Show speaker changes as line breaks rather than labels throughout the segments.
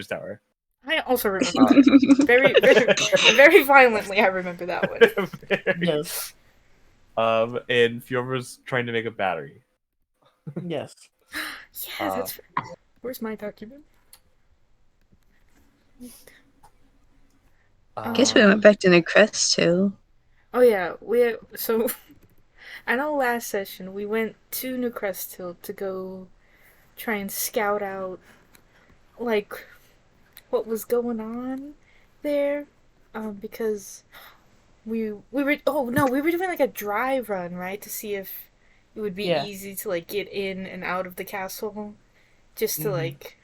Tower.
I also remember that. Very, very, very violently. I remember that one.
Yes.
And Fjorva's trying to make a battery.
Yes.
Yeah, that's. Where's my document?
I guess we went back to New Crest too.
Oh yeah, so. I know last session we went to New Crest Hill to go try and scout out like what was going on there, because we were we were doing like a dry run, right, to see if it would be easy to like get in and out of the castle, just to like.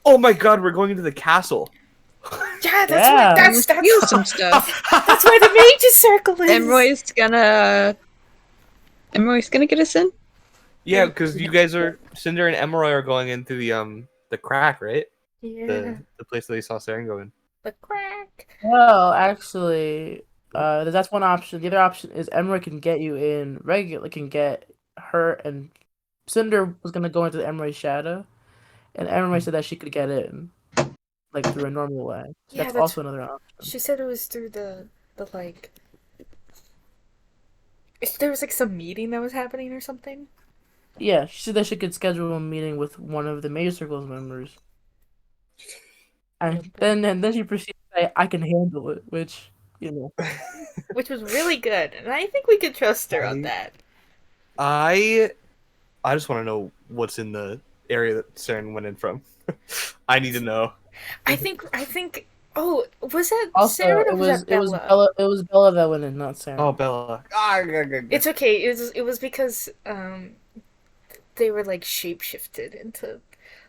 Oh my God, we're going into the castle.
Yeah, that's right. That's
some stuff.
That's where the mage's circle is.
Emroy's gonna get us in.
Yeah, because you guys are Cinder and Emeroy are going into the crack, right?
Yeah.
The place that they saw Saren go in.
The crack.
Well, actually, that's one option. The other option is Emroy can get you in regular, can get her, and Cinder was gonna go into the Emroy shadow, and Emroy said that she could get in, like through a normal way. So
Yeah,
that's also another option.
She said it was through the like. There was like some meeting that was happening or something.
Yeah, she said that she could schedule a meeting with one of the Major Circles members. And then she proceeded to say, I can handle it, which, you know.
Which was really good, and I think we could trust her on that.
I just want to know what's in the area that Saren went in from. I need to know.
I think. Oh, was that
Also,
Sarah or was that Bella?
It was Bella that went in, not Sarah.
Oh, Bella.
It's okay. It was because they were like shapeshifted into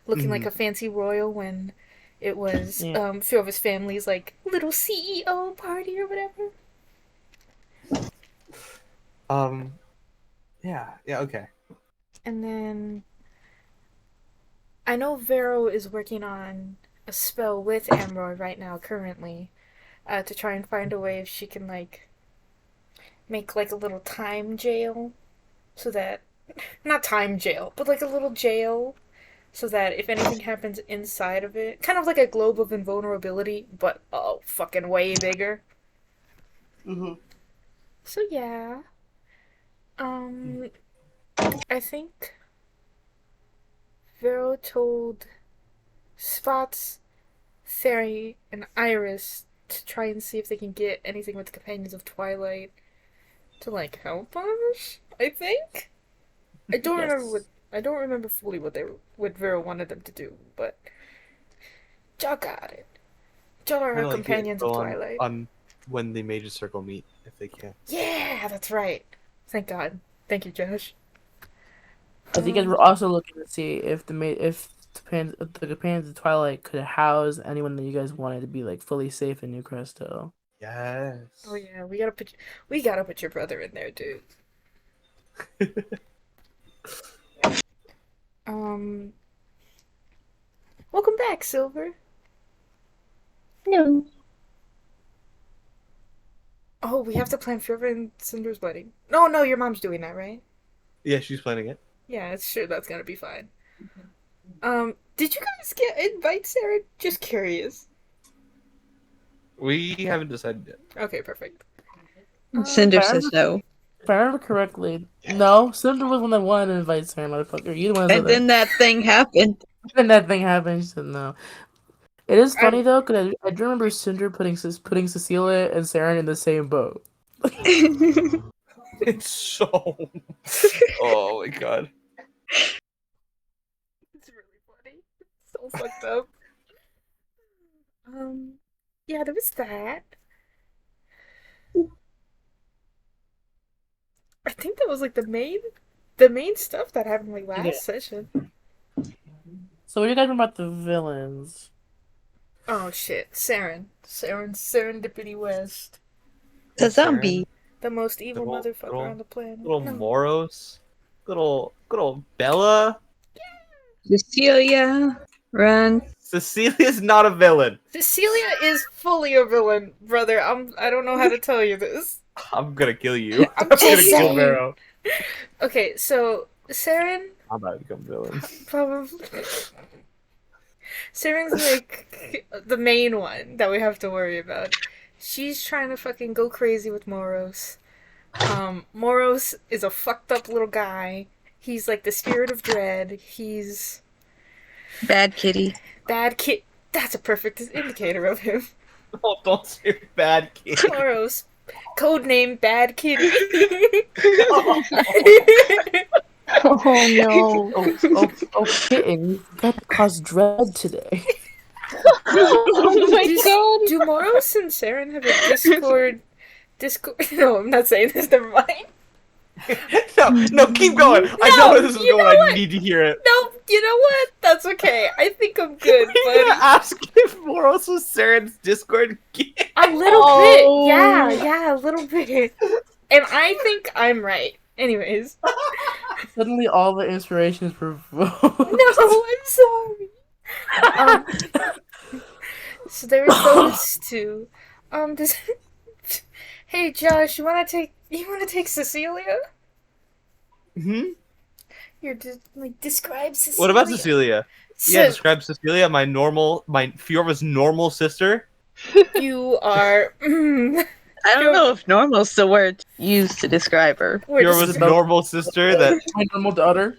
looking like a fancy royal when it was Fjorva's family's like little CEO party or whatever.
Yeah, okay.
And then I know Vero is working on a spell with Emroy right now currently, to try and find a way if she can like make like a little time jail, so that not time jail, but like a little jail, so that if anything happens inside of it, kind of like a globe of invulnerability, but fucking way bigger. So yeah, I think Vero told Spots, Fairy, and Iris to try and see if they can get anything with the Companions of Twilight to like help us. I think. I don't remember fully what Vero wanted them to do, but y'all got it. Y'all are our Companions of Twilight.
On when the Major Circle meet, if they can.
Yeah, that's right. Thank God. Thank you, Josh.
I think we're also looking to see if the Companions of Twilight could house anyone that you guys wanted to be like fully safe in New Crest Hill.
Yes.
Oh yeah, we gotta put your brother in there, dude. Welcome back, Silver.
No.
Oh, we have to plan Fjorva and Cinder's wedding. No, your mom's doing that, right?
Yeah, she's planning it.
Yeah, it's sure that's gonna be fine. Did you guys get invites, Sarah? Just curious.
We haven't decided yet.
Okay, perfect.
Cinder says no.
If I remember correctly, no. Cinder was the one that wanted to invite Sarah, motherfucker. You the one.
And then that thing happened.
Then that thing happened. She said no. It is funny though, because I do remember Cinder putting Cecilia and Saren in the same boat.
It's so. Oh my God.
It's really funny. It's so fucked up. Yeah, there was that. I think that was like the main stuff that happened like last session.
So what do you guys remember about the villains?
Oh shit, Serendipity West.
The zombie.
The most evil motherfucker on the planet.
Little Moros. Good old Bella.
Cecilia. Run.
Cecilia's not a villain.
Cecilia is fully a villain, brother. I don't know how to tell you this.
I'm gonna kill you.
I'm
gonna
just
kill
saying.
Vero.
Okay, so Saren.
I'm about to become villain.
Probably. Saren's like the main one that we have to worry about. She's trying to fucking go crazy with Moros. Moros is a fucked up little guy. He's like the spirit of dread. He's
Bad kitty.
bad kid. That's a perfect indicator of him.
Oh, don't say bad kid.
Moros, codename Bad Kitty.
Oh no.
Oh, kitten, you got to cause dread today.
Oh my god.
Do Moros and Saren have a Discord? No, I'm not saying this. Never mind.
No, keep going. I know where this is
you know
going.
what?
I need to hear it.
No, you know what? That's okay. I think I'm good,
You're gonna
but
ask if Moros was Saren's Discord kid.
a little
Oh.
bit. Yeah, a little bit. And I think I'm right. Anyways.
Suddenly, all the inspiration is provoked.
No, I'm sorry. So there's those two. Does Hey Josh, you wanna take Cecilia?
Hmm?
You're like describe Cecilia.
What about Cecilia? Yeah, describe Cecilia, my Fiorva's normal sister.
You are.
I don't know if normal's the word used to describe her.
We're
Fiorva's
just-
normal sister that
My normal daughter.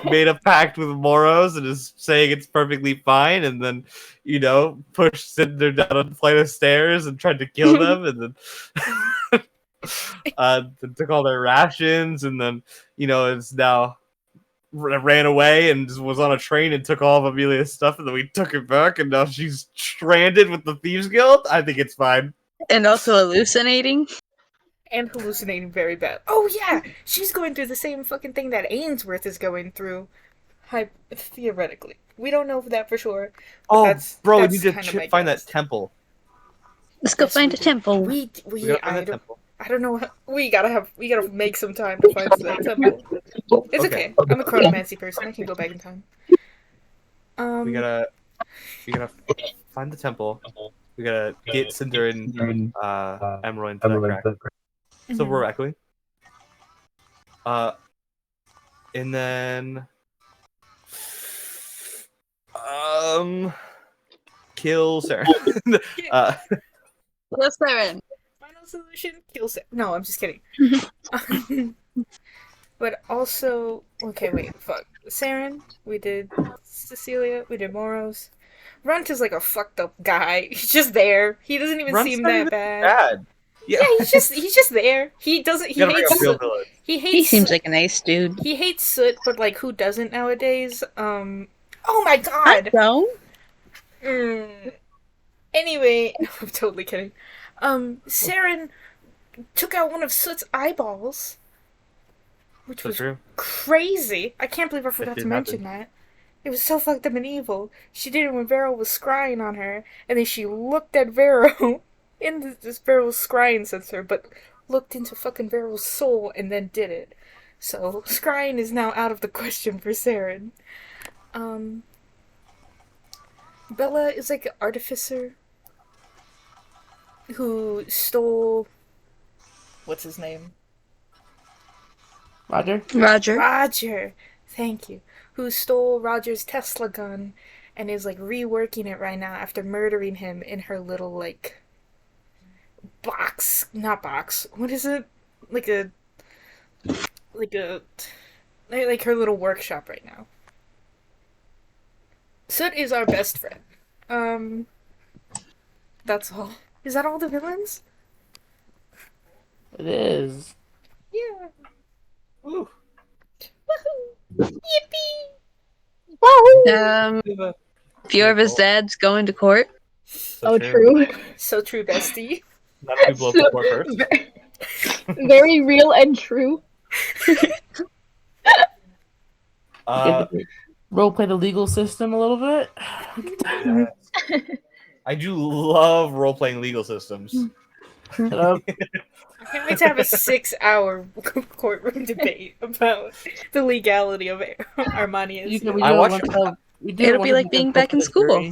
made a pact with Moros and is saying it's perfectly fine, and then pushed Cinder down a flight of stairs and tried to kill them, and then took all their rations, and then is now ran away and was on a train and took all of Amelia's stuff, and then we took it back, and now she's stranded with the Thieves Guild. I think it's fine.
And also hallucinating.
and hallucinating very bad. Oh yeah, she's going through the same fucking thing that Ainsworth is going through. Theoretically, we don't know that for sure.
Oh,
that's
bro, we
that's
need
kind of
to
my
find
guess.
that temple.
Let's go
Yes,
find
we
a
do.
temple.
We
We gotta find
I
that
don't
temple.
I don't know. We gotta make some time to find that temple. It's okay. I'm a chronomancy person. I can go back in time.
We gotta find the temple. We gotta get Cinder and Emerald into that crack. So we're echoing. And then kill Sarah.
Yes, Siren.
Final solution: kill Sarah. No, I'm just kidding. But also, okay, wait, fuck. Saren, we did Cecilia, we did Moros. Runt is like a fucked up guy. He's just there. He doesn't even
Runt's
seem
not
that
even
bad.
bad.
Yeah, he's just there. He doesn't. He
You gotta bring
hates.
up real villains.
He hates.
He seems like a nice dude.
He hates soot, but like who doesn't nowadays? Oh my
I
god.
don't.
Anyway, I'm totally kidding. Saren took out one of Soot's eyeballs, which
So
was
true.
crazy. I can't believe I forgot
did
to mention that. It was so fucked up and evil. She did it when Vero was scrying on her, and then she looked at Vero in this Vero's scrying sensor, but looked into fucking Vero's soul and then did it. So scrying is now out of the question for Saren. Bella is like an artificer who stole. What's his name?
Roger?
Roger.
Roger. Thank you. Who stole Roger's Tesla gun and is like reworking it right now after murdering him in her little like box. Not box. What is it? Like her little workshop right now. Soot is our best friend. That's all. Is that all the villains?
It is.
Yeah.
Ooh.
Woohoo! Yippee!
Fiorva's dad's going to court.
So
true.
So true, bestie.
Not to blow up the floor first.
Very real and true.
Roleplay the legal system a little bit.
Yes. I do love role-playing legal systems.
Shut up.
I can't wait to have a 6-hour courtroom debate about the legality of Armania's.
You can,
I watched-
It'll be like being back in school.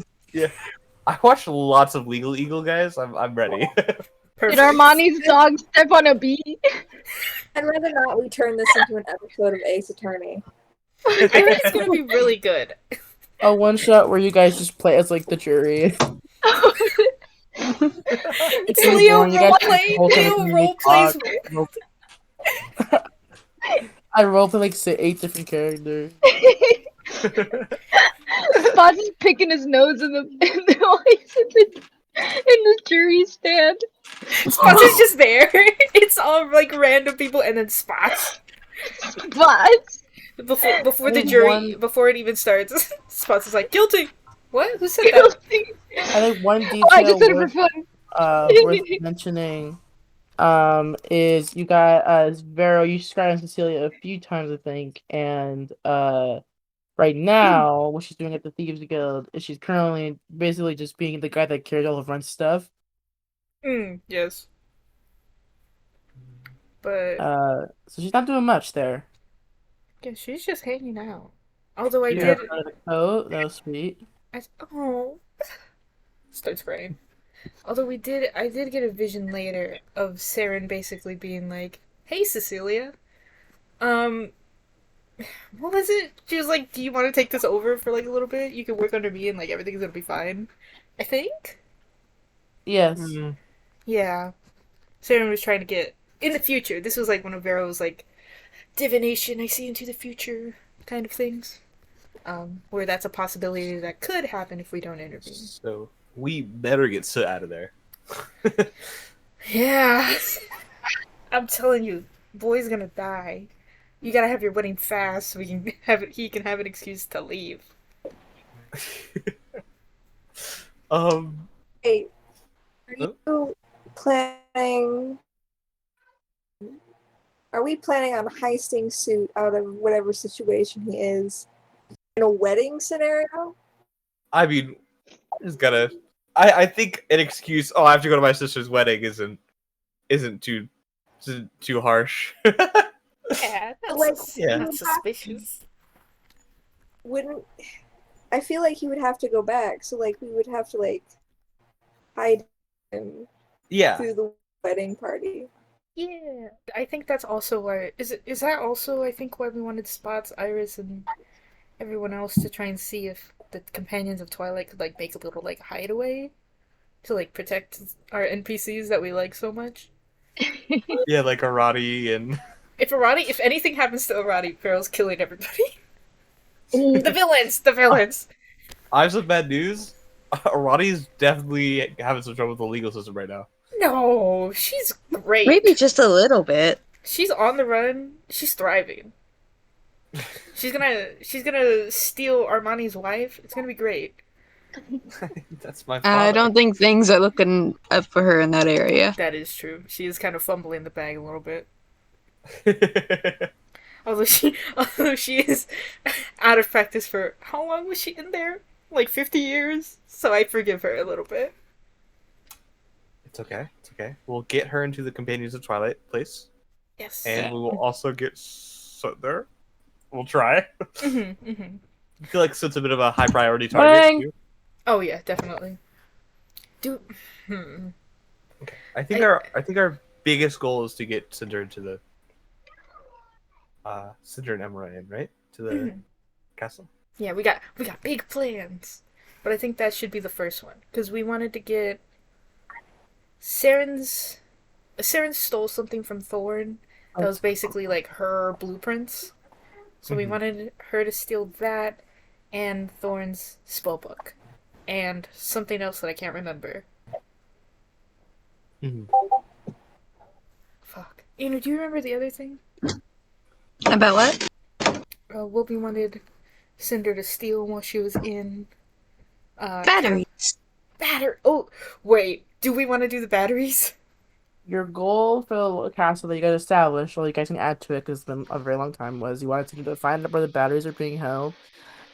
I watched lots of Legal Eagle, guys. I'm ready.
Did Armani's dog step on a bee?
I'd rather not we turn this into an episode of Ace Attorney.
I think it's gonna be really good.
A one shot where you guys just play as like the jury. It's
It's
really
Leo
boring. You guys spend the
roleplay.
whole time
Leo
making me
roleplays.
talk. I roleplay like 8 different characters.
Spots is picking his nose in the while he's in the jury stand.
Spots is just there. It's all like random people and then Spots.
Spots.
Before the
Only
jury,
one-
before it even starts, Spots is like, guilty. What? Who said that?
I think one detail
I just said it for fun.
worth mentioning is you got Vero, you described Cecilia a few times, I think, and right now what she's doing at the Thieves Guild is she's currently basically just being the guy that carries all of Run's stuff.
Yes. But
So she's not doing much there.
yeah, she's just hanging out. Although I
She
did,
got out of the coat, that was sweet.
oh, starts crying. Although I did get a vision later of Saren basically being like, "Hey, Cecilia, um, what was it?" She was like, "Do you want to take this over for like a little bit? You can work under me, and like everything's gonna be fine." I think.
Yes.
Yeah, Saren was trying to get in the future. This was like one of Vero's like divination. I see into the future kind of things. Where that's a possibility that could happen if we don't intervene.
So we better get Soot out of there.
Yeah. I'm telling you, boy's gonna die. You gotta have your wedding fast so he can have an excuse to leave.
Hey, are you planning? Are we planning on heisting Suit out of whatever situation he is in a wedding scenario?
I mean, just gotta. I think an excuse. Oh, I have to go to my sister's wedding. Isn't too harsh.
Yeah, that's,
Like,
yeah.
that's suspicious.
Wouldn't I feel like he would have to go back? So like we would have to like hide him
Yeah.
through the wedding party.
Yeah, I think that's also why. Is that also I think why we wanted Spots, Iris, and everyone else to try and see if the companions of Twilight could like make a little like hideaway to like protect our NPCs that we like so much.
Yeah, like Arati and.
If anything happens to Arati, Farrell's killing everybody. The villains.
I have some bad news. Arati's definitely having some trouble with the legal system right now.
No, she's great.
Maybe just a little bit.
She's on the run. She's thriving. She's gonna steal Armani's wife. It's gonna be great.
That's my father.
I don't think things are looking up for her in that area.
That is true. She is kind of fumbling the bag a little bit. Although she is out of practice for how long was she in there? Like 50 years. So I forgive her a little bit.
It's okay. It's okay. We'll get her into the Companions of Twilight place,
Yes.
and we will also get Soot there. We'll try. I feel like Soot's a bit of a high priority target.
Bang!
Too.
Oh yeah, definitely.
Okay. I think our biggest goal is to get Cinder into the Cinder and Emerald, right? To the castle.
Yeah, we got big plans. But I think that should be the first one because we wanted to get Saren stole something from Thorn that was basically like her blueprints. So we wanted her to steal that and Thorn's spellbook and something else that I can't remember. Fuck. Ina, do you remember the other thing?
About what?
What we wanted Cinder to steal while she was in
Batteries.
Oh, wait. Do we want to do the batteries?
Your goal for the castle that you guys established, or you guys can add to it because it's been a very long time, was you wanted to find out where the batteries are being held,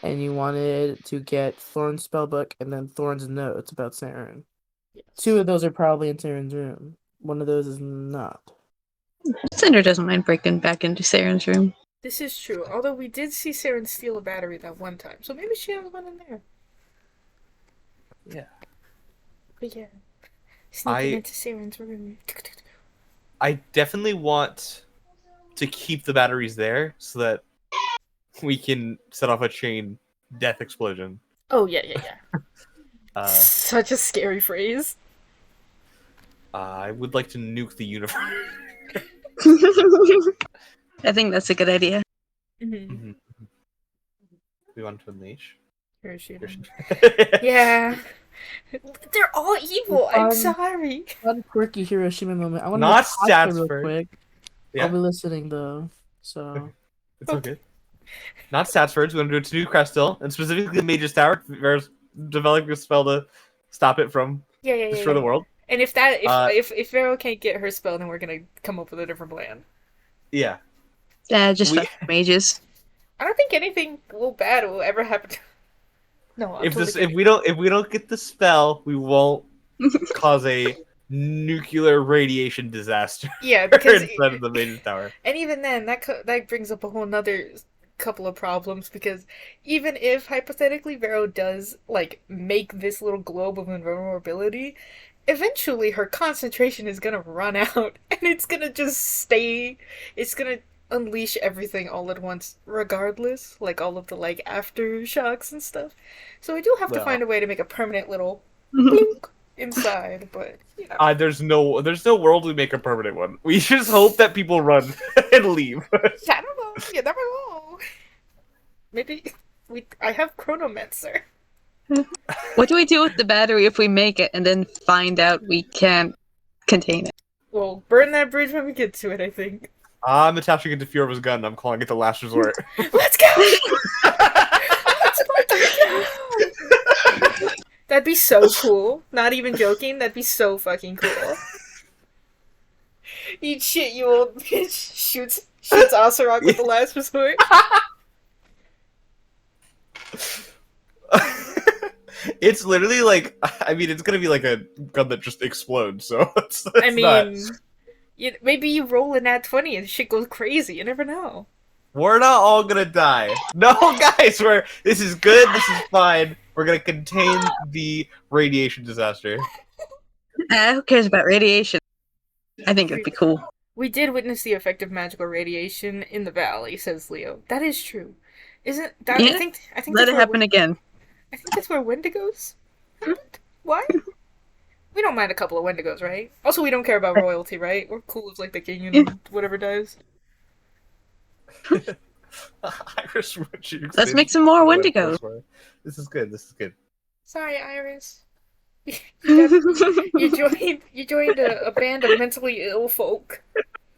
and you wanted to get Thorn's spellbook and then Thorn's notes about Saren.
Yes.
2 of those are probably in Saren's room. 1 of those is not.
Cinder doesn't mind breaking back into Saren's room.
This is true. Although we did see Saren steal a battery that one time, so maybe she has one in there.
Yeah.
But yeah, sneaking into Saren's room.
I definitely want to keep the batteries there so that we can set off a chain death explosion.
Oh yeah. Such a scary phrase.
I would like to nuke the universe.
I think that's a good idea.
Mm-hmm.
We want to unleash.
Yeah. They're all evil. I'm
Um,
sorry.
One quirky Hiroshima moment. I want
Not
to pause real
Statsford.
quick.
Yeah.
I'll be listening though. So
It's okay. Not Statsford's. We're going to do it to Crestel, and specifically the Mage's Tower. There's developing a spell to stop it from
Yeah.
destroy the world.
And if if Vero can't get her spell, then we're gonna come up with a different plan.
Yeah.
Yeah, just
We-
fuck mages.
I don't think anything bad will ever happen. No, I'm
If
totally
this,
kidding.
if we don't get the spell, we won't cause a nuclear radiation disaster.
Yeah, because
inside of the Mage's Tower.
and even then, that brings up a whole nother couple of problems, because even if hypothetically Vero does like make this little globe of invulnerability, eventually her concentration is gonna run out, and it's gonna just stay. It's gonna unleash everything all at once, regardless, like all of the like aftershocks and stuff. So we do have to
Well.
find a way to make a permanent little blink inside, but you know.
There's no world we make a permanent one. We just hope that people run and leave.
I don't know. You never know. Maybe I have chronomancer.
What do we do with the battery if we make it and then find out we can't contain it?
We'll burn that bridge when we get to it, I think.
I'm attaching it to Fiora's gun. I'm calling it the last resort.
Let's go! Let's fucking go! That'd be so cool. Not even joking, that'd be so fucking cool. Eat shit, you old bitch. Shoots Osorok with the last resort.
It's literally like, I mean, it's gonna be like a gun that just explodes. So it's
I
not-
mean, maybe you roll a nat 20 and shit goes crazy. You never know.
we're not all gonna die. No, guys, this is good. This is fine. We're gonna contain the radiation disaster.
Who cares about radiation? I think it'd be cool.
We did witness the effect of magical radiation in the valley, says Leo. That is true. Isn't that?
Yeah.
I think
Let
that's
it
where
happen again.
I think that's where Wendigos happened. Why? We don't mind a couple of Wendigos, right? Also, we don't care about royalty, right? We're cool if like the king and whatever dies.
Iris, what you
Let's make some more Wendigos.
This is good. This is good.
Sorry, Iris. You joined a band of mentally ill folk.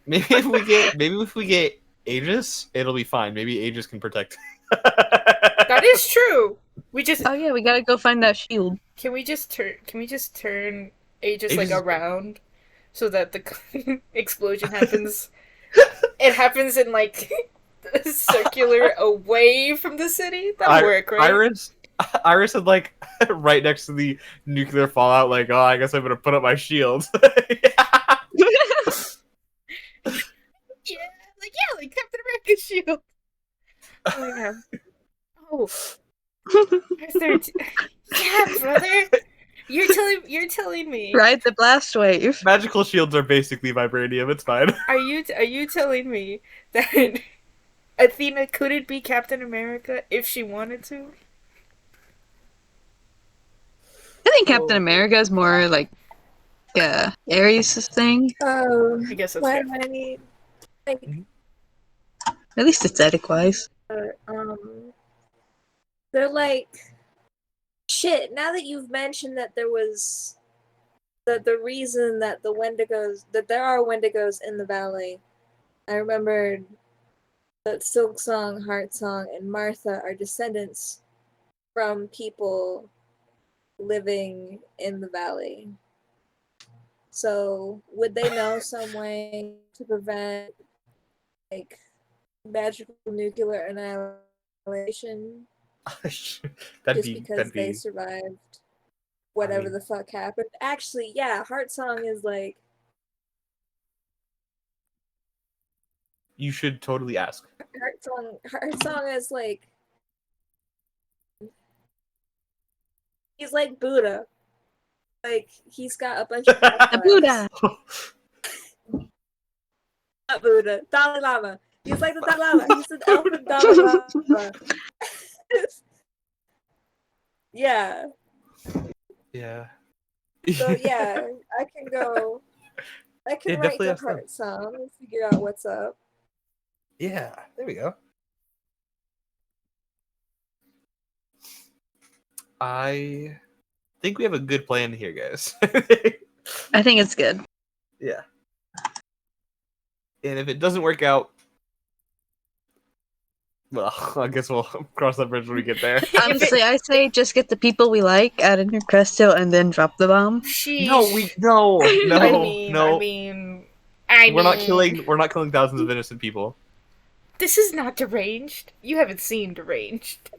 Maybe if we get Aegis, it'll be fine. Maybe Aegis can protect.
That is true. We just
Oh yeah, we gotta go find that shield.
Can we just turn Aegis like
Aegis-
around so that the explosion happens? It happens in like circular away from the city. That'll work, right?
Iris had like right next to the nuclear fallout. Like, oh, I guess I better put up my shield.
Yeah, like Captain America's shield. Oh yeah. Oh. Yeah, brother. You're telling me.
Ride the blast wave.
Magical shields are basically vibranium. It's fine.
Are you telling me that Athena couldn't be Captain America if she wanted to?
I think Captain America is more like Ares' thing.
Oh,
I guess that's
why
fair.
do I need like
At least aesthetic wise.
they're like shit. Now that you've mentioned that there was the reason that there are Wendigos in the valley, I remembered that Silk Song, Heart Song, and Martha are descendants from people living in the valley. So would they know some way to prevent like magical nuclear annihilation
that'd
just because they
be.
survived whatever the fuck happened? Actually, yeah, Heart Song is like
You should totally ask.
Heart Song is like he's like Buddha. Like he's got a bunch of
The Buddha.
Not Buddha, Dalai Lama. He's like the Dalai Lama. He's an elfin Dalai Lama. Yeah.
Yeah.
So yeah, I can go. I can
Yeah,
write
definitely
the
have fun.
heart song and figure out what's up.
Yeah, there we go. I think we have a good plan here, guys.
I think it's good.
Yeah. And if it doesn't work out, well, I guess we'll cross that bridge when we get there.
Honestly, I say just get the people we like, add a new Cresto, and then drop the bomb.
Sheesh.
No,
I mean,
we're not killing thousands of innocent people.
This is not deranged. You haven't seen deranged.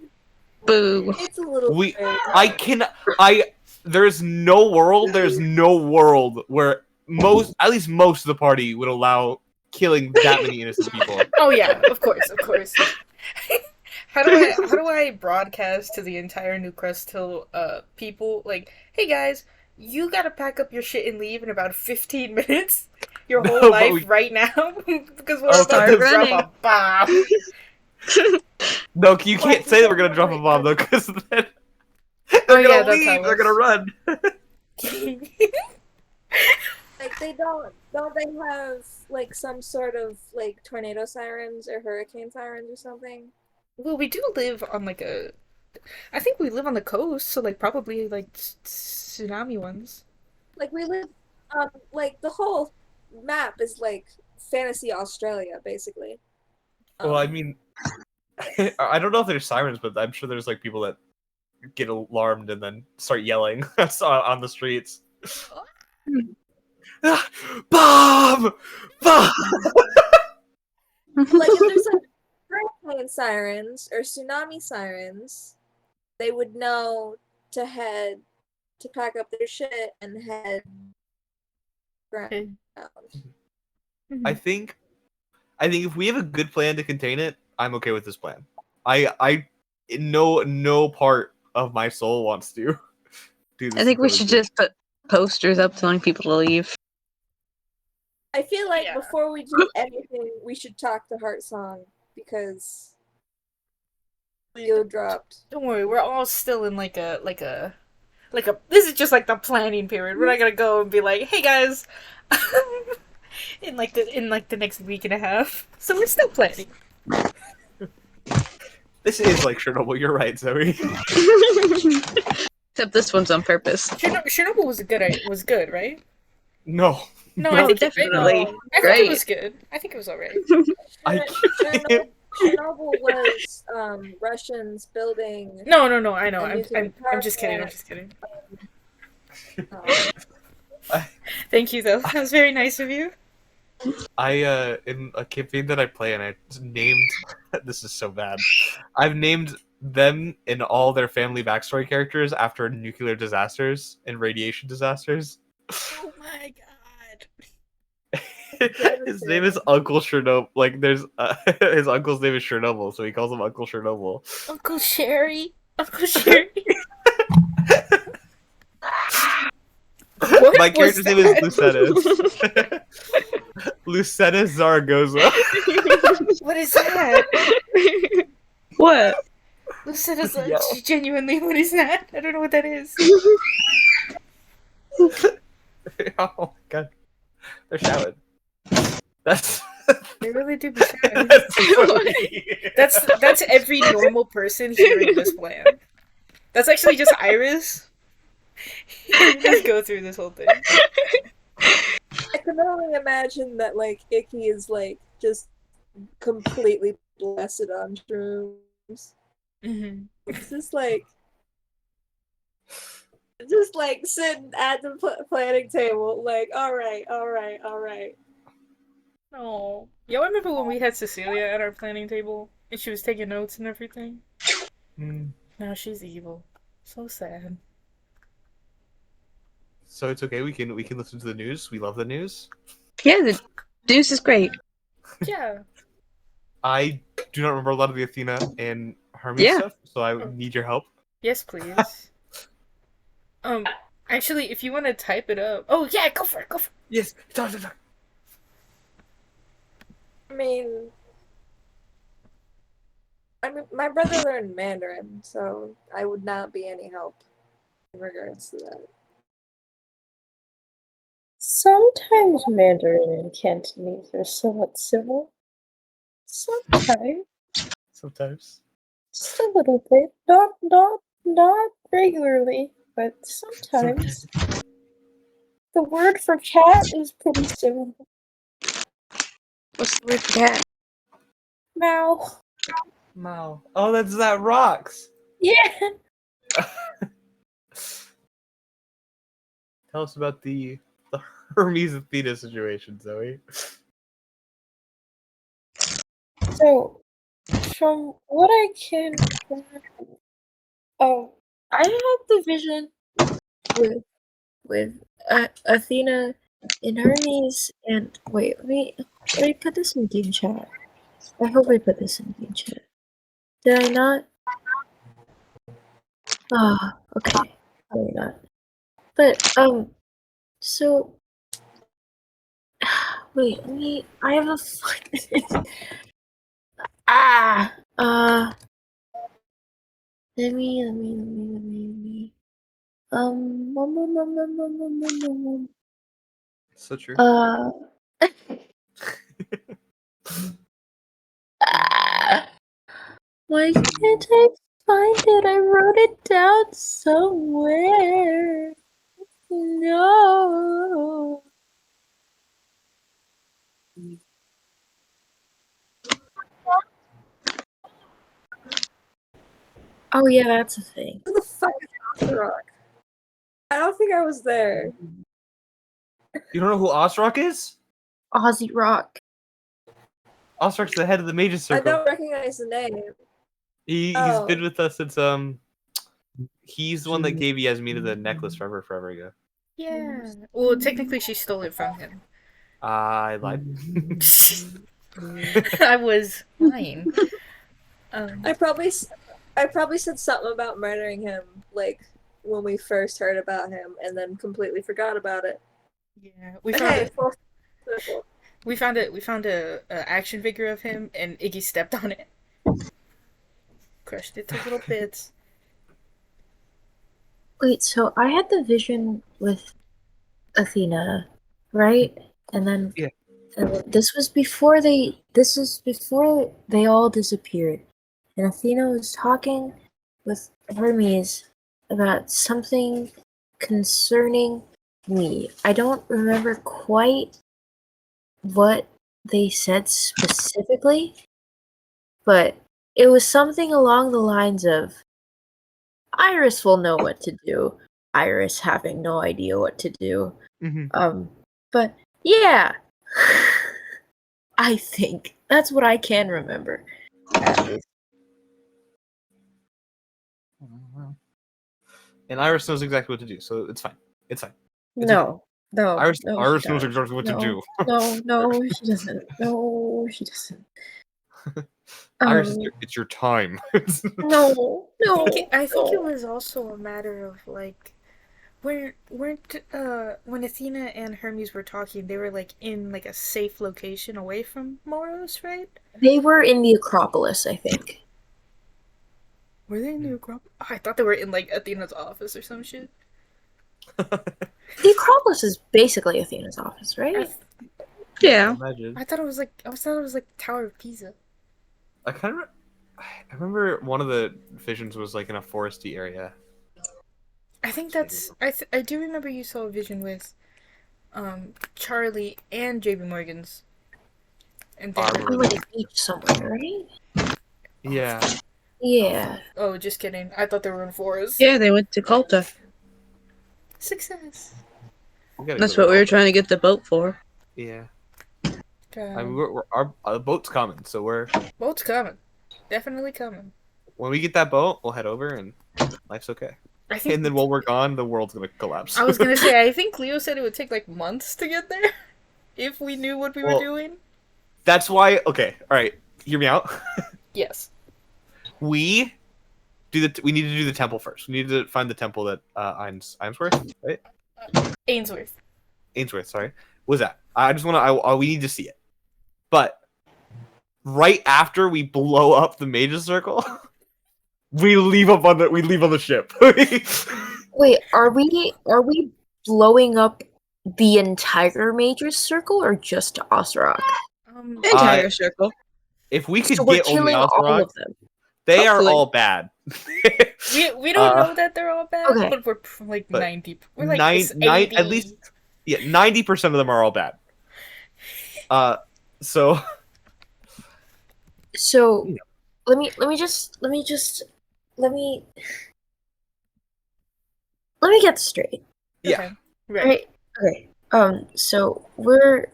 Boo.
It's a little. strange.
There's no world where at least most of the party would allow killing that many innocent people.
Oh yeah, of course. How do I broadcast to the entire New Crest Hill people like, hey guys, you gotta pack up your shit and leave in about 15 minutes? Your whole life right now? Because we're about to drop a bomb.
No, you can't say that we're gonna drop a bomb though, because then they're gonna leave. They're gonna run.
Like they don't they have like some sort of like tornado sirens or hurricane sirens or something?
Well, we do live on like I think we live on the coast, so like probably like tsunami ones.
Like we live like the whole map is like fantasy Australia basically.
Well, I mean, I don't know if there's sirens, but I'm sure there's like people that get alarmed and then start yelling on the streets. Bomb! Bomb!
Like if there's like hurricane sirens or tsunami sirens, they would know to pack up their shit and head ground.
I think if we have a good plan to contain it, I'm okay with this plan. I no part of my soul wants to do this.
I think we should just put posters up telling people to leave.
I feel like before we do anything, we should talk to Heart Song because Leo dropped.
Don't worry, we're all still in like a this is just like the planning period. We're not gonna go and be like, hey guys, in like the next week and a half. So we're still planning.
This is like Chernobyl. You're right, Zoe.
Except this one's on purpose.
Chernobyl was good, right?
No.
No, I think
definitely.
I think it was good. I think it was alright.
Chernobyl was Russians building.
No. I know. I'm just kidding. Thank you, though. That was very nice of you.
I in a campaign that I play, and I named. This is so bad. I've named them and all their family backstory characters after nuclear disasters and radiation disasters.
Oh my god.
His name is Uncle Chernobyl. Like, there's his uncle's name is Chernobyl, so he calls him Uncle Chernobyl.
Uncle Sherry.
My character's name is Lucetis. Lucetis Zaragoza.
What is that?
What?
Lucetis, genuinely, what is that? I don't know what that is.
Oh my god. They're shouting. That's
They really do be shouting.
that's funny.
That's every normal person hearing this plan. That's actually just Iris. Just go through this whole thing.
I can only imagine that like Icky is like just completely blessed on shrooms.
Mm-hmm.
It's just like sitting at the planning table, like, all right.
No. Y'all remember when we had Cecilia at our planning table and she was taking notes and everything? Now she's evil. So sad.
So it's okay. We can listen to the news. We love the news.
Yeah, the news is great.
Yeah.
I do not remember a lot of the Athena and Hermes stuff, so I need your help.
Yes, please. Actually, if you want to type it up. Oh yeah, go for it.
Yes.
I mean, I mean, my brother learned Mandarin, so I would not be any help in regards to that.
Sometimes Mandarin and Cantonese are somewhat similar. Sometimes.
Sometimes.
Just a little bit. Not regularly, but sometimes. The word for cat is pretty similar.
What's the word for cat?
Meow.
Mao. Oh, that's that rocks.
Yeah.
Tell us about the Hermes Athena situation, Zoe.
So, from what I can remember, I had the vision with Athena and Hermes, and wait, let me put this in game chat. I hope I put this in game chat. Did I not? Ah, okay. Probably not. But so wait, I have a ah let me
So true.
ah, why can't I find it? I wrote it down somewhere. No. Oh yeah, that's a thing.
Who the fuck is Rock? I don't think I was there.
You don't know who Osrock is?
Aussie Rock.
Osrock's the head of the Mages
I
Circle.
don't recognize the name.
He's
Oh.
been with us since he's the one that gave Yasmina the necklace forever ago.
Yeah. Well, technically, she stole it from him.
I lied.
I was lying.
I probably said something about murdering him, like when we first heard about him, and then completely forgot about it.
Yeah, we
But
found
hey,
it.
full circle.
We found it. We found a action figure of him, and Iggy stepped on it, crushed it to little bits.
Wait, so I had the vision with Athena, right? And then
Yeah.
this was before they all disappeared. And Athena was talking with Hermes about something concerning me. I don't remember quite what they said specifically, but it was something along the lines of Iris will know what to do. Iris having no idea what to do.
Mm-hmm.
But yeah. I think that's what I can remember. At least.
And Iris knows exactly what to do, so it's fine. It's fine. It's
No.
Iris
she
knows
doesn't.
exactly what to do.
No, she doesn't. No, she doesn't.
Iris, it's your time.
No.
I think it was also a matter of like, weren't when Athena and Hermes were talking, they were like in like a safe location away from Moros, right?
They were in the Acropolis, I think.
Were they in the Acropolis? Oh, I thought they were in like Athena's office or some shit.
The Acropolis is basically Athena's office, right?
Yeah.
I thought it was like Tower of Pisa.
I remember one of the visions was like in a foresty area.
I think that's I do remember you saw a vision with Charlie and JB Morgan's. And they were
like a beach somewhere, right?
Yeah.
Yeah.
Oh, just kidding. I thought they were in forest.
Yeah, they went to Colta.
Success.
That's what we were trying to get the boat for.
Yeah.
God.
I mean, our boat's coming, so we're
Boat's coming. Definitely coming.
when we get that boat, we'll head over and life's okay.
I think,
and then while we're gone, the world's gonna collapse.
I was gonna say, I think Leo said it would take like months to get there if we knew what we were doing.
That's why. Okay, all right. Hear me out.
Yes.
We need to do the temple first. We need to find the temple that Ainsworth, right?
Ainsworth.
Sorry. What was that? I just want to. We need to see it. But right after we blow up the Mage's Circle, we leave on the ship.
Wait, are we blowing up the entire Major Circle or just Osrock?
Entire circle.
If we could
So we're
get only
killing all
Osrock,
of them.
they are
Hopefully.
all bad.
We don't know that they're all bad,
okay.
but we're like
But
90. We're like
nine,
80.
at least 90% of them are all bad. So
let me get straight.
yeah.
Okay. Right.
Okay. So we're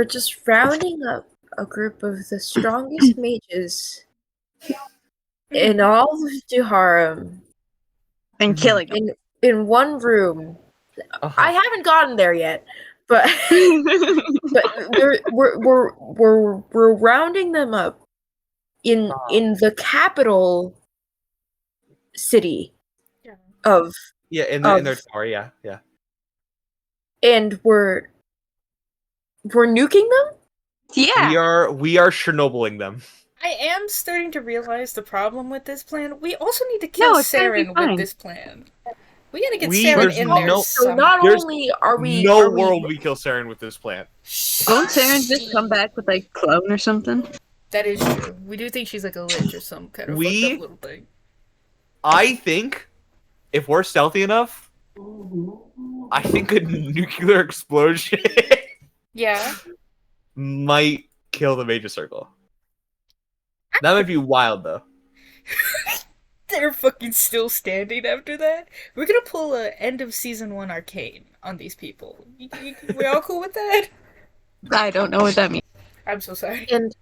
just rounding up a group of the strongest mages in all of Duharum
And killing them.
in one room.
Uh-huh.
I haven't gotten there yet, but we're rounding them up in the capital city
Yeah.
of
in their tower, yeah.
and we're nuking them.
Yeah.
We are Chernobyling them.
I am starting to realize the problem with this plan. We also need to kill
it's gonna be
Saren
fine.
with this plan. We gotta get
We-
Saren
there's
in
no-
there
So not
There's
only are we
No world we kill Saren with this plan.
Won't Saren just come back with like clone or something?
That is true. We do think she's like a lich or some kind of
We-
fucked up little thing.
I think if we're stealthy enough, I think a nuclear explosion
Yeah.
might kill the Major Circle. That might be wild though.
They're fucking still standing after that. We're gonna pull a end of season 1 arcade on these people. We all cool with that?
I don't know what that means.
I'm so sorry.
and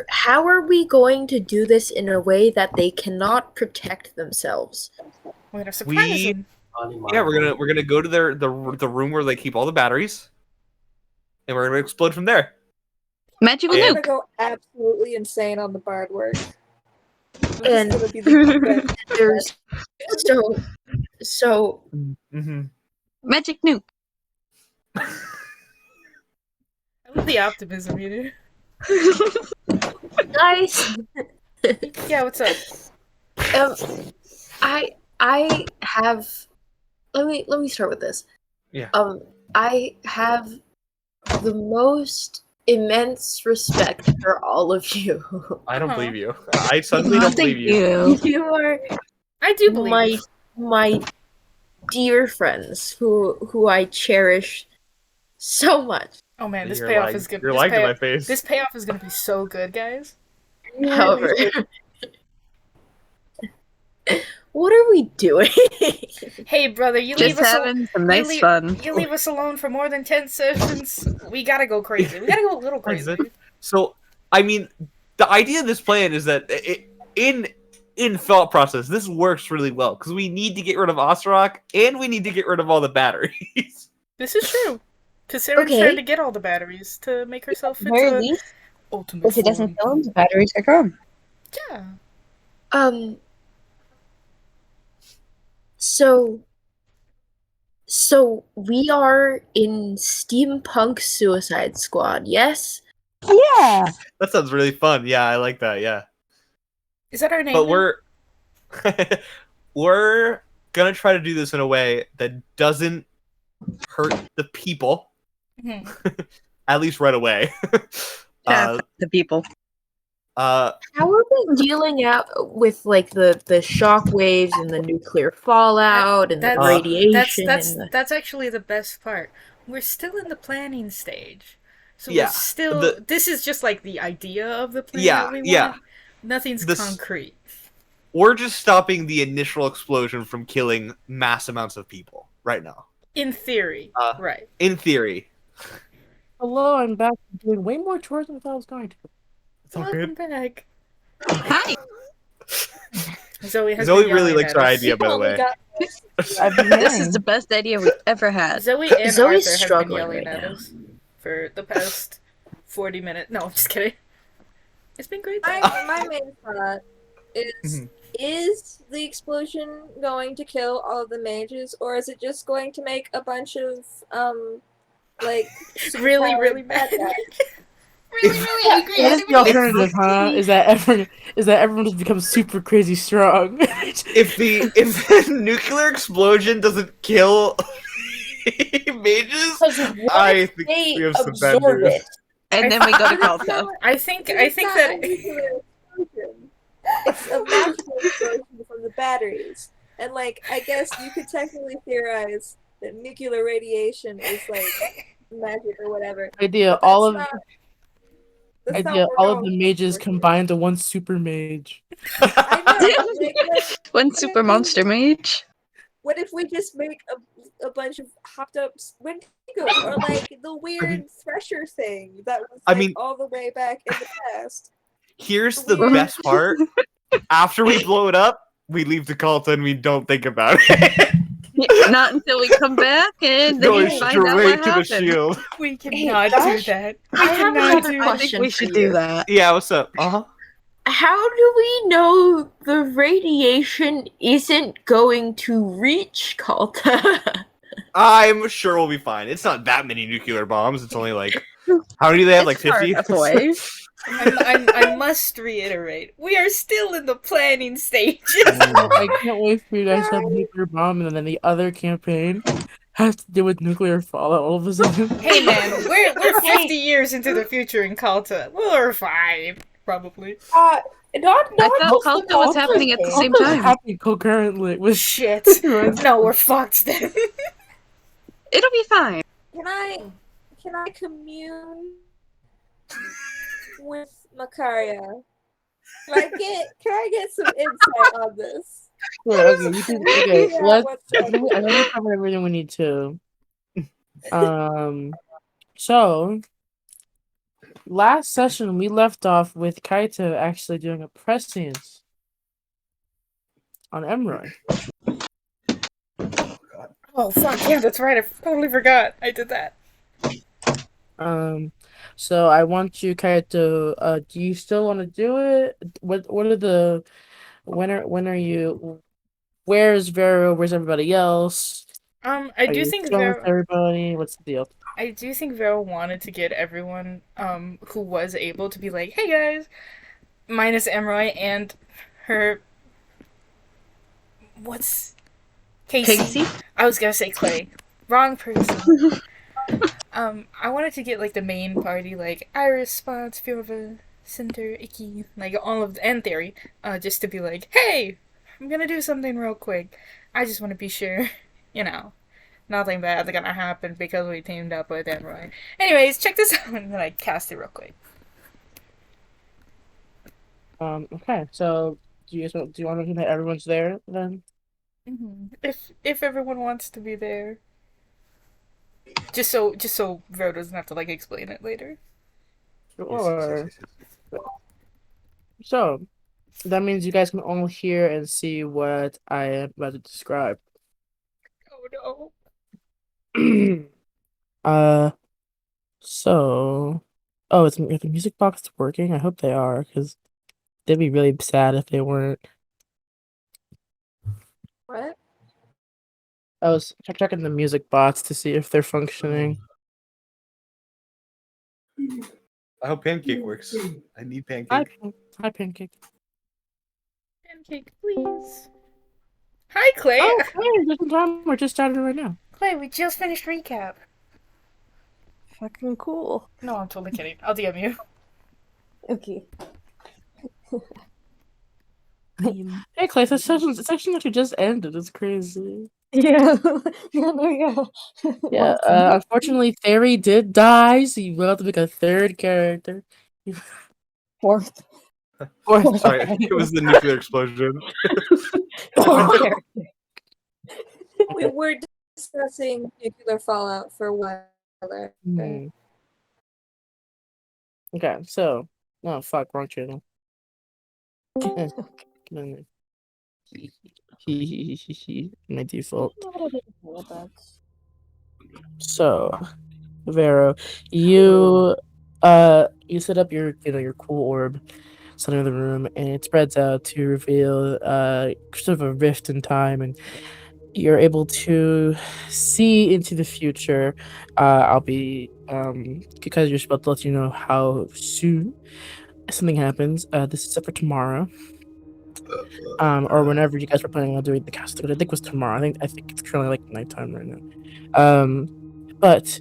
how are we going to do this in a way that they cannot protect themselves?
We're gonna surprise
We-
them.
Yeah, we're gonna go to the room where they keep all the batteries, and we're gonna explode from there.
Magical
I'm
Yeah.
gonna
nuke.
go absolutely insane on the bard work.
And
It's gonna be the best.
there's so
Mm-hmm.
Magic nuke.
I love the optimism, you do.
guys,
Yeah, what's up?
I have. Let me start with this.
Yeah.
I have the most immense respect for all of you.
I don't
Uh-huh.
believe you. I suddenly
Oh,
don't
thank
believe you.
you.
You are
I do believe.
my dear friends who I cherish so much.
Oh man, this
You're
payoff
lying-
is good.
You're
This
lying to my
payoff,
face.
this payoff is gonna be so good, guys.
However, what are we doing?
Hey, brother, you
Just
leave us.
having some nice fun.
You leave us alone for more than 10 sessions. We gotta go crazy. We gotta go a little crazy.
So, I mean, the idea of this plan is that in thought process, this works really well because we need to get rid of Osrock and we need to get rid of all the batteries.
This is true. Because Saren's
Okay.
trying to get all the batteries to make herself into
Very least,
ultimate
if it doesn't
form.
kill him, the batteries are gone.
Yeah.
So we are in Steampunk Suicide Squad, yes?
Yeah.
That sounds really fun. Yeah, I like that. Yeah,
Is that our name?
but
now?
we're gonna try to do this in a way that doesn't hurt the people,
Mhm.
at least right away.
The people.
How are we dealing out with like the shock waves and the nuclear fallout and the
That's-
radiation?
That's actually the best part. We're still in the planning stage. So
Yeah,
we're still this is just like the idea of the plan
Yeah,
that we want.
yeah.
Nothing's
This-
concrete.
We're just stopping the initial explosion from killing mass amounts of people right now.
In theory. Right.
In theory.
Hello, I'm back doing way more chores than I thought I was going to.
It's all
Welcome
good.
back.
Hi.
Zoe has
Zoe
been
really
yelling
likes
at
our
us.
idea, by the
Oh my
way.
God.
I've been
This
hearing.
is the best idea we've ever had.
Zoe and
Zoe's
Arthur have been
struggling
yelling
right
at
now.
us for the past 40 minutes. No, I'm just kidding. It's been great though.
My main thought is:
Mhm.
is the explosion going to kill all of the mages, or is it just going to make a bunch of like
really,
superpowered
really
bad
bad.
guys?
really angry
What is the alternative, huh? Is that everyone just becomes super crazy strong?
if the nuclear explosion doesn't kill mages,
Because what
I
if
think
they
we have some bad
absorb
news.
it?
And then we go to
But it's
Kalto.
not-
I think
but it's not
that
a nuclear explosion. It's a magical explosion from the batteries. And like, I guess you could technically theorize that nuclear radiation is like magic or whatever.
Idea
But
all of
that's not
idea
what
all
we're
of the
going
mages
for.
combined to one super mage.
I know. But like,
One super monster mage.
what if we just make a bunch of hopped up Wendigos, or like the weird thresher thing that was
I
like
mean-
all the way back in the past?
Here's the
Weird.
best part. After we blow it up, we leave the cult and we don't think about it.
Not until we come back and then
Going
we find out
straight
what
to the
happened.
shield.
we
Hey,
cannot do
Josh,
that. We
I have
cannot
another
do
I
question.
think we
for
should
you.
do that.
Yeah, what's up? Uh-huh.
How do we know the radiation isn't going to reach Kalta?
I'm sure we'll be fine. It's not that many nuclear bombs. It's only like how many do they have? Like
It's far
50?
enough away.
I must reiterate, we are still in the planning stages.
I can't wait for you guys to have a nuclear bomb, and then the other campaign has to do with nuclear fallout all of a sudden.
Hey man, we're 50 years into the future in Kalta. We're fine, probably.
Not
I
just
thought
the
Kalto was
Kalta
happening at the
thing.
same
It's
time.
happening concurrently with
Shit. No, we're fucked then.
It'll be fine.
Can I commune with Makaria? Can I get some insight on this?
Sure, okay, you can, okay,
Yeah,
let's.
what's
I
up?
think we covered everything we need to. So last session we left off with Kaito actually doing a prescience on Emroy.
Oh fuck yeah, that's right. I totally forgot. I did that.
So I want you, Kaito. Do you still want to do it? What are the when are you? Where's Vero? Where's everybody else?
I
Are
do
you
think
strong with
Vero.
everybody? What's the deal?
I do think Vero wanted to get everyone who was able to be like, hey guys, minus Emroy and her. What's Casey? I was gonna say Clay. Wrong person. I wanted to get like the main party, like Iris, Spots, Fiorva, Cinder, Icky, like all of and Theory, just to be like, hey, I'm gonna do something real quick. I just want to be sure, nothing bad's gonna happen because we teamed up with Emroy. Anyways, check this out, and then I cast it real quick.
Okay. So do you want to mention that everyone's there then?
If everyone wants to be there, just so Vero doesn't have to like explain it later.
Sure. So that means you guys can all hear and see what I am about to describe.
Oh no.
So, oh, is the music box working? I hope they are, because they'd be really sad if they weren't.
What?
I was checking the music bots to see if they're functioning.
I hope Pancake works. I need
Hi,
Pancake.
hi, Pancake.
Pancake, please. Hi, Clay.
Oh, hey, just in time. We're just starting right now.
Clay, we just finished recap.
Fucking cool.
No, I'm totally kidding. I'll DM you.
Okay.
Hey, Clay, the section actually just ended. It's crazy.
Yeah. Yeah, no, yeah.
Yeah,
What?
unfortunately, Theory did die, so you will have to pick a third character.
Fourth.
Or,
Sorry, it was the nuclear explosion.
Fourth character.
We were discussing nuclear fallout for a while there.
Hmm. Okay, so oh fuck, wrong channel. Eh, get in there. My default. So, Vero, you set up your your cool orb center of the room, and it spreads out to reveal sort of a rift in time, and you're able to see into the future. I'll be because you're supposed to let you know how soon something happens. This is set for tomorrow. Or whenever you guys were planning on doing the cast. I think it was tomorrow. I think it's currently like nighttime right now. But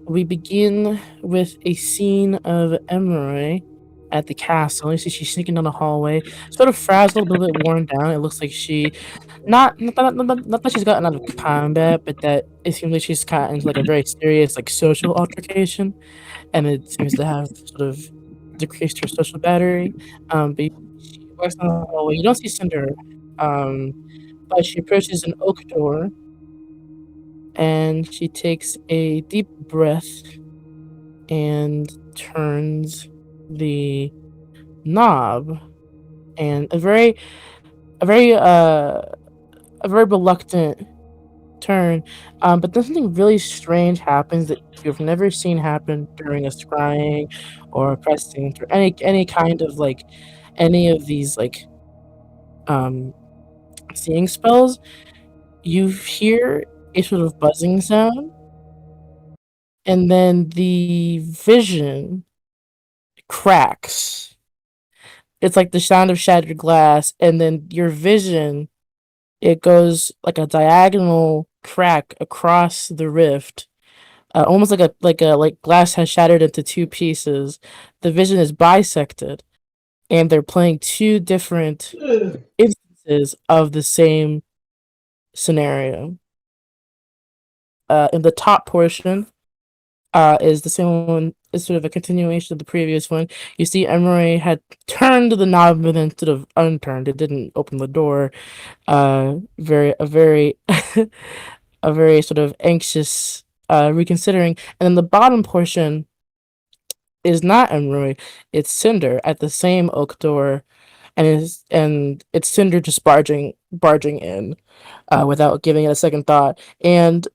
we begin with a scene of Emery at the castle. You see she's sneaking down the hallway, sort of frazzled, a little bit worn down. It looks like she, not that she's gotten out of combat, but that it seems like she's got into like a very serious like social altercation, and it seems to have sort of decreased her social battery. But she walks down the hallway. You don't see Cinder, but she approaches an oak door, and she takes a deep breath and turns the knob, and a very reluctant turn, but then something really strange happens that you've never seen happen during a scrying or a pressing or any kind of like any of these like seeing spells. You hear a sort of buzzing sound, and then the vision cracks. It's like the sound of shattered glass, and then your vision, it goes like a diagonal crack across the rift, almost like glass has shattered into two pieces. The vision is bisected, and they're playing two different instances of the same scenario. In the top portion, is the same one. Is sort of a continuation of the previous one. You see, Emery had turned the knob and then sort of unturned. It didn't open the door. A very a very sort of anxious reconsidering. And then the bottom portion is not Emery. It's Cinder at the same oak door, and it's Cinder just barging in, without giving it a second thought. And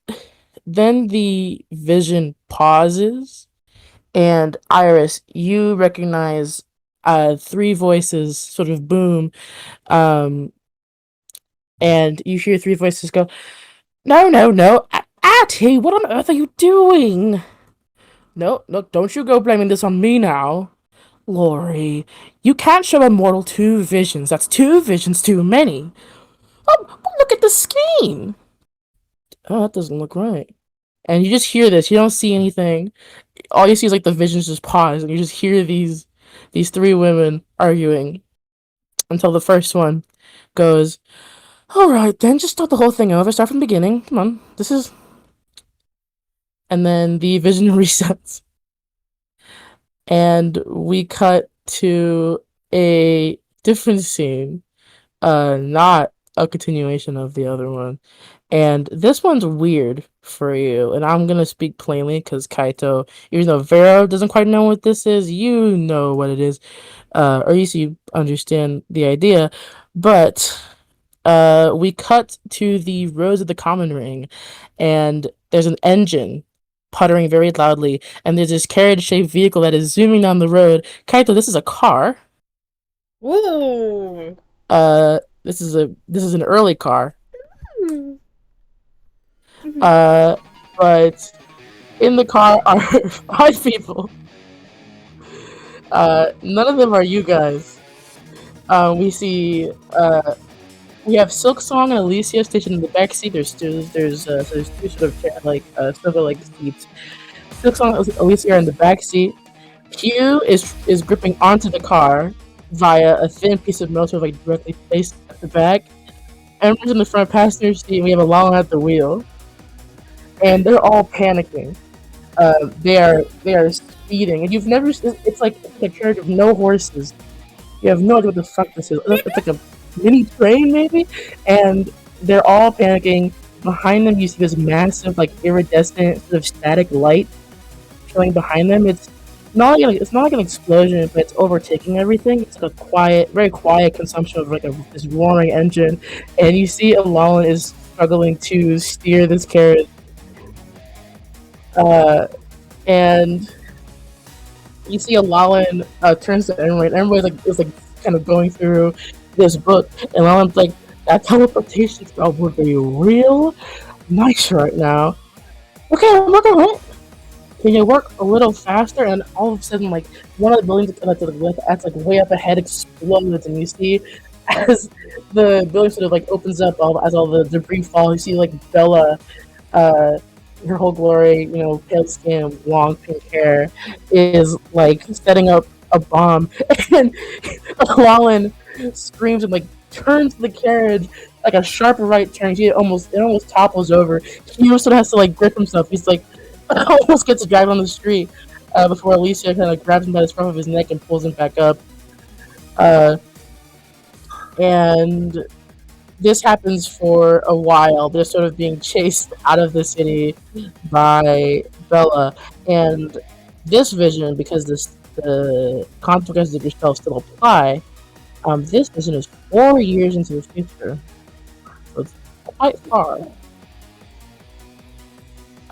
then the vision pauses, and Iris, you recognize three voices sort of boom, and you hear three voices go, "No, no, no, Atty, what on earth are you doing? No, don't you go blaming this on me now. Lori, you can't show a mortal two visions. That's two visions too many. Oh, look at the scheme. Oh, that doesn't look right." And you just hear this. You don't see anything. All you see is like the visions just pause, and you just hear these three women arguing until the first one goes, "All right, then just start the whole thing over. Start from the beginning. Come on, this is." And then the vision resets, and we cut to a different scene, not a continuation of the other one. And this one's weird for you, and I'm gonna speak plainly because Kaito, even though Vero doesn't quite know what this is, you know what it is, or at least you understand the idea. But we cut to the roads of the common ring, and there's an engine puttering very loudly, and there's this carriage-shaped vehicle that is zooming down the road. Kaito, this is a car.
Ooh.
This is an early car. But in the car are 5 people. None of them are you guys. We have Silk Song and Alicia stationed in the back seat. There's two sort of silver like seats. Silk Song and Alicia are in the back seat. Hugh is gripping onto the car via a thin piece of metal sort of like directly placed at the back. Ember's in the front passenger seat, and we have Alana at the wheel. And they're all panicking. They are speeding, and you've never. It's like a carriage of no horses. You have no idea what the fuck this is. It's like a mini train, maybe. And they're all panicking. Behind them, you see this massive, like iridescent, sort of static light showing behind them. It's not like an explosion, but it's overtaking everything. It's like a quiet, very quiet consumption of like this roaring engine, and you see Alana is struggling to steer this carriage. And you see Alalan turns to Emery, and Emery is kind of going through this book, and Alalan's like, "That teleportation spell would be real nice right now." Okay, I'm looking at it. Can you work a little faster? And all of a sudden, like one of the buildings that's like way up ahead explodes, and you see as the building sort of like opens up as all the debris falls. You see like Bella, her whole glory, pale skin, long pink hair, is like setting up a bomb, and Lawlin screams and like turns the carriage like a sharp right turn. It almost topples over. He also has to like grip himself. He's like almost gets dragged on the street before Alicia kind of grabs him by the scruff of his neck and pulls him back up. And this happens for a while. They're sort of being chased out of the city by Bella, and this vision, because the consequences of yourself still apply. This vision is 4 years into the future, so it's quite far.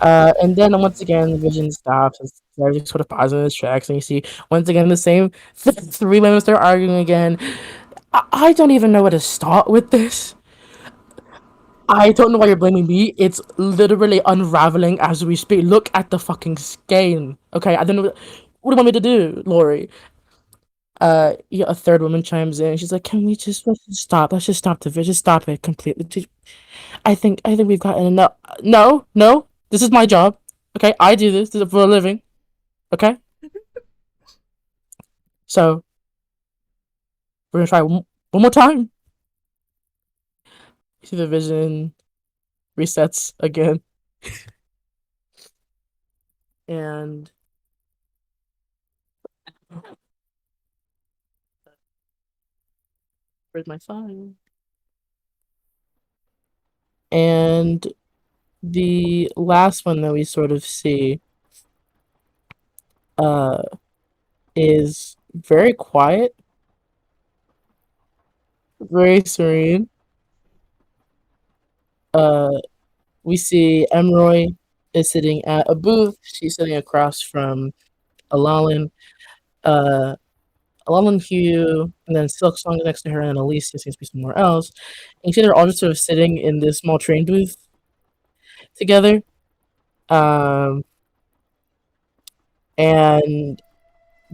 And then once again, the vision stops and everything sort of pauses in its tracks, and you see once again the same three women start arguing again. I don't even know where to start with this. I don't know why you're blaming me. It's literally unraveling as we speak. Look at the fucking skein. Okay, I don't know. What do you want me to do, Lori? Yeah, a third woman chimes in. She's like, "Can we let's just stop? Let's just stop the video. Just stop it completely. I think we've gotten enough. No. This is my job. Okay, I do this for a living. Okay, so we're gonna try one more time." You see the vision resets again, and where's my file? And the last one that we sort of see is very quiet, very serene. We see Emroy is sitting at a booth. She's sitting across from Alalin, Hugh, and then Silk Song is next to her, and Alicia seems to be somewhere else. And you see they're all just sort of sitting in this small train booth together. And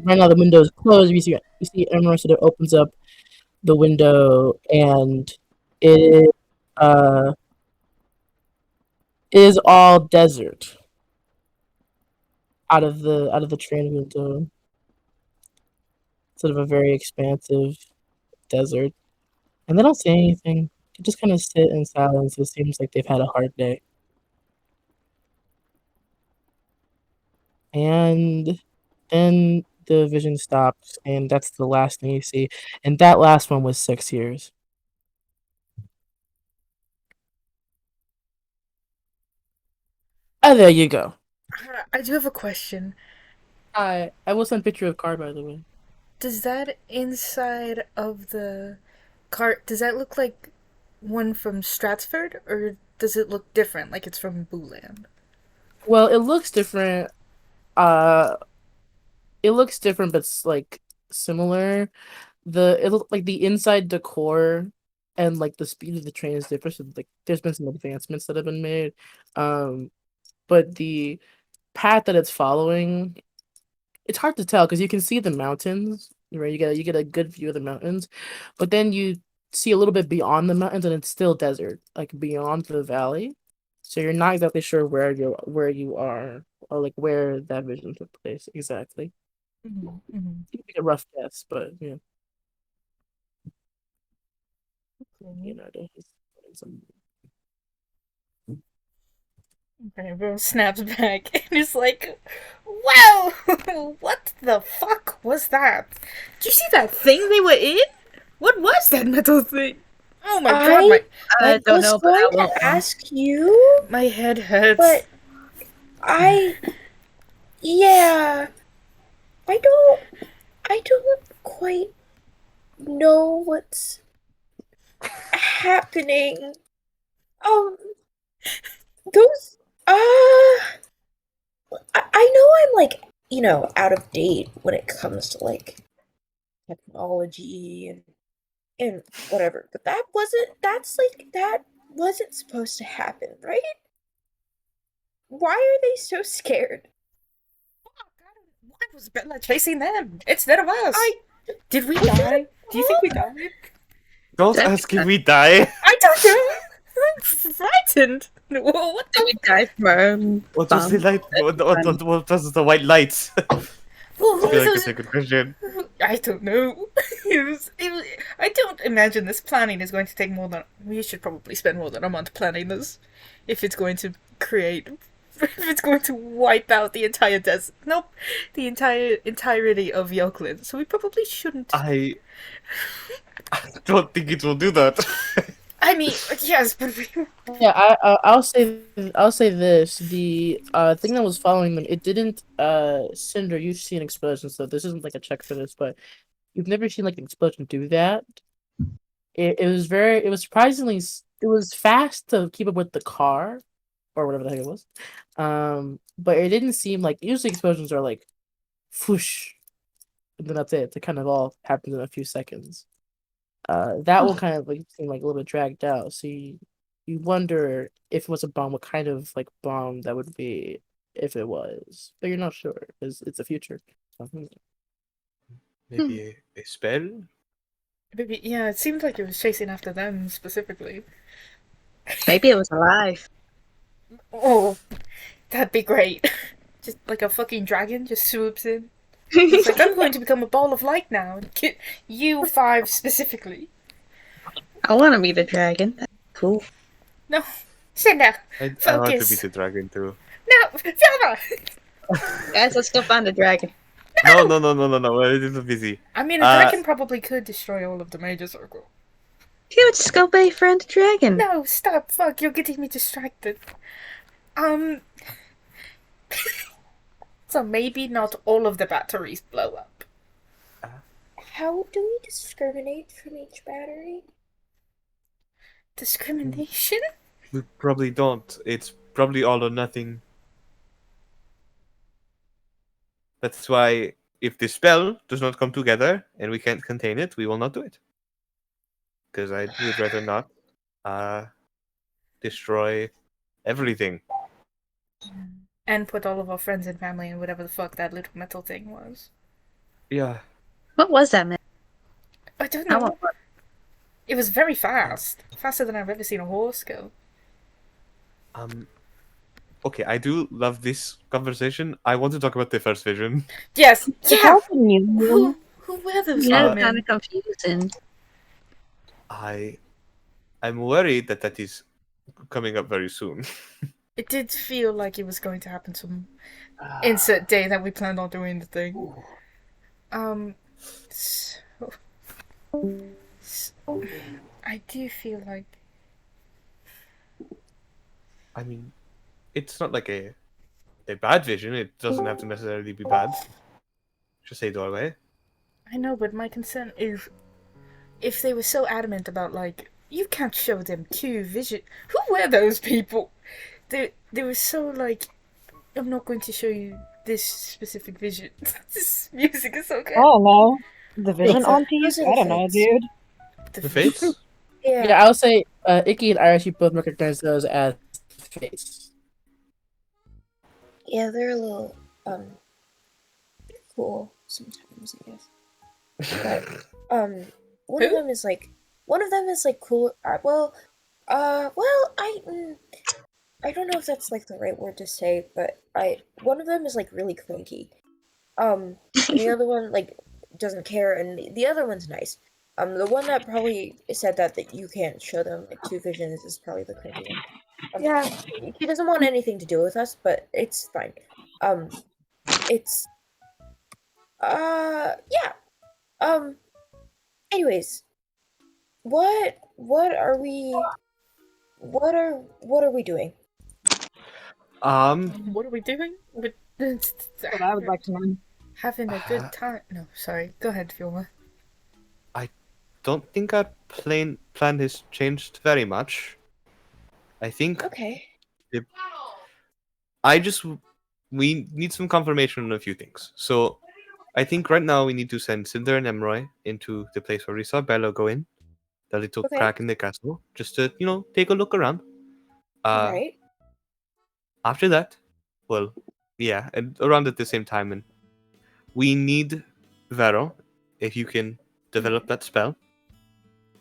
right now the window is closed. You see Emroy sort of opens up the window, and it is all desert out of the train window. Sort of a very expansive desert, and they don't say anything. They just kind of sit in silence. It seems like they've had a hard day. And then the vision stops, and that's the last thing you see. And that last one was 6 years. Oh, there you go.
I do have a question.
I will send a picture of car, by the way.
Does that inside of the cart, does that look like one from Stratford, or does it look different, like it's from Booland?
Well, it looks different. It looks different, but it's like similar. It looks like the inside decor and like the speed of the train is different. So like there's been some advancements that have been made. But the path that it's following, it's hard to tell because you can see the mountains, right? You get a good view of the mountains, but then you see a little bit beyond the mountains and it's still desert, like beyond the valley. So you're not exactly sure where you are or like where that vision took place exactly.
Mm-hmm. Mm-hmm.
You can make a rough guess, but yeah.
Okay.
There's some.
Okay, Bill snaps back and is like, "Wow, what the fuck was that? Did you see that thing they were in? What was that metal thing? Oh my god,
I don't know, but I
going
won't.
to ask you,
my head hurts."
but yeah, I don't quite know what's happening. Those, I know I'm like, out of date when it comes to like technology and whatever, but that wasn't supposed to happen, right? Why are they so scared?
was Bella chasing them? Instead of us. Did we die? Do you think we died?
Don't ask if we die.
I don't know. I'm frightened. What
Did we die from our own
What was the
bomb?
light? What was the white lights?
Well,
I feel like that's a good question.
I don't know. I don't imagine this planning is going to take more than. We should probably spend more than a month planning this, if it's going to create, if it's going to wipe out the entire desert. Nope, the entirety of Yoklin. So we probably shouldn't.
I don't think it will do that.
I mean, yes, but we.
Yeah, I'll say this. The thing that was following them, it didn't cinder. You've seen explosions, so this isn't like a check for this, but you've never seen like an explosion do that. It was surprisingly it was fast to keep up with the car, or whatever the heck it was. But it didn't seem like usually explosions are like, whoosh, and then that's it. It kind of all happens in a few seconds. That one kind of like seemed like a little bit dragged out. So you wonder if it was a bomb, what kind of like bomb that would be if it was, but you're not sure because it's the future.
Maybe a spell?
Maybe, yeah, it seemed like it was chasing after them specifically.
Maybe it was alive.
Oh, that'd be great. Just like a fucking dragon just swoops in. It's like, I'm going to become a ball of light now. You five specifically.
I want to be the dragon. That's cool.
No, Cinder,
I want to
focus.
be the dragon too.
No, Velma!
Guys, let's go find the dragon.
No. It's busy.
I mean, a dragon probably could destroy all of the Major Circle.
You would just go befriend the dragon.
No, stop, fuck, you're getting me distracted. So maybe not all of the batteries blow up.
How do we discriminate from each battery?
Discrimination?
We probably don't. It's probably all or nothing. That's why if the spell does not come together and we can't contain it, we will not do it. Because I would rather not destroy everything.
And put all of our friends and family in whatever the fuck that little metal thing was.
Yeah.
What was that, man?
I don't
I
know.
want one.
It was very fast. Faster than I've ever seen a horse go.
Okay, I do love this conversation. I want to talk about the first vision.
Yes!
It's
Yeah!
all the new one.
Who were those
Yeah,
women?
kind of confusing.
I'm worried that is coming up very soon.
It did feel like it was going to happen some insert day that we planned on doing the thing. So, I do feel like
I mean, it's not like a bad vision. It doesn't have to necessarily be bad. Just say doorway.
I know, but my concern is if they were so adamant about like you can't show them two vision. Who were those people? They were so like I'm not going to show you this specific vision. This music is so good.
I don't know. The vision
It's a-
aunties? I don't know, dude.
The face?
Yeah, I'll say Icky and I actually both recognize those as face.
Yeah, they're a little cool sometimes, I guess. But one of
Who?
them is like cool. I don't know if that's like the right word to say, but one of them is like really cranky. And the other one like doesn't care, and the other one's nice. The one that probably said that you can't show them like two visions is probably the cranky one. Yeah, he doesn't want anything to do with us, but it's fine. It's yeah. Anyways, what are we doing?
What are we doing?
That's what I would like to know.
Having a good time. No, sorry. Go ahead, Fiona.
Don't think our plan has changed very much. I think
Okay.
we need some confirmation on a few things. So I think right now we need to send Cinder and Emroy into the place where we saw Bello go in, the little
Okay.
crack in the castle, just to take a look around.
Alright.
After that, well, yeah, and around at the same time, and we need Vero. If you can develop that spell.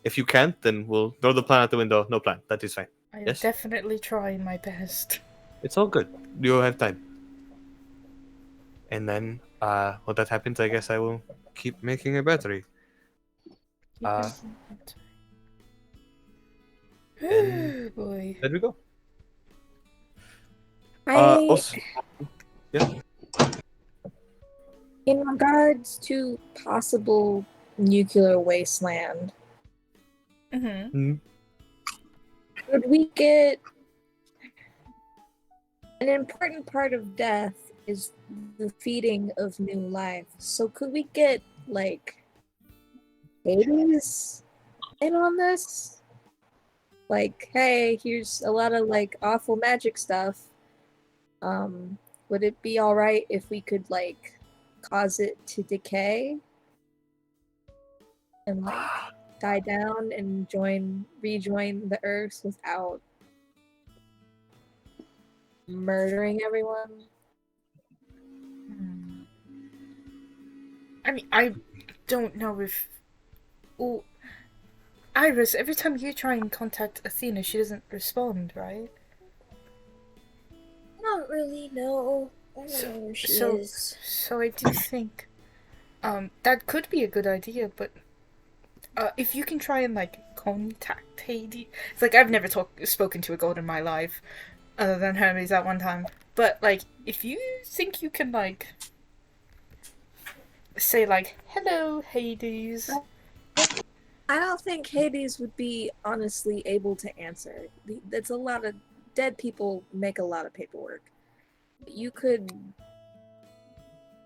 If you can't, then we'll throw the plan out the window. No plan. That is fine.
I'm
Yes?
definitely trying my best.
It's all good. You'll have time. And then, when that happens, I guess I will keep making a battery. And
Oh boy.
there we go.
I,
Also, yeah.
in regards to possible nuclear wasteland,
Mm-hmm.
would we get an important part of death is the feeding of new life. So could we get like Hades in on this? Like, hey, here's a lot of like awful magic stuff. Would it be alright if we could like cause it to decay? And like die down and rejoin the earth without murdering everyone?
I mean, I don't know if... Oh, Iris, every time you try and contact Athena, she doesn't respond, right?
Not really, no. I don't know where she is.
So I do think that could be a good idea, but if you can try and like contact Hades, it's like I've never spoken to a god in my life, other than Hermes at one time. But like, if you think you can like say like, "Hello, Hades."
I don't think Hades would be honestly able to answer. That's a lot of dead people make a lot of paperwork.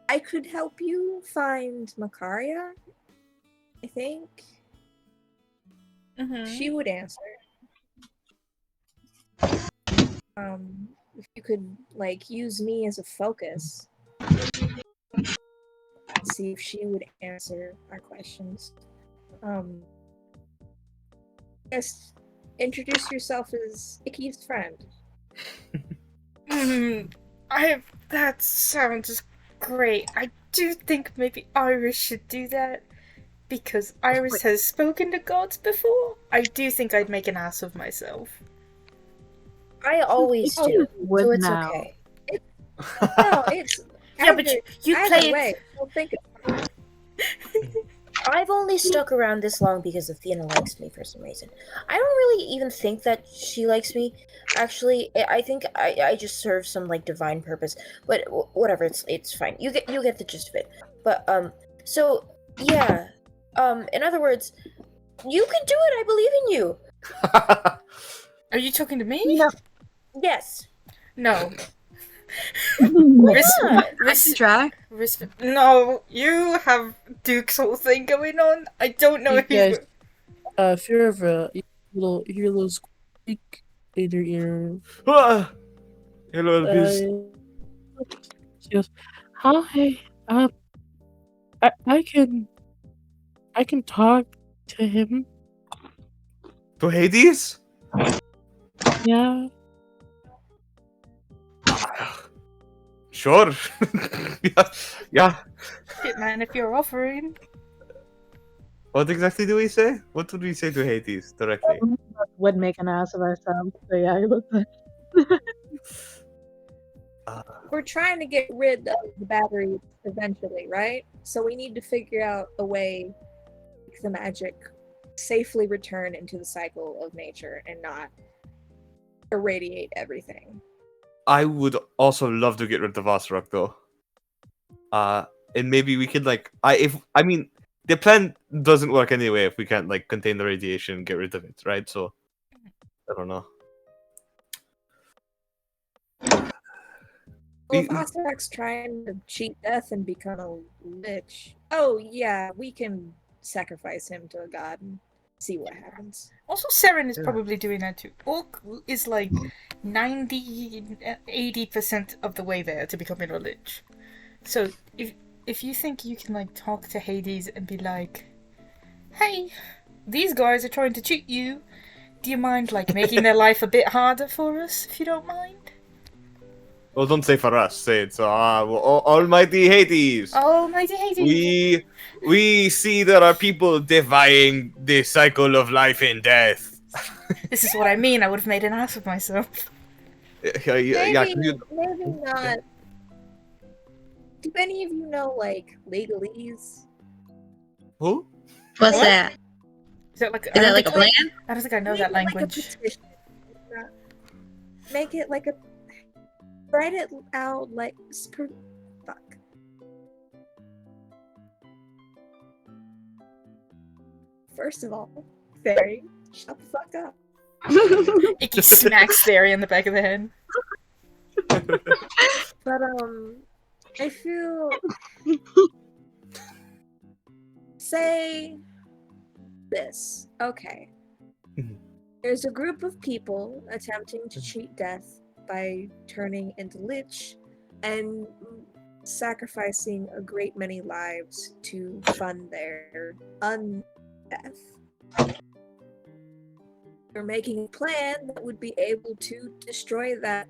I could help you find Makaria, I think.
Mm-hmm.
She would answer. If you could like use me as a focus, see if she would answer our questions. Yes, introduce yourself as Icky's friend.
That sounds great. I do think maybe Iris should do that. Because Iris has spoken to gods before. I do think I'd make an ass of myself.
I always do, so it's
now.
okay.
No, it's
Yeah, but you play
way.
it.
Don't think
I've only stuck around this long because Athena likes me for some reason. I don't really even think that she likes me. Actually, I think I just serve some like divine purpose. But whatever, it's fine. You get the gist of it. But so yeah. In other words, you can do it. I believe in you.
Are you talking to me?
No. Yes.
No.
Why not?
Try.
No, you have Duke's whole thing going on. I don't know if
Yes.
you...
Fear of you hear a little squeak in your ear.
Ah! Hello, Elvis.
She goes, "Hi. I can talk to him.
To Hades?
Yeah.
Sure. yeah.
Shit, man, if you're offering...
What exactly do we say? What would we say to Hades directly?
Would make an ass of ourselves. So yeah,
we're trying to get rid of the batteries eventually, right? So we need to figure out a way to make the magic safely return into the cycle of nature and not irradiate everything.
I would also love to get rid of Osrock though. And maybe we could like the plan doesn't work anyway if we can't like contain the radiation and get rid of it, right? So I don't know.
Well, if Osrock's trying to cheat death and become a lich, oh yeah, we can sacrifice him to a god and see what happens.
Also, Seren is probably doing that too. Orc is like 80% of the way there to becoming a lich. So if you think you can like talk to Hades and be like, "Hey, these guys are trying to cheat you. Do you mind like making their life a bit harder for us, if you don't mind?"
Well, don't say for us. Say it. So, Almighty Hades.
Almighty Hades.
We see there are people defying the cycle of life and death.
This is what I mean. I would have made an ass of myself.
Maybe not. Do any of you know, like, legalese?
Who?
What's
What?
that?
Is that like,
Is that like a plan?
I don't think I know
Make
that
it like a
language.
petition. Make it like a. Write it out like. Fuck. First of all, Fairy, shut the fuck up.
Icky smacks Theory in the back of the head.
But I feel. Say this. Okay. There's a group of people attempting to cheat death by turning into Lich and sacrificing a great many lives to fund their undeath. They're making a plan that would be able to destroy that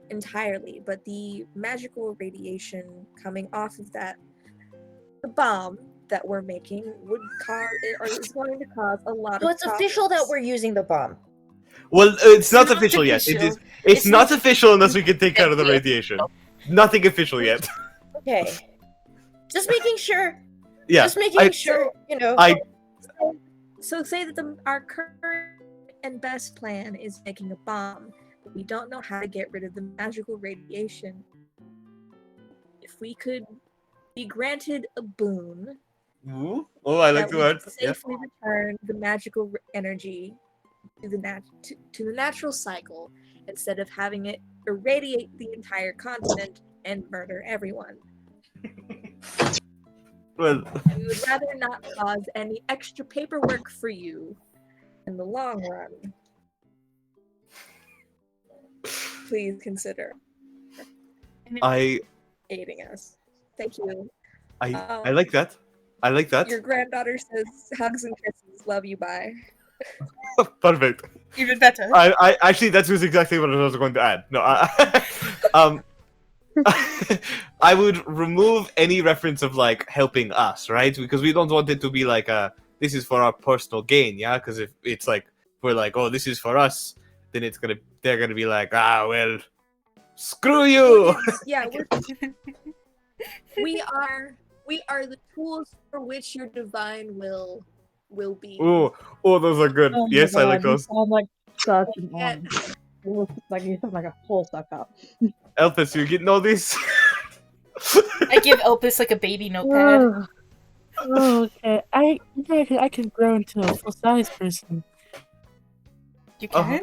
entirely, but the magical radiation coming off of that, the bomb that we're making, would cause, or is going to cause a lot
So
of
it's official that
problems.
we're using the bomb.
Well, it's not official yet.
official.
It's not
not-
official unless we can take out of the radiation. Nothing official yet.
Okay. Just making sure.
Yeah.
Just making sure, you know.
So say that our current and best plan is making a bomb, but we don't know how to get rid of the magical radiation. If we could be granted a boon
Ooh. Oh, I like
that
the
we
word.
could
Yeah.
safely return the magical energy to the to the natural cycle instead of having it irradiate the entire continent and murder everyone.
Well,
We would rather not cause any extra paperwork for you in the long run. Please consider
I
aiding us. Thank you.
I like that. I like that.
Your granddaughter says hugs and kisses. Love you. Bye.
Perfect.
Even better.
I actually that was exactly what I was going to add. No, I would remove any reference of like helping us, right? Because we don't want it to be like this is for our personal gain, yeah? Because if it's like we're like, oh, this is for us, then they're gonna be like, well, screw you.
Yeah, we are the tools for which your divine will be.
Oh, those are good.
Oh my
Yes, I like
God, you
those.
sound like such an
Yeah.
like you sound like a full suck up.
Elphys, you getting all these?
I give Elpis like a baby notepad.
Oh, okay. I can grow into a full size person.
You can?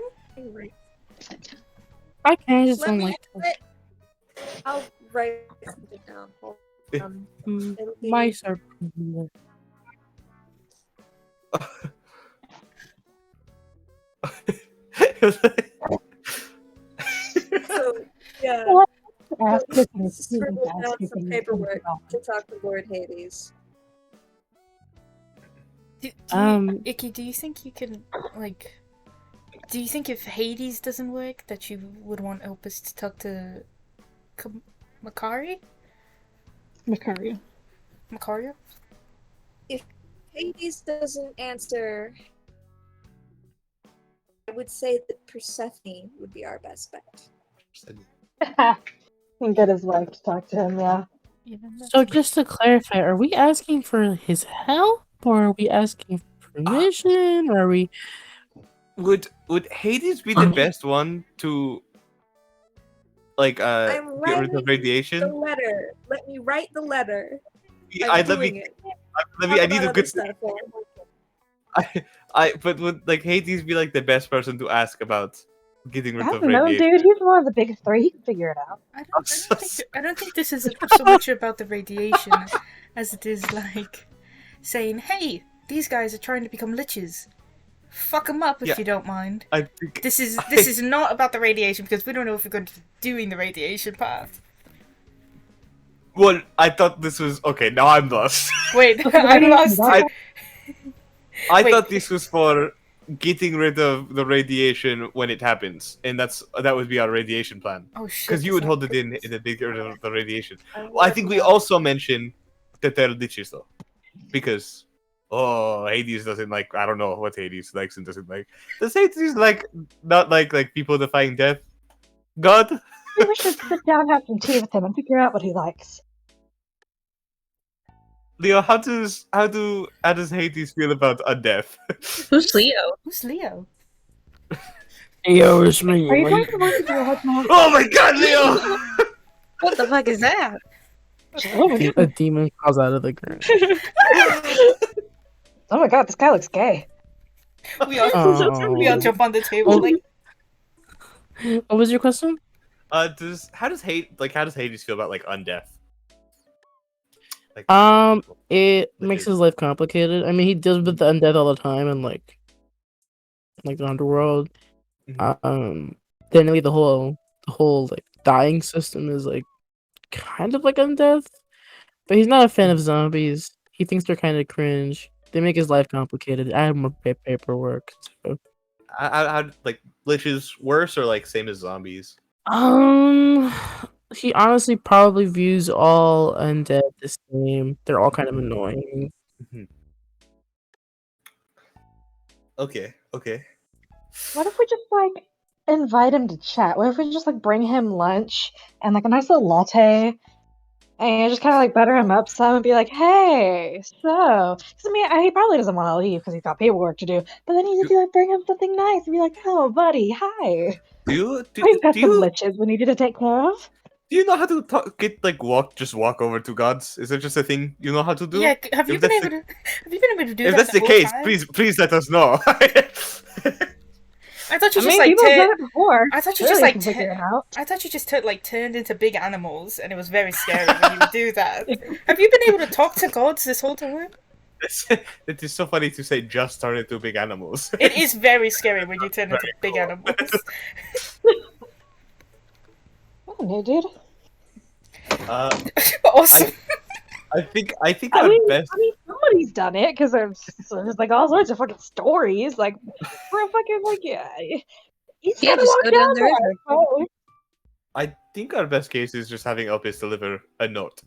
I can. I just
Let
don't
me
like to.
I'll write something down. It'll be-
Mice are pretty.
So yeah,
Ass kissing is
scribble
ass
down
kissing
some
is
paperwork
wrong.
to talk to Lord Hades.
Icky, do you think you can, like... Do you think if Hades doesn't work, that you would want Elpis to talk to... Macario? Macario?
If Hades doesn't answer, I would say that Persephone would be our best bet.
And get his wife to talk to him, yeah.
So just to clarify, are we asking for his help, or are we asking for permission, or are we?
Would Hades be the best one to like
I'm
get rid of
The
radiation?
letter. Let me write the letter.
I let me
it.
I need a
Talk
good
about other stuff.
but would like Hades be like the best person to ask about getting
I
rid of
don't know,
radiation?
dude. He's one of the big three. He can figure it out.
I don't think this is so much about the radiation as it is like saying, "Hey, these guys are trying to become liches. Fuck them up if
Yeah.
you don't mind."
I think
This is not about the radiation because we don't know if we're going to be doing the radiation part.
well, I thought this was okay. Now I'm lost.
Wait,
Okay,
I'm lost.
I
Wait.
thought this was for getting rid of the radiation when it happens, and that would be our radiation plan.
Oh shit.
Because you
does
would
that-
hold it in the big rid of the radiation.
I
Well, I think we
love
also mentioned that they're liches though, because Hades doesn't like. I don't know what Hades likes and doesn't like. Does Hades like not like people defying death? God.
Maybe we should sit down and have some tea with him and figure out what he likes.
Leo, how does Hades feel about undeath?
Who's Leo?
Who's Leo?
Yo, it's me.
Are you trying to work with your husband?
Oh my God, Leo!
What the fuck is that?
Oh my
A
god.
demon crawls out of the ground.
Oh my god, this guy looks gay.
We all jump on the table
Oh.
like.
What was your question?
How does Hades feel about like undeath? Like,
It
Like
makes
his-
his life complicated. I mean, he deals with the undead all the time, and like the underworld. Generally, the whole like dying system is like kind of like undeath, but he's not a fan of zombies. He thinks they're kind of cringe. They make his life complicated. I have more paperwork. So.
how like liches worse or like same as zombies?
He honestly probably views all undead the same. They're all kind of annoying.
Okay.
What if we just like invite him to chat? What if we just like bring him lunch and like a nice little latte and just kind of like butter him up some and be like, hey, so. Because I mean, he probably doesn't want to leave because he's got paperwork to do. But then you just be like, bring him something nice and be like, oh, buddy, hi. We've got some liches we needed to take care of.
Do you know how to walk over to gods? Is that just a thing you know how to do?
Yeah, have you
If
been
that's
able to do
If
that
that's the
whole
case,
time?
please let us know.
I thought you
I
just
mean,
like
people have done it before.
I thought you
Surely
just
we
like
can figure it out.
I thought you just turned into big animals, and it was very scary when you would do that. Have you been able to talk to gods this whole time?
It is so funny to say just turn into big animals.
It is very scary when you turn into
Very
big
cool.
animals.
Oh, no, dude.
Awesome.
I think
I
our
mean,
best.
somebody's done it because there's like all sorts of fucking stories. Like, for a fucking like, he's
Yeah,
gotta
just
walk
go down
down
the
there.
river.
Oh.
I think our best case is just having Elpis deliver a note.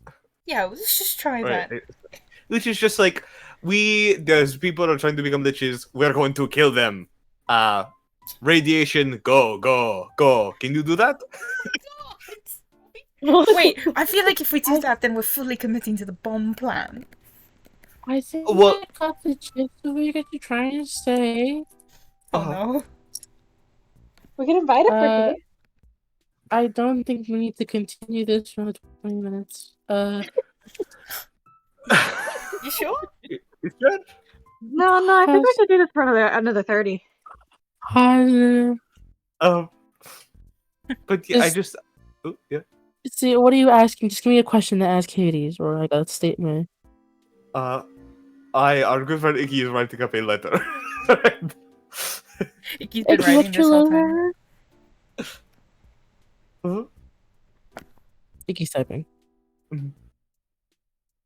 Yeah, let's just try that.
Which is just like there's people that are trying to become liches. We're going to kill them. Radiation, go. Can you do that?
Wait, I feel like if we do that, then we're fully committing to the bomb plan.
I think
Well-
I got the gist of what you're trying to say.
Oh no.
We can invite him for
Uh,
tea.
I don't think we need to continue this for another 20 minutes.
You sure?
It's good.
No, I think we should do this for another 30.
Positive.
But yeah, I
Just-
just. Oh, yeah.
See, what are you asking? Just give me a question to ask Hades, or like a statement.
Our good friend Icky is writing up a letter.
Icky's been writing this whole time.
Icky's typing.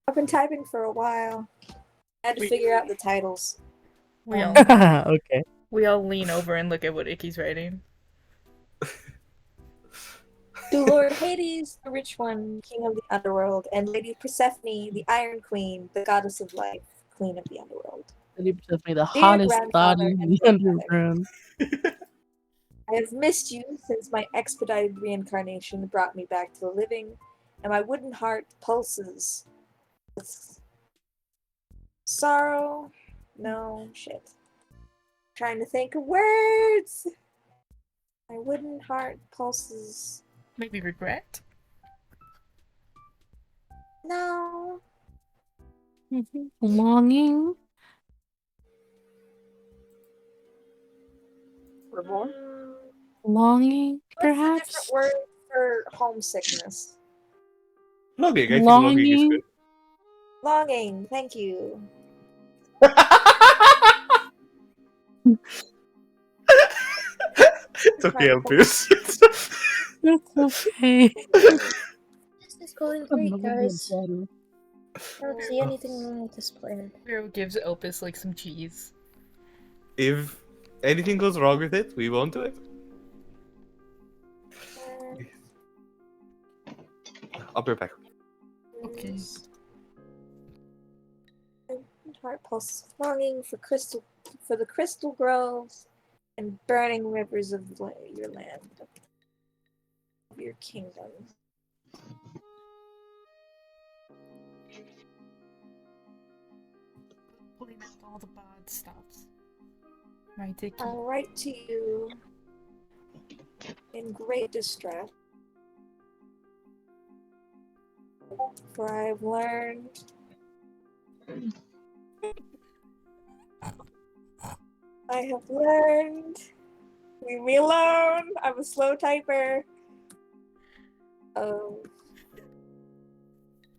I've been typing for a while. I had to figure out the titles.
We all
Okay.
lean over and look at what Icky's writing.
To Lord Hades, the rich one, king of the underworld, and Lady Persephone, the Iron Queen, the goddess of life, queen of the underworld.
Lady Persephone, the
Dear
hottest
grandfather
body in
and
the
grandmother.
underground.
I have missed you since my expedited reincarnation brought me back to the living, and my wooden heart pulses with sorrow. No, shit. Trying to think of words. My wooden heart pulses.
Maybe regret?
No.
Longing.
Remorse?
Longing,
What's a
perhaps?
different word for homesickness?
Longing. I think longing is good.
Longing. Thank you.
It's okay, Elpis.
That's okay.
This is going great, guys. I don't see anything wrong with this plan.
Hero gives Opus like some cheese.
If anything goes wrong with it, we won't do it. I'll be right back.
Okay.
Heart pulses longing for the crystal groves and burning rivers of your land, of your kingdom.
Pulling out all the bad stuffs. Right, Dicky?
I'll write to you in great distress, for I've learned leave me alone, I'm a slow typer. Oh,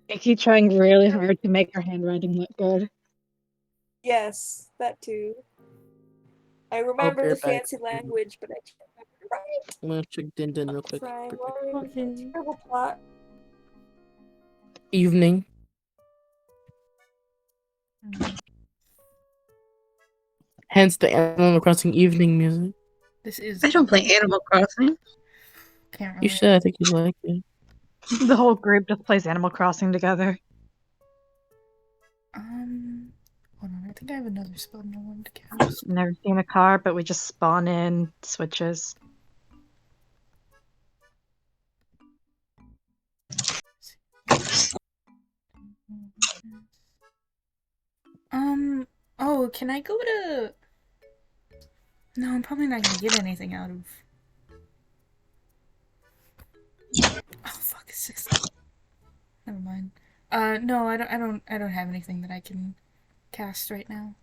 I keep trying really hard to make her handwriting look good.
yes, that too. I remember the fancy language, but I can't remember right.
I'm gonna check Din Din real quick.
Trying
Okay.
terrible plot.
Evening. Hence the Animal Crossing evening music.
This is.
I don't play Animal Crossing.
Can't remember.
You should. I think you'd like it.
The whole group just plays Animal Crossing together.
Hold on. I think I have another spell I wanted to cast.
Never seen a car, but we just spawn in switches.
Oh, can I go to? No, I'm probably not gonna get anything out of. Oh fuck! It's 6. Never mind. No, I don't have anything that I can cast right now.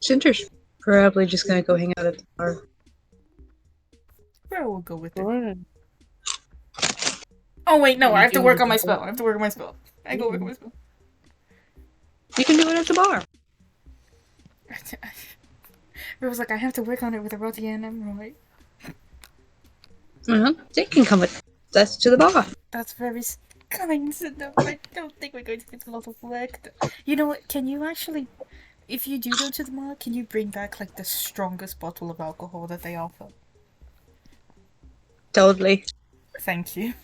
Cinder's probably just gonna go hang out at the bar.
Where we'll go with it.
Alright.
Oh wait, no,
You
I have to
can
work
do
on my
that.
spell. I have to work on my spell. I go work on my spell.
You can do it at the bar.
It was like I have to work on it with a Roti and Emerald.
They can come with us to the bar.
That's very kind enough. I don't think we're going to get a lot of work. You know what? Can you actually, if you do go to the mall, can you bring back like the strongest bottle of alcohol that they offer?
Totally.
Thank you.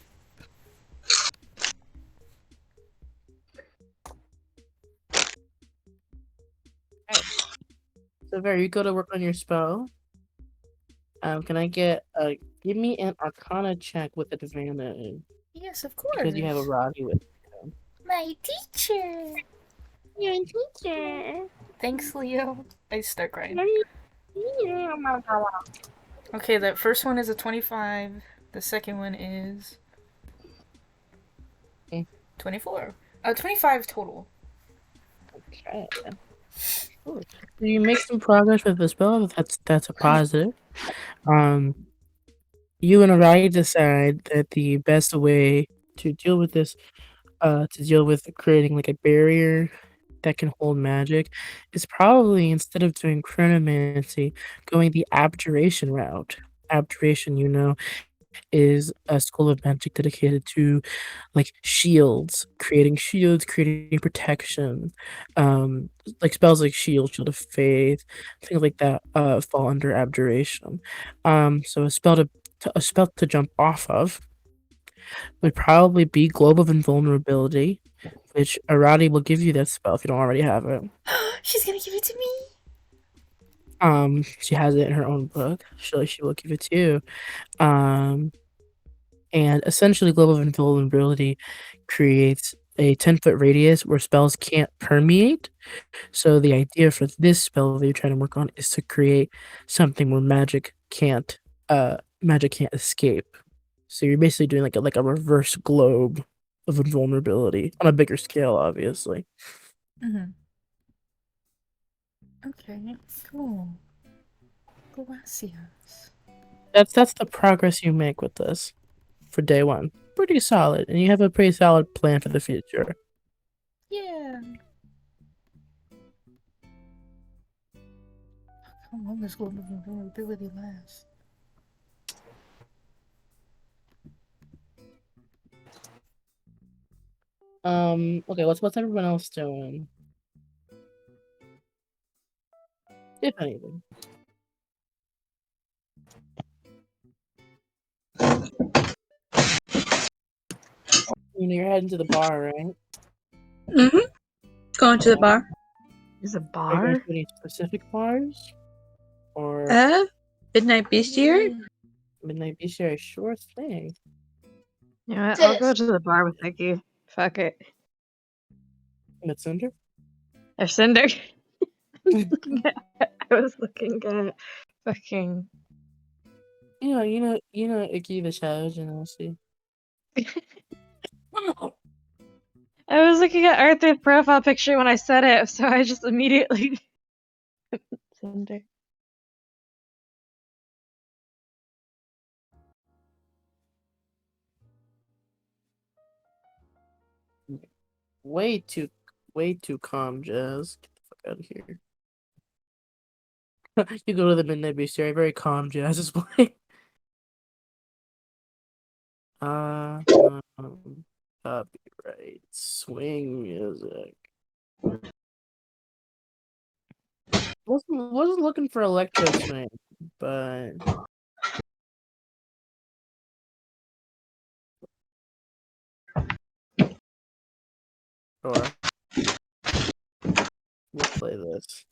So, Vera, you go to work on your spell. Can I get give me an Arcana check with advantage
Yes, of course.
because you have a Roddy with.
My teacher.
You're a teacher.
Thanks, Leo. I start crying.
Yeah, my God.
Okay, that first one is a 25. The second one is 24. 25 total.
Okay. Cool. So you make some progress with the spell. That's a positive. You and Arai decide that the best way to deal with this, to deal with creating like a barrier that can hold magic, is probably instead of doing chronomancy, going the abjuration route. Abjuration, is a school of magic dedicated to like shields, creating protection. Like spells like shield of faith, things like that fall under abjuration. So a spell to jump off of would probably be Globe of Invulnerability, which Arati will give you that spell if you don't already have it.
She's gonna give it to me.
She has it in her own book. She will give it to you. And essentially, Globe of Invulnerability creates a 10-foot radius where spells can't permeate. So the idea for this spell that you're trying to work on is to create something where magic can't escape. So you're basically doing like a reverse globe of invulnerability on a bigger scale, obviously.
Mm-hmm. Okay, cool. Gracias.
That's the progress you make with this for day one. Pretty solid, and you have a pretty solid plan for the future.
Yeah. How long does global vulnerability last?
Okay, what's everyone else doing? if anything. You're heading to the bar, right?
Mm-hmm. Going to the bar.
Is a
Are you going
bar?
to any specific bars? Or
Midnight Bestiary?
Midnight Bestiary? Sure thing.
You know what? I'll go to the bar with Vicky. Fuck it.
With Cinder?
Or Cinder. I was looking at fucking.
You know, Icky the Challenge, see.
I was looking at Arthur's profile picture when I said it, so I just immediately. Cinder.
Way too calm, Jazz. Get the fuck out of here. You go to the Midnight Bestiary, very calm, Jazz is playing. Copyright. Swing music. Wasn't looking for electro swing, but sure. We'll play this.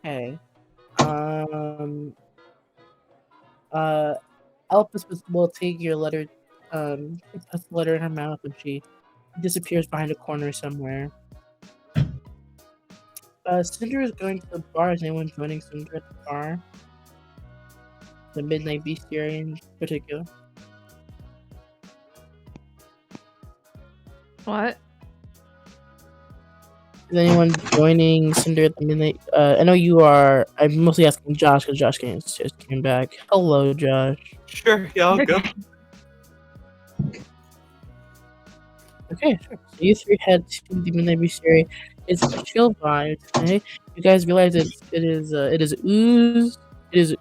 Hey. Elpis will take your letter, puts the letter in her mouth and she disappears behind a corner somewhere. Cinder is going to the bar. Is anyone joining Cinder at the bar? The Midnight Bestiary in particular.
What?
Is anyone joining Cinder at the Midnight? I know you are. I'm mostly asking Josh because Josh just came back. Hello, Josh.
Sure, yeah, I'll go.
Okay, sure. So you three head to the Midnight Bestiary. It's a chill vibe today. You guys realize it is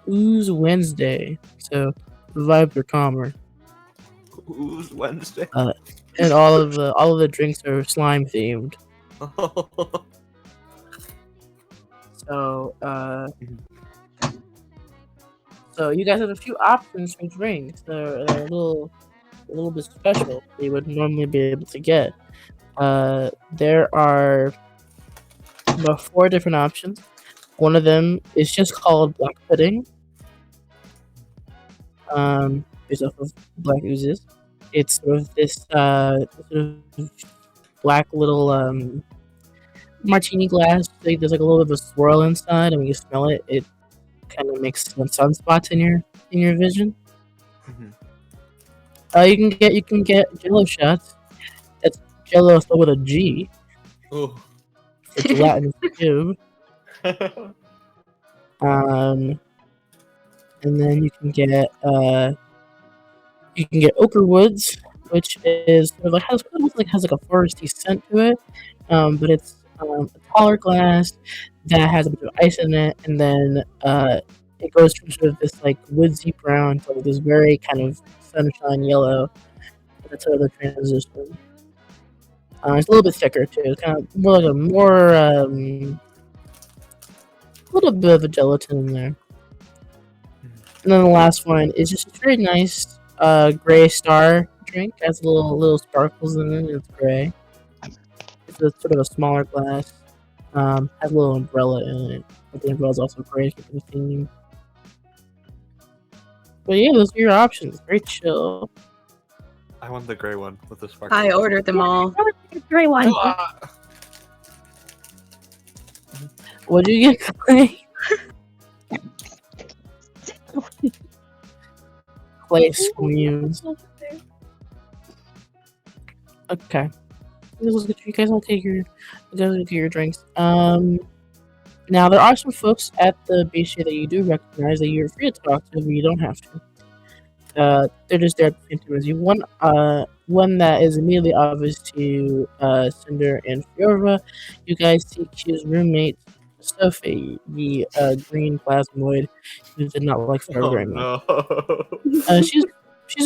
Ooze Wednesday, so the vibes are calmer.
Ooze Wednesday.
And all of the drinks are slime themed. So you guys have a few options for drinks. They're a little bit special. They would normally be able to get. There are about 4 different options. One of them is just called black pudding. Based off of black oozes. It's sort of this sort of black little martini glass. There's like a little bit of a swirl inside, and when you smell it, it kind of makes some sunspots in your vision. You can get Jello shots. That's Jello spelled with a G.
Oh.
For gelatinous cube. And then you can get Ochre Woods, which is sort of like has like a foresty scent to it. But it's a taller glass that has a bit of ice in it, and then it goes from sort of this like woodsy brown to like this very kind of sunshine yellow. That's sort of the transition. It's a little bit thicker too. It's kind of more like a little bit of a gelatin in there. And then the last one is just a very nice gray star drink. It has little sparkles in it. It's gray. It's a sort of a smaller glass. Has a little umbrella in it. But the umbrella is also gray for the theme. But yeah, those are your options. Very chill.
I want the gray one with the sparkle.
I ordered them all.
The gray one.
What did you get, Clay? Clay screams. Okay. You guys all take your drinks. Now there are some folks at the bistro that you do recognize that you're free to talk to, but you don't have to. They're just there at the same time as you. One that is immediately obvious to Cinder and Fiora. You guys see Q's roommate, Sophie, the green plasmoid, who did not like Pharaoh
Oh
very much.
no.
She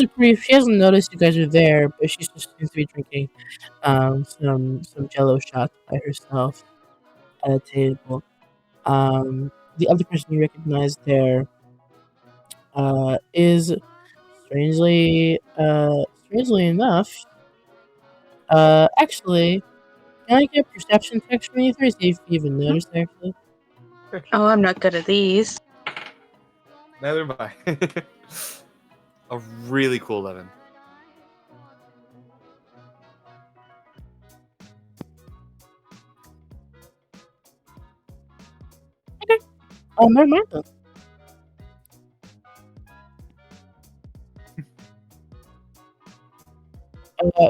hasn't noticed you guys are there, but she just seems to be drinking some Jello shots by herself at a table. The other person you recognize there is strangely enough, actually, can I get a perception check from you three? See if you even noticed actually.
Oh, I'm not good at these.
Neither am I. A really cool 11.
Oh, never mind then.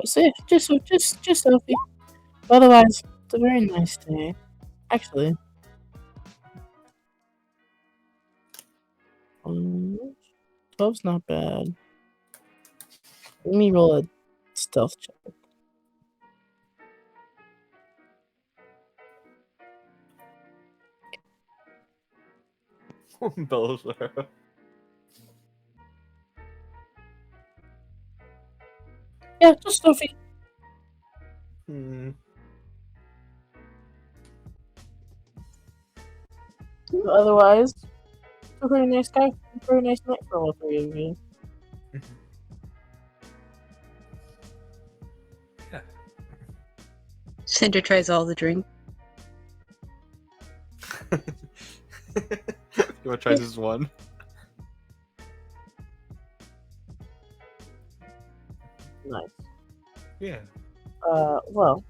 So yeah, just Sophie. Otherwise, it's a very nice day. Actually, 12's not bad. Let me roll a stealth check.
Bellows.
Yeah, just Sophie.
Hmm.
Otherwise, a very nice guy. A very nice night for all three of you.
Cinder tries all the drink.
You want to try this one?
Nice.
Yeah.
Well,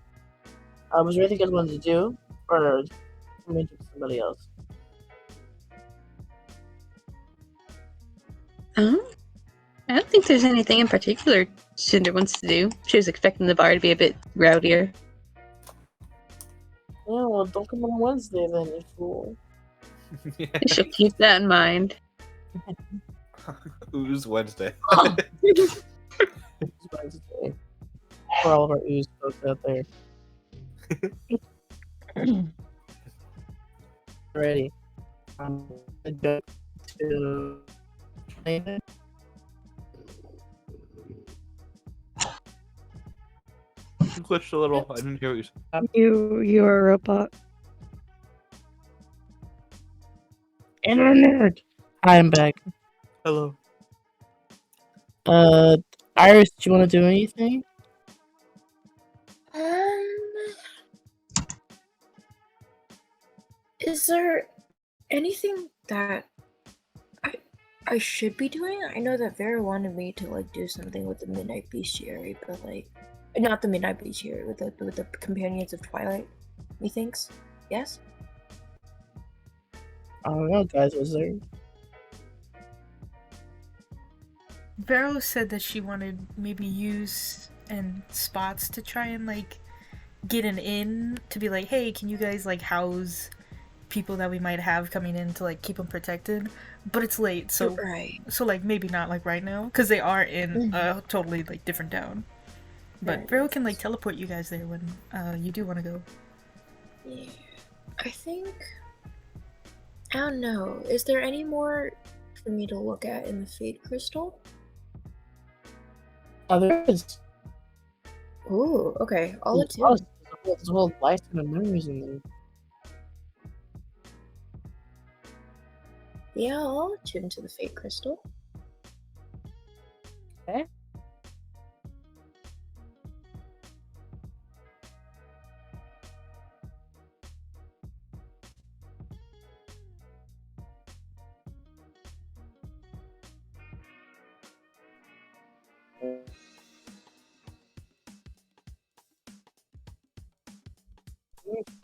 was there anything you guys wanted to do, or mention to somebody else?
I don't think there's anything in particular Cinder wants to do. She was expecting the bar to be a bit rowdier.
Yeah, well, don't come on Wednesday then, you fool.
Yeah.
She'll keep that in mind.
Ooze Wednesday.
It's Wednesday. For all of our ooze folks out there. Ready. I'm gonna go to.
You glitched a little. I didn't hear what you said.
You are a robot.
Internet. Hi, I'm back.
Hello.
Iris, do you want to do anything?
Is there anything that I should be doing? I know that Vera wanted me to like do something with the Midnight Bestiary, but like not the Midnight Bestiary, with the Companions of Twilight. Methinks, yes.
I don't know, guys. Was there?
Vero said that she wanted maybe use and spots to try and like get an in to be like, hey, can you guys like house people that we might have coming in to like keep them protected? But it's late, so
Right.
so like maybe not like right now because they are in a totally like different town. But
Right.
Vero can like teleport you guys there when you do want to go.
Yeah. I think. I don't know. Is there any more for me to look at in the Fate Crystal?
Oh, there is.
Ooh, okay. I'll
There's
attune.
a whole lifetime of memories in there.
Yeah, I'll attune to the Fate Crystal.
Okay.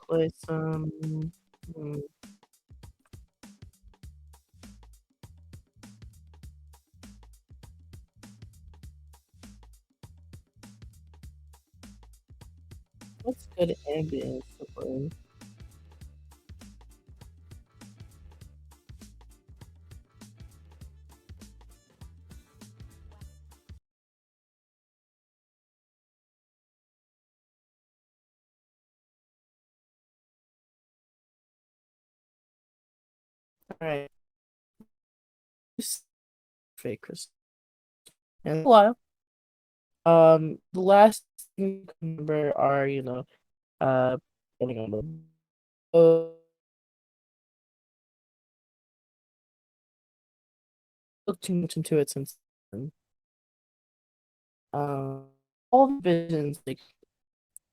Play some. What's good ambience to play? Alright. Fake Christmas. And a while. The last thing I remember are, getting on the boat. Looked too much into it since then. All the visions, like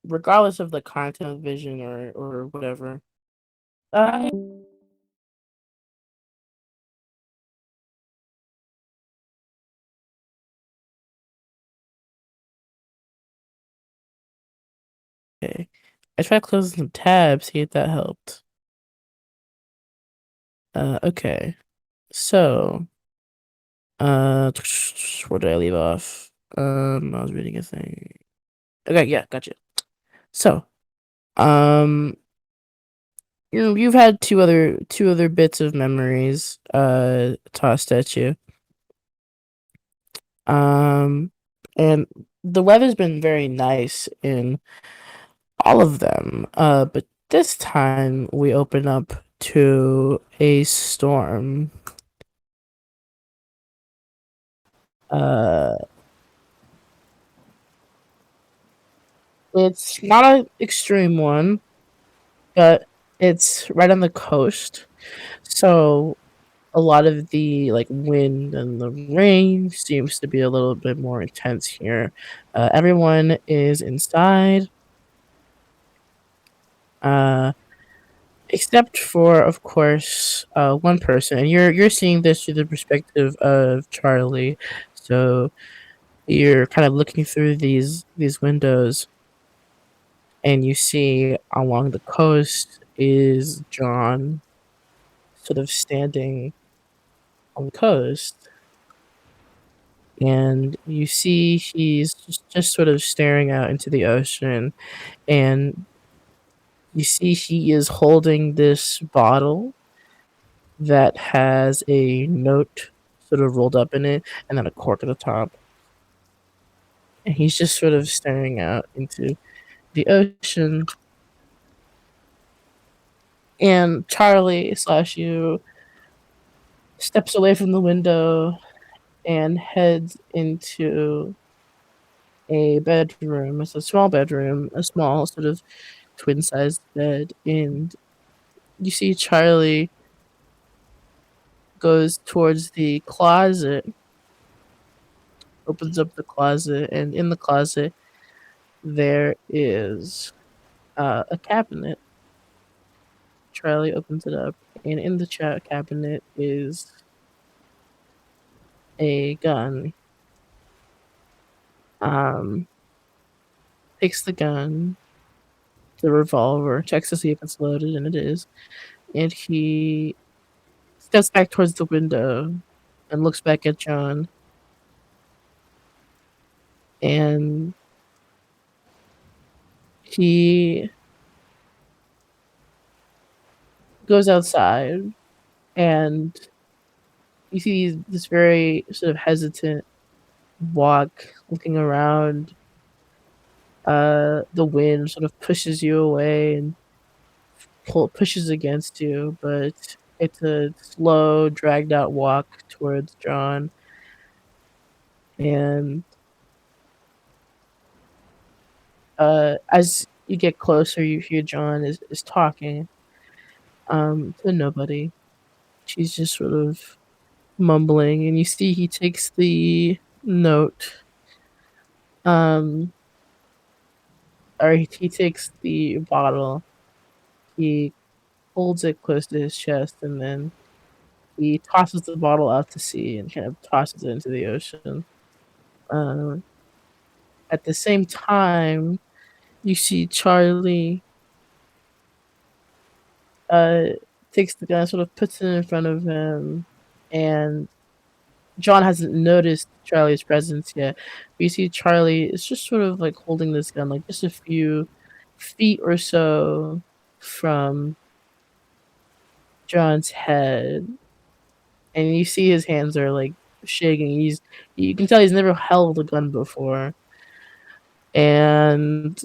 regardless of the content of vision or whatever. Uh, okay. I tried closing some tabs, see if that helped. Okay. So, where did I leave off? I was reading a thing. Okay, yeah, gotcha. So, um, you've had two other bits of memories, tossed at you. And the weather's been very nice in all of them. But this time we open up to a storm. Uh, it's not an extreme one, but it's right on the coast. So a lot of the like wind and the rain seems to be a little bit more intense here. Everyone is inside. Uh, except for, of course, one person, and you're seeing this through the perspective of Charlie. So you're kind of looking through these windows, and you see along the coast is John, sort of standing on the coast, and you see he's just sort of staring out into the ocean, and you see he is holding this bottle that has a note sort of rolled up in it and then a cork at the top. And he's just sort of staring out into the ocean. And Charlie slash you steps away from the window and heads into a bedroom. It's a small bedroom, a small sort of twin sized bed. And you see Charlie goes towards the closet, opens up the closet, and in the closet there is a cabinet. Charlie opens it up, and in the chat cabinet is a gun. Um, takes the gun, the revolver, checks to see if it's loaded, and it is. And he steps back towards the window and looks back at John. And he goes outside, and you see this very sort of hesitant walk, looking around. The wind sort of pushes you away and pushes against you, but it's a slow, dragged out walk towards John. And as you get closer, you hear John is talking to nobody. She's just sort of mumbling, and you see he takes the note, or he takes the bottle, he holds it close to his chest, and then he tosses the bottle out to sea and kind of tosses it into the ocean. At the same time, you see Charlie takes the gun, sort of puts it in front of him, and John hasn't noticed Charlie's presence yet. But you see Charlie is just sort of like holding this gun, like just a few feet or so from John's head, and you see his hands are like shaking. You can tell he's never held a gun before, and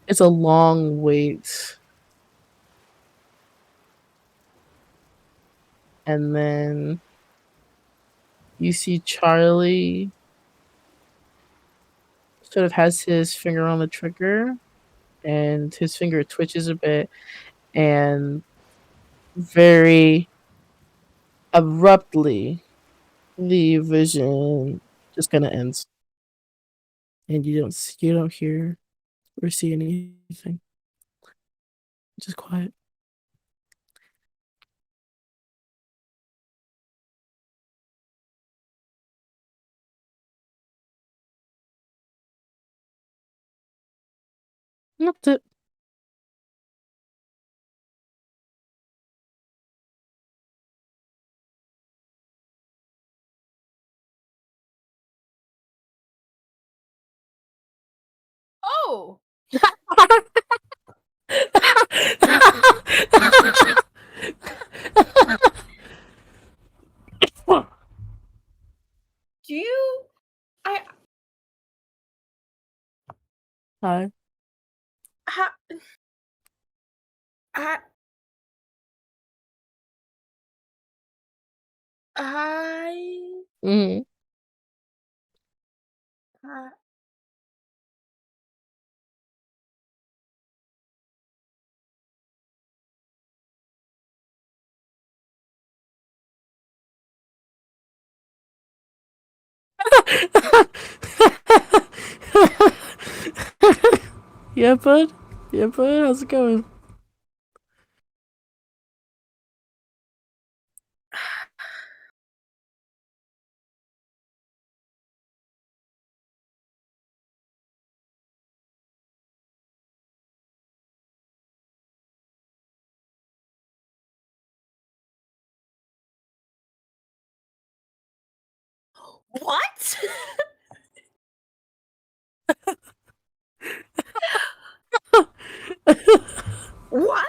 it's a long wait And then you see Charlie sort of has his finger on the trigger, and his finger twitches a bit, and very abruptly, the vision just kind of ends, and you don't hear or see anything. Just quiet. That's it.
Oh! Do you... I...
Hi.
Ha... I... I...
Mm.
I...
Yeah, bud. Yeah, bud. How's it going?
What? What?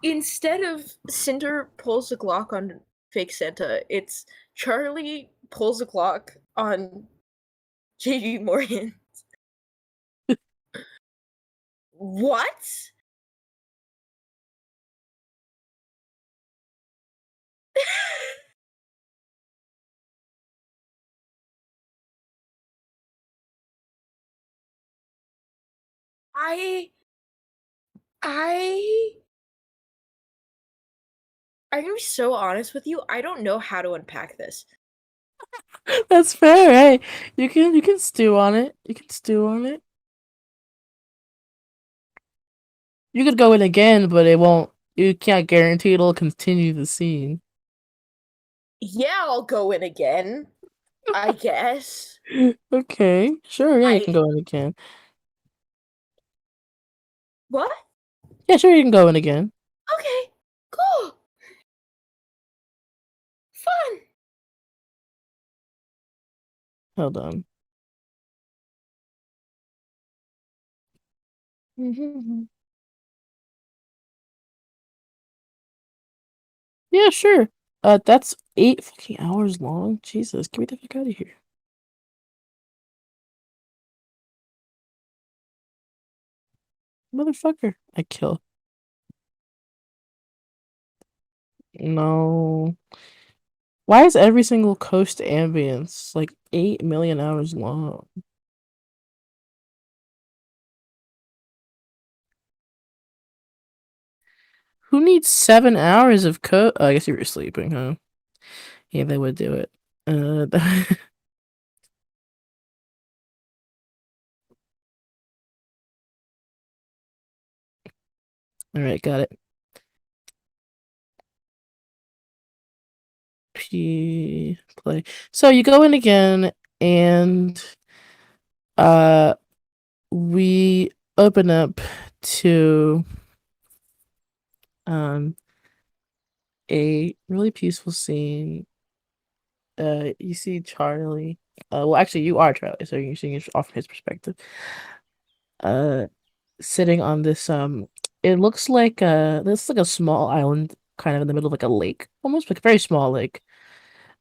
Instead of Cinder pulls a Glock on fake Santa, it's Charlie pulls a Glock on JG Morgan. What? I I I'm gonna be so honest with you. I don't know how to unpack this.
That's fair. Hey, you can stew on it. You can stew on it. You could go in again, but it won't. You can't guarantee it'll continue the scene.
Yeah, I'll go in again. I guess.
Okay, sure. Yeah, you can
I
go in again.
what?
Yeah, sure. You can go in again.
Okay, cool. Fun.
Hold on. Yeah, sure. That's 8 fucking hours long. Jesus, get me the fuck out of here. Motherfucker. I kill. No. Why is every single coast ambience like 8 million hours long? Who needs 7 hours of I guess you were sleeping, huh? Yeah, they would do it. Uh, Alright, got it. Play. So you go in again, and we open up to a really peaceful scene. You see Charlie. Well, actually, you are Charlie, so you're seeing it off his perspective. Sitting on this it looks like a small island, kind of in the middle of like a lake, almost like a very small lake.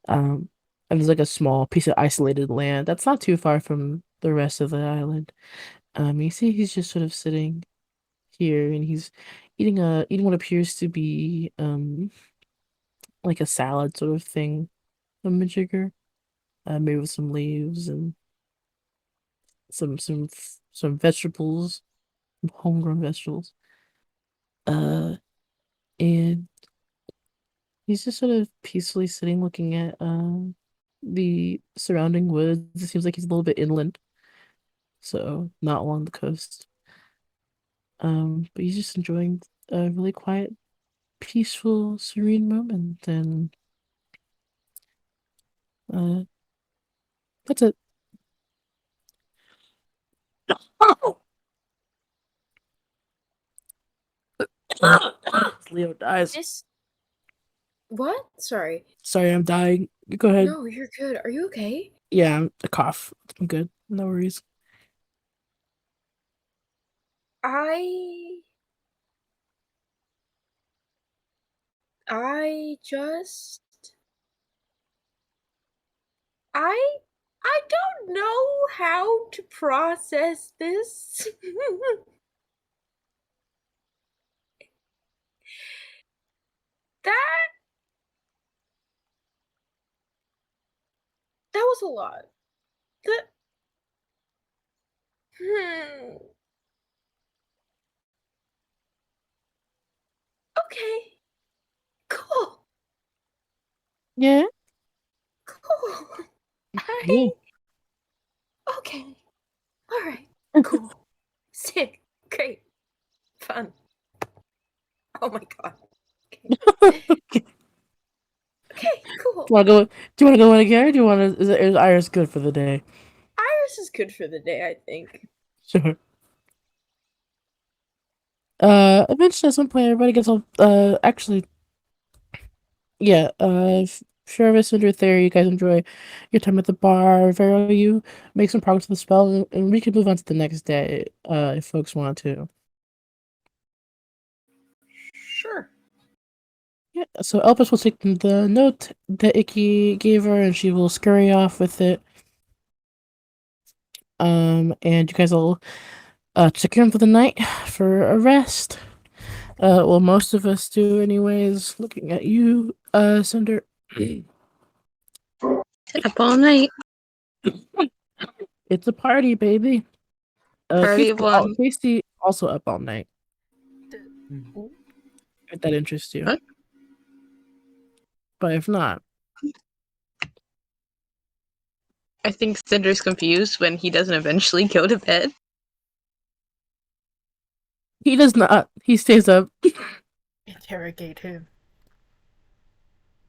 And there's like a small piece of isolated land that's not too far from the rest of the island. You see he's just sort of sitting here, and he's eating what appears to be like a salad sort of thing, a majigger, maybe with some leaves and some vegetables, some homegrown vegetables. And he's just sort of peacefully sitting, looking at the surrounding woods. It seems like he's a little bit inland, so not along the coast. But he's just enjoying a really quiet, peaceful, serene moment, and uh, that's it. Leo dies.
This. What? Sorry.
Sorry, I'm dying. Go ahead.
No, you're good. Are you okay?
Yeah, I'm a cough. I'm good. No worries.
I just. I don't know how to process this. That was a lot. Hmm. Okay. Cool.
Yeah.
Cool.
Yeah.
Okay. All right. Cool. Sick. Great. Fun. Oh my god. Okay. Okay, cool.
Do you wanna go in again, or do you wanna is Iris good for the day?
Iris is good for the day, I think.
Sure. Eventually at some point everybody gets all actually yeah, Shervis and Ruthera, you guys enjoy your time at the bar. Vero, you make some progress with the spell, and we can move on to the next day, if folks want to.
Sure.
Yeah, so Elpis will take the note that Icky gave her, and she will scurry off with it. And you guys will check in for the night for a rest. Well, most of us do, anyways. Looking at you, Cinder.
Up all night.
It's a party, baby.
Party of one.
Casey also up all night. If that interests you.
What?
But if not,
I think Cinder's confused when he doesn't eventually go to bed.
he does not. He stays up.
Interrogate him.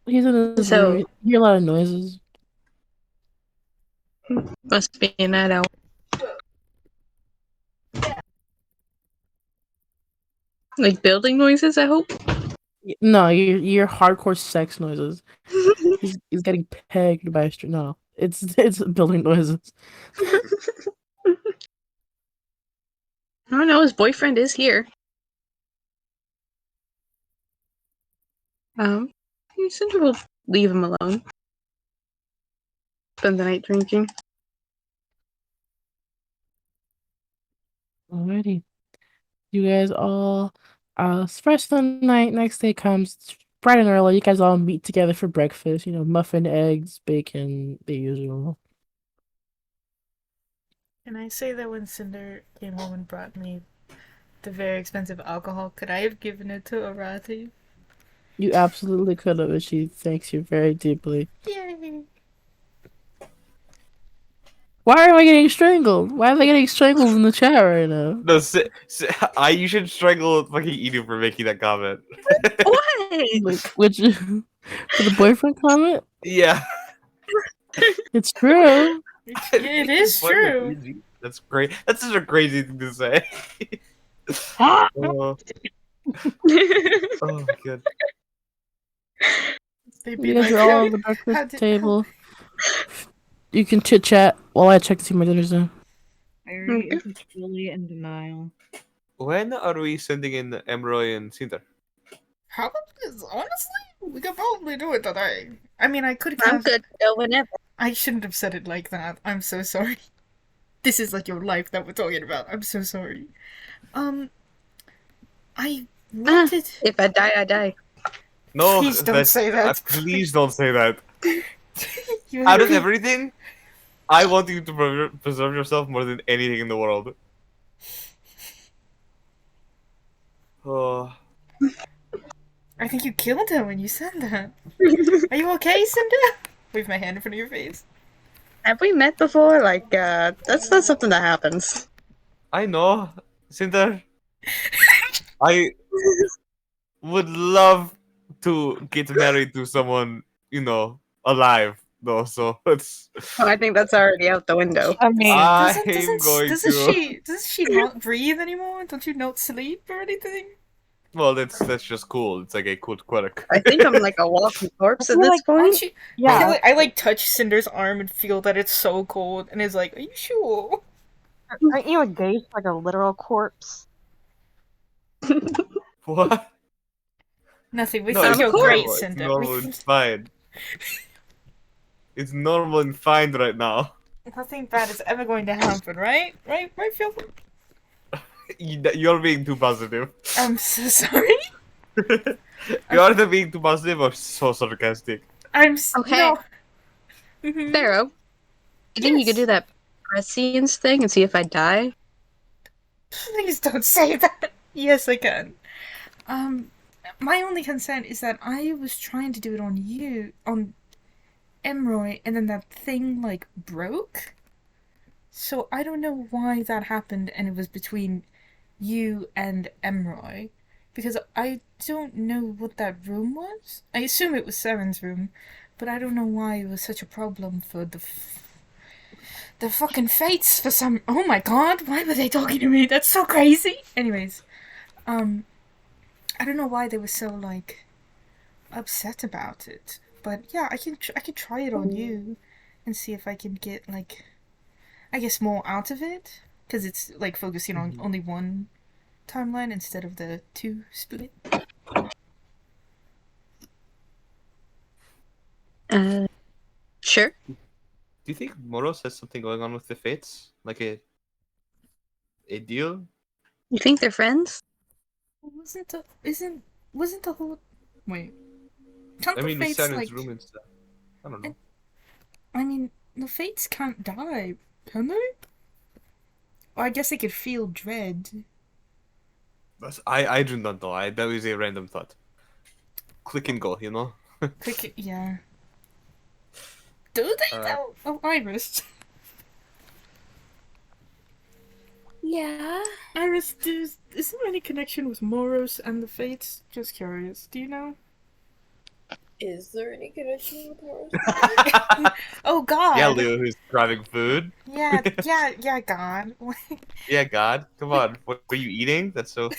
He's in his
So-
room. You hear a lot of noises.
Must be a night owl. Like building noises, I hope.
No, you hear hardcore sex noises. he's getting pegged by a no. It's building noises.
I don't know, his boyfriend is here. Cinder will leave him alone. Spend the night drinking.
Alrighty. You guys all fresh the night, next day comes bright and early, you guys all meet together for breakfast, muffin, eggs, bacon, the usual.
Can I say that when Cinder came home and brought me the very expensive alcohol, could I have given it to Arati?
You absolutely could have, and she thanks you very deeply.
Yay!
Why am I getting strangled? Why am I getting strangled in the chat right now?
No, you should strangle fucking Edu for making that comment.
What?
Like, which for the boyfriend comment?
Yeah.
It's true.
It is true.
That's great. That's such a crazy thing to say. Oh, oh good.
You guys are all at the breakfast table. You can chit chat while I check to see my dinner's in.
Mary is fully in denial.
When are we sending in Emroy and Cinder?
Probably, honestly, we could probably do it today. I mean, I could
I'm
have.
good to go whenever.
I shouldn't have said it like that. I'm so sorry. this is like your life that we're talking about. I'm so sorry. I wanted.
If I die, I die.
No,
Please don't say that.
Please don't say that.
You
Out of
have-
everything, I want you to preserve yourself more than anything in the world. Oh.
I think you killed him when you said that. Are you okay, Cinder? Wave my hand in front of your face.
Have we met before? Like, that's not something that happens.
I know, Cinder. I would love to get married to someone, alive, though, so it's...
Oh, I think that's already out the window.
I mean,
I'm going
Doesn't
to...
she not breathe anymore? Don't you not sleep or anything?
Well, that's just cool. It's like a cool quirk.
I think I'm like a walking corpse at
feel
this
like-
point.
Aren't you?
yeah.
I touch Cinder's arm and feel that it's so cold, and is like, "Are you sure?"
Aren't you engaged like a literal corpse?
What?
Nothing. We
No,
think
it's
you're
normal.
great,
It's
Cinder.
normal and fine. It's normal and fine right now.
Nothing bad is ever going to happen, right? Right, Phil?
You're being too positive.
I'm so sorry.
You're either being too positive or so sarcastic.
Okay.
No. Mhm.
Pharaoh, you think you could do that prescience thing and see if I die?
Please don't say that. Yes, I can. My only concern is that I was trying to do it on Emroy, and then that thing, like, broke. So I don't know why that happened, and it was between you and Emroy. Because I don't know what that room was. I assume it was Seren's room, but I don't know why it was such a problem for the fucking fates for some... Oh my god, why were they talking to me? That's so crazy! Anyways, I don't know why they were so, like, upset about it. But yeah, I could try it on you and see if I can get, like, I guess more out of it. Because it's, like, focusing on only one timeline instead of the two split.
Sure.
Do you think Moros has something going on with the fates? Like a deal?
You think they're friends?
Wasn't the whole... Wait. Can't
I
the
mean, we
fates,
sat in
like...
his room and stuff. I don't know.
I mean, the fates can't die, can they? Or I guess they could feel dread.
I do not know. That was a random thought. Click and go,
Quick, yeah. Do they though? Oh, Iris.
Yeah.
Iris, is there any connection with Moros and the Fates? Just curious. Do you know?
Is there any connection with Horus?
Oh God.
Yeah, Leo, who's grabbing food.
Yeah, God.
Yeah, God, come on. What were you eating? That's so.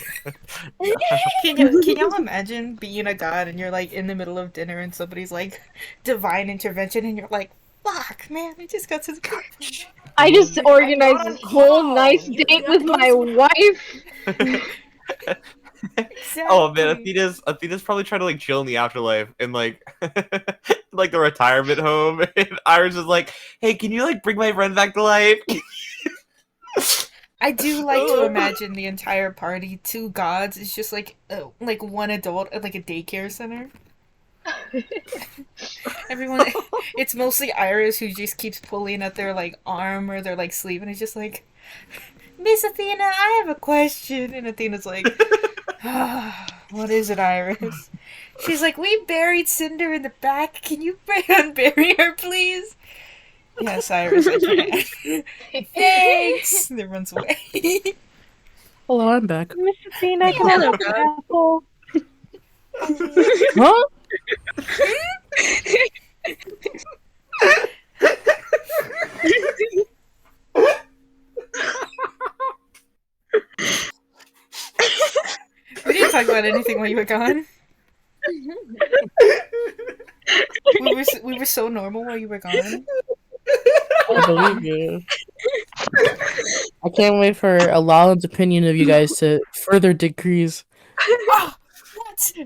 Can y'all imagine being a god and you're like in the middle of dinner and somebody's like divine intervention and you're like, fuck, man, I just got to the
I just organized this whole nice date with my wife.
Exactly.
Oh man, Athena's probably trying to like chill in the afterlife and like like the retirement home. And Iris is like, "Hey, can you like bring my friend back to life?"
I do like to imagine the entire party, two gods, is just like one adult at like a daycare center. Everyone, it's mostly Iris who just keeps pulling at their like arm or their like sleeve, and it's just like, Miss Athena, I have a question, and Athena's like, what is it, Iris? She's like, we buried Cinder in the back. Can you unbury her, please? Yes, Iris, I can. Thanks. And it runs away.
Hello, I'm back.
Miss Athena, can I
Hello,
have an apple?
Huh?
We didn't talk about anything while you were gone. We were so normal while you were gone.
I believe you. I can't wait for Alalin's opinion of you guys to further decrease.
What?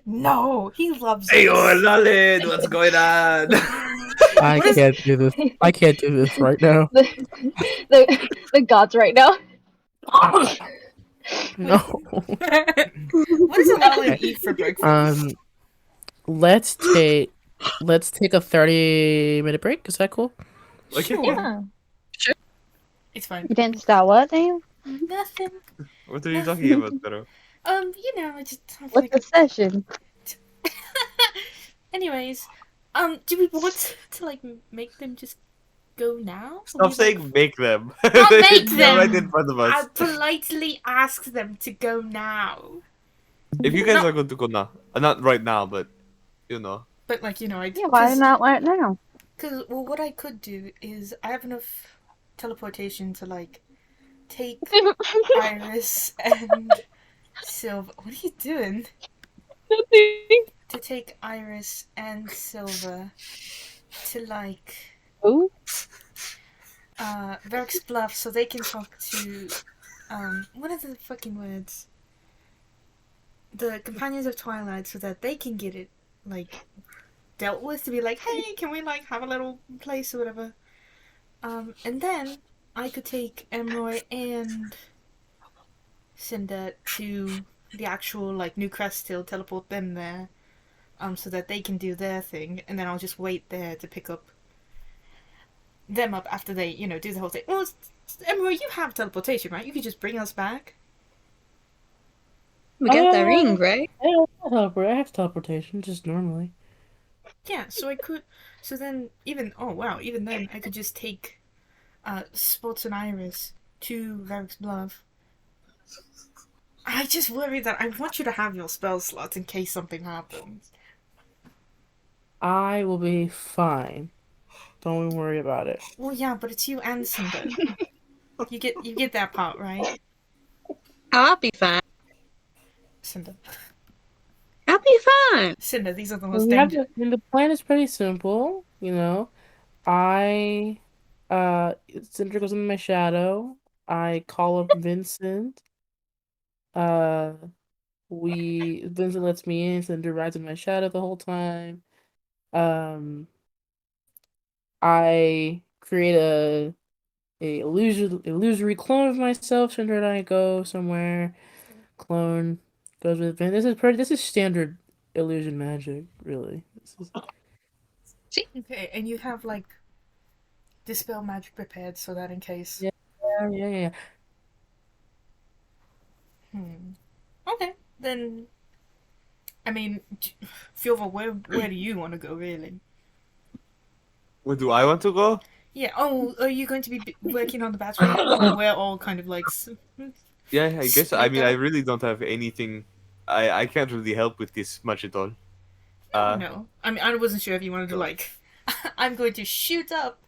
No, he loves
Hey,
us.
Lalin, what's going on?
I can't do this. I can't do this right now.
The gods right now.
No.
What does Aladdin eat for breakfast?
Let's take a 30-minute break. Is that cool?
Okay.
Sure.
Yeah.
It's fine.
You didn't start what, Dave?
Nothing.
What are you talking about, Pero?
You know, I just have
What's
like
the session?
Anyways, do we want to like make them just go now?
Stop saying make them.
Not make
They're
them.
right in front of
I
us.
politely ask them to go now.
If you guys
No.
are going to go now, not right now, but you know.
But like you know, I
Yeah, why not right now?
Because well, what I could do is I have enough teleportation to like take Iris and Silver. What are you doing? To take Iris and Silver to like
Ooh.
Verix Bluff so they can talk to what are the fucking words? The Companions of Twilight so that they can get it like dealt with to be like, hey, can we like have a little place or whatever? And then I could take Emroy and Cinder to the actual like New Crest Hill, teleport them there, so that they can do their thing, and then I'll just wait there to pick up them up after they, you know, do the whole thing. Well, Emroy, you have teleportation, right? You could just bring us back.
We got that ring, right?
Yeah, I have teleportation, just normally.
Yeah, so I could. So then, even then, I could just take Spots and Iris to Verix Bluff. I just worry that I want you to have your spell slots in case something happens.
I will be fine. Don't worry about it.
Well, yeah, but it's you and Cinder. You get that part, right?
I'll be fine.
Cinder.
I'll be fine.
Cinder, these are the
Well,
most dangerous.
the plan is pretty simple, you know. Cinder goes in my shadow. I call up Vincent. Vincent lets me in. Cinder rides in my shadow the whole time. I create a illusory clone of myself. Cinder and I go somewhere. Clone goes with Vincent. This is standard illusion magic, really.
Okay, and you have like dispel magic prepared so that in case.
Yeah.
Okay, then. I mean, Fiova, where do you want to go, really?
Where do I want to go?
Yeah. Oh, are you going to be working on the battery, or we're all kind of like?
Yeah, I guess. I
Split
mean, I
up?
really don't have anything. I can't really help with this much at all.
No. I mean, I wasn't sure if you wanted to like. I'm going to shoot up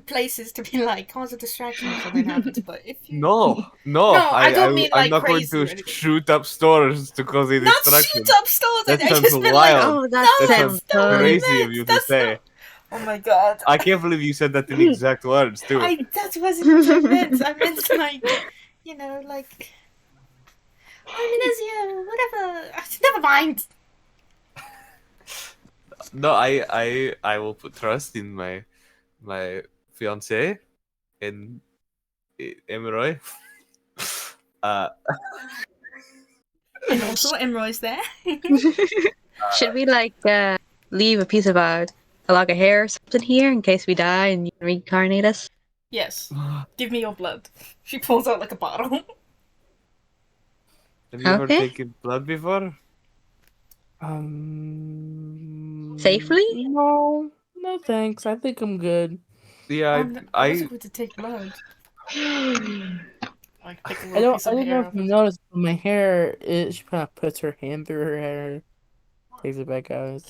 places to be like cause a distraction if something happens. But if you
No,
I don't mean
I'm
like
not going
crazy
to
or anything.
shoot up stores to cause a
Not
distraction.
shoot up stores.
That
I
sounds
just meant
wild.
like.
Oh, that
That
sounds
sounds
what I
crazy
meant.
of you to
That's
say.
not- Oh my god.
I can't believe you said that in exact words too.
That wasn't what I meant. I meant like, you know, like. Amnesia, whatever. Never mind.
No, I will put trust in my fiance in Emroy.
And also, Emroy's there.
Should we like leave a piece of a lock of hair or something here in case we die and you reincarnate us?
Yes. Give me your blood. She pulls out like a bottle.
Have you ever
Okay.
taken blood before?
Safely?
No, thanks. I think I'm good.
Yeah,
I wasn't going to take blood. Like, pick a
I
little piece of
don't know
hair
if
off
you
of-
noticed, but my hair. She kind of puts her hand through her hair, takes it back out.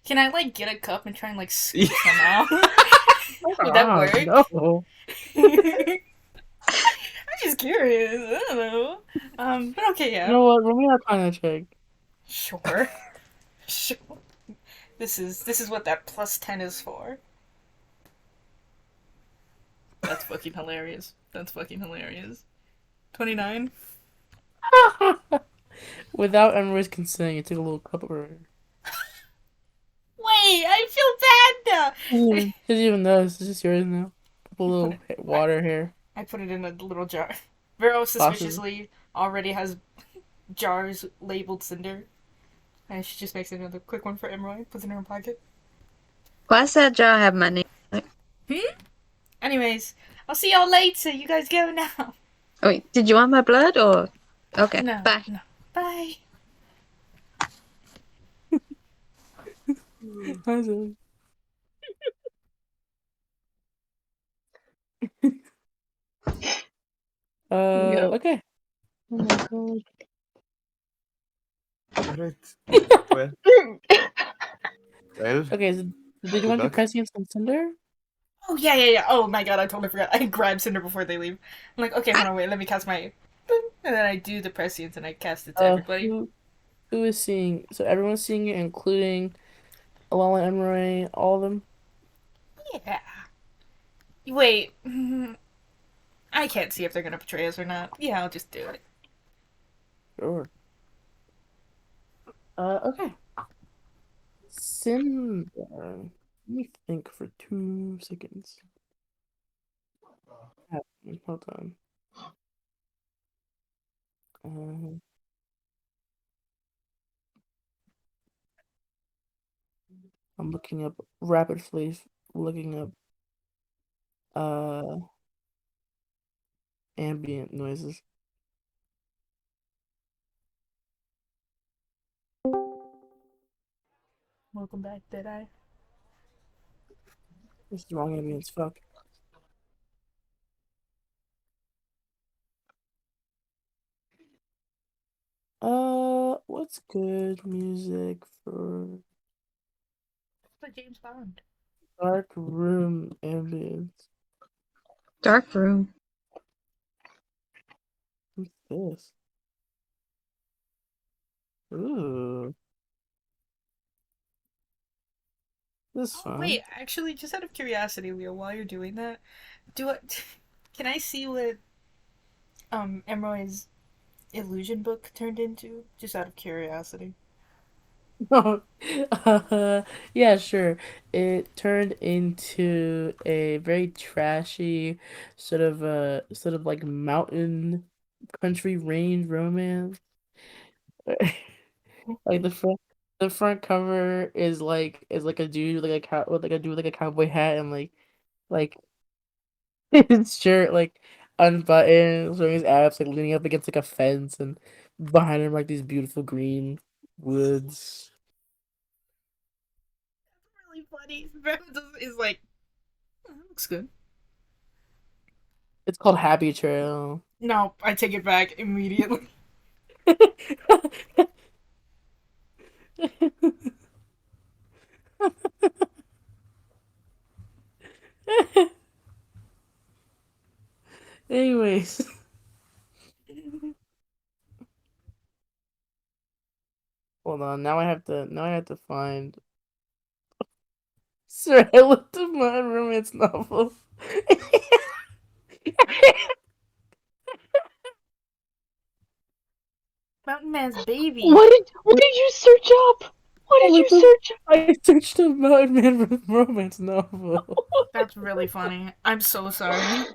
Can I like get a cup and try and like scoop some out? Would that work?
No.
I'm just curious. I don't know. But okay, yeah.
You know what? Roll me that kind of check.
Sure. Sure. This is what that +10 is for. That's fucking hilarious. 29?
Without Emery's consent, you took a little cup of her.
Wait! I feel bad now.
She doesn't even notice. It's just yours now. Couple little water here.
I put it in a little jar. Vero
Possibly.
suspiciously already has jars labeled cinder. And she just makes another quick one for Emroy, puts it in her pocket.
Why does that jar have my name?
Anyways, I'll see y'all later. You guys go now.
Oh, wait, did you want my blood or? Okay,
No,
bye.
no. Bye.
Hi, Zoe.
Yep.
Okay.
Oh my god.
Alright. Well, well,
Okay, so did you want to
Good luck.
press against some cinder?
Oh, yeah. Oh my god, I totally forgot. I grab cinder before they leave. I'm like, okay, hold on, wait, let me cast my... Boom, and then I do the prescience and I cast it to everybody.
Who is seeing? So everyone's seeing it, including Alala, Emroy, all of them?
Yeah. Wait. I can't see if they're gonna betray us or not. Yeah, I'll just do it.
Sure. Okay. Cinder. Let me think for 2 seconds. Hold on. I'm looking up rapidly looking up ambient noises.
Welcome back, Deadeye.
This is the wrong ambience, fuck. What's good music for
But James Bond.
dark room ambience?
Dark room.
What's this? Ooh. This is fun.
Wait, actually, just out of curiosity, Leo, while you're doing that, can I see what Emroy's illusion book turned into? Just out of curiosity.
Yeah, sure. It turned into a very trashy sort of like mountain country range romance. Like the front cover is like a dude with like a dude with like a cowboy hat and like his shirt like unbuttoned, showing his abs like leaning up against like a fence, and behind him like these beautiful green woods.
Really funny. Vero is like, "Oh, that looks good."
It's called Happy Trail.
No, I take it back immediately.
Anyways, hold on. Now I have to find Sir, I looked at my roommate's novel.
Mountain Man's baby.
What did you search up? What did you search up?
I searched a Mountain Man romance novel.
That's really funny. I'm so sorry.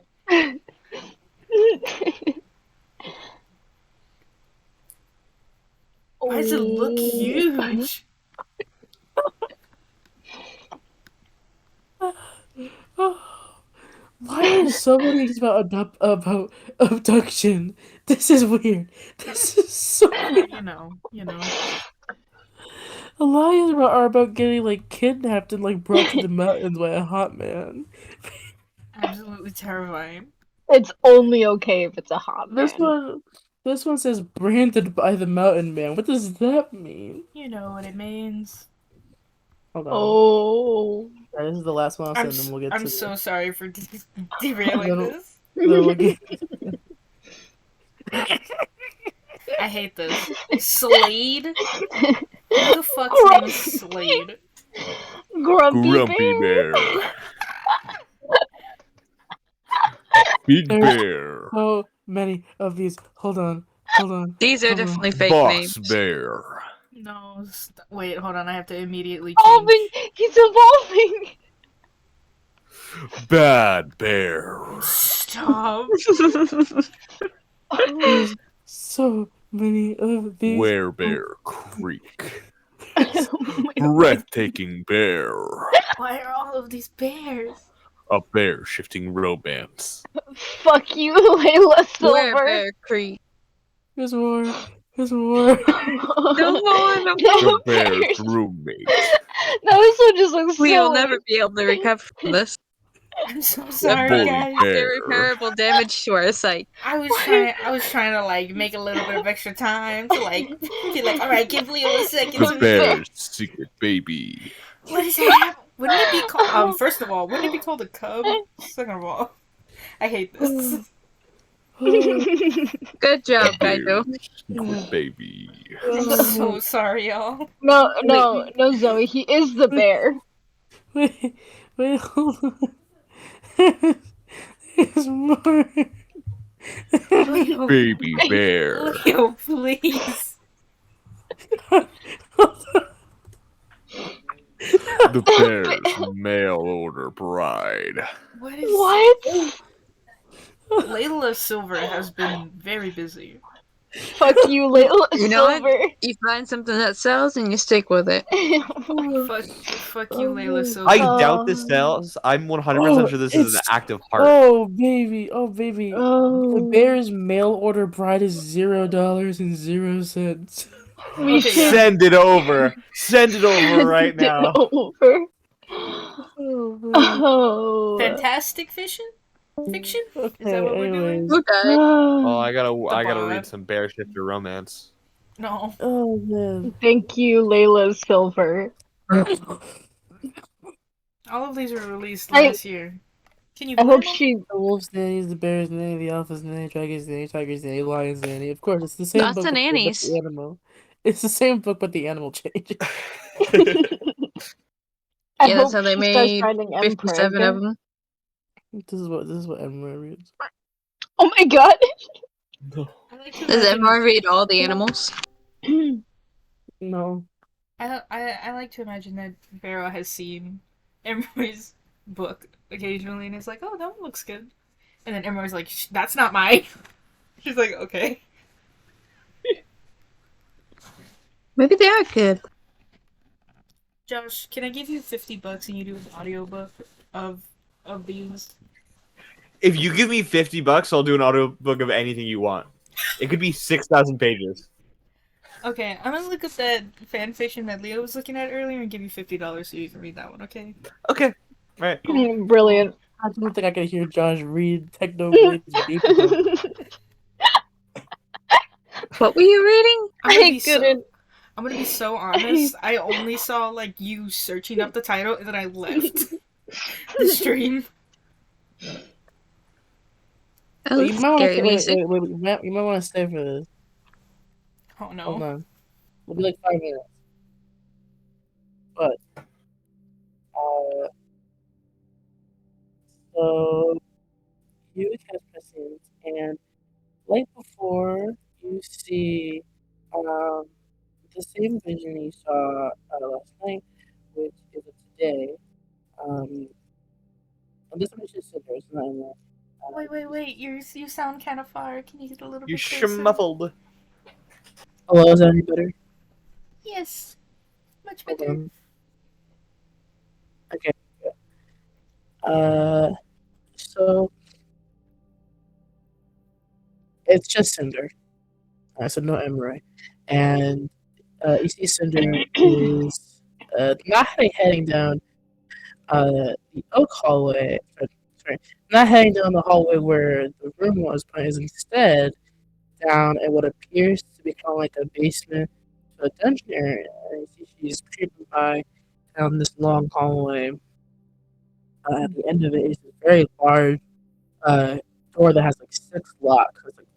Why does it look huge?
Why are so many things about abduction? This is weird. This is so weird.
You know.
A lot of these are about getting like kidnapped and like brought to the mountains by a hot man.
Absolutely terrifying.
It's only okay if it's a hot man.
This one says branded by the mountain man. What does that mean?
You know what it means.
Hold on.
Oh.
Alright, this is the last one I'll send, and we'll get to
I'm so sorry for derailing this.
then we'll get
I hate this. Slade? Who the fuck's name is Slade?
Grumpy
Bear. Big Bear.
so many of these. Hold on.
These are
Hold on.
definitely fake
Boss
names.
Bear.
No, wait, hold on. I have to immediately
Evolving!
change.
He's evolving!
Bad bear.
Stop.
There's so many of these.
Werebear Creek.
Oh my
Breathtaking bear.
Why are all of these bears?
A bear shifting romance.
Fuck you, Layla
Where
Silver.
Bear Creek?
There's more. There's more.
No more, no
The
more.
bear's roommate.
That also just looks
We'll
so
never be able to recover from this.
I'm so sorry,
bully
guys.
bear.
Irreparable damage to our sight.
I was trying to like make a little bit of extra time to like be like, all right, give Leo a second.
The
to-"
bear's secret baby.
What is that? Wouldn't it be called? First of all, wouldn't it be called a cub? Second of all, I hate this.
Good job, Kaido.
Secret baby.
I'm so sorry, y'all.
No, Zoe, he is the bear.
Wait, hold on. There's more.
Leo,
Baby bear.
Leo, please.
The bear's mail order bride.
What is
What?
Layla Silver has been very busy.
Fuck you, Layla
You know what?
Silver.
You find something that sells and you stick with it.
Fuck you, Layla Silver.
I doubt this sells. I'm 100% sure this is an active part.
Oh baby, oh baby. The
Oh.
bear's mail order bride is $0.00.
Me
Okay,
too.
yeah.
Send it over. Send it over right now.
Over.
Oh, man.
Oh.
Fantastic fiction? Fiction?
Okay,
Is that what we're doing?
anyways.
Look at it.
Oh, I gotta
bot.
read some bear shifter romance.
No.
Oh man.
Thank you, Layla Silver.
All of these were released
I-
last year. Can you
I
believe
hope
them?
she.
The wolf's nanny, the bear's nanny, the alpha's nanny, dragon's nanny, tiger's nanny, lion's nanny. Of course, it's the same
Lots
book,
of
but
nannies.
the animal. It's the same book, but the animal changes.
I
Yeah, that's
hope
how they
she starts
made
writing
57 of them.
This is what Emma reads.
Oh my god.
I like to
Does
imagine,
Emma read all the animals?
No.
I like to imagine that Barrow has seen Emery's book occasionally and is like, oh, that one looks good. And then Emery's like, that's not mine. She's like, okay.
Maybe they are good.
Josh, can I give you $50 and you do an audiobook of these?
If you give me $50, I'll do an audiobook of anything you want. It could be 6,000 pages.
Okay, I'm gonna look up that fan fiction that Leo was looking at earlier and give you $50 so you can read that one, okay?
Okay. Right.
Brilliant.
I don't think I can hear Josh read Techno Blade's Deep Enough.
What were you reading?
I couldn't.
I'm gonna be so honest. I only saw like you searching up the title and then I left the stream.
Oh,
Wait, you might want
scary
to
music.
you might want to stay for this.
Oh no.
Hold on. It'll be like 5 minutes. But so you cast presence, and right before you see the same vision you saw last night, which is today. And this one is just cinder, it's not in there.
Wait. You sound kind of far. Can you get a little
You
bit closer?
schmuffled.
Hello, is that any better?
Yes. Much
Hold
better.
on. Okay. Good. So it's just Cinder. So no Emery. And you see Cinder is not heading down the oak hallway. Sorry, not heading down the hallway where the room was, but is instead down in what appears to be kind of like a basement to a dungeon area. And you see she's creeping by down this long hallway. At the end of it is a very large door that has like 6 locks. It's like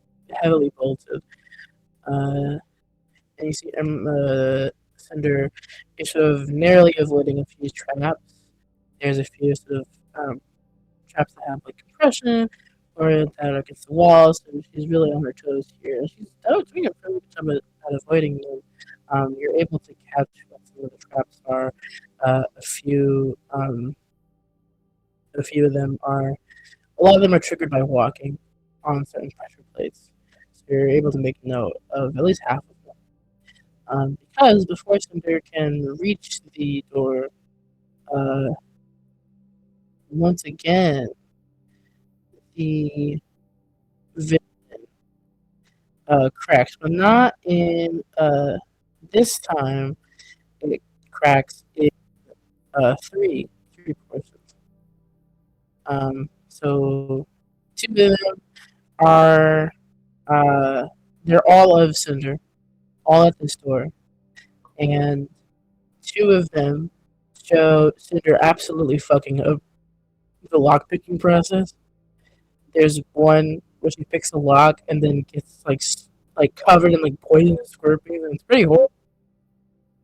heavily bolted. And you see Cinder is sort of narrowly avoiding a few traps. There's a few sort of traps that have like compression or that are against the walls, and she's really on her toes here. And she's doing a pretty good job at avoiding them. You're able to catch what some of the traps are. A few of them are. A lot of them are triggered by walking on certain pressure plates. So you're able to make note of at least half of them. Because before Cinder can reach the door, uh, once again, the vision cracks, but not in this time. It cracks in three portions. So two of them are they're all of Cinder, all at this door, and two of them show Cinder absolutely fucking up the lockpicking process. There's one where she picks a lock and then gets like covered in like poison scorpions, and it's pretty horrible.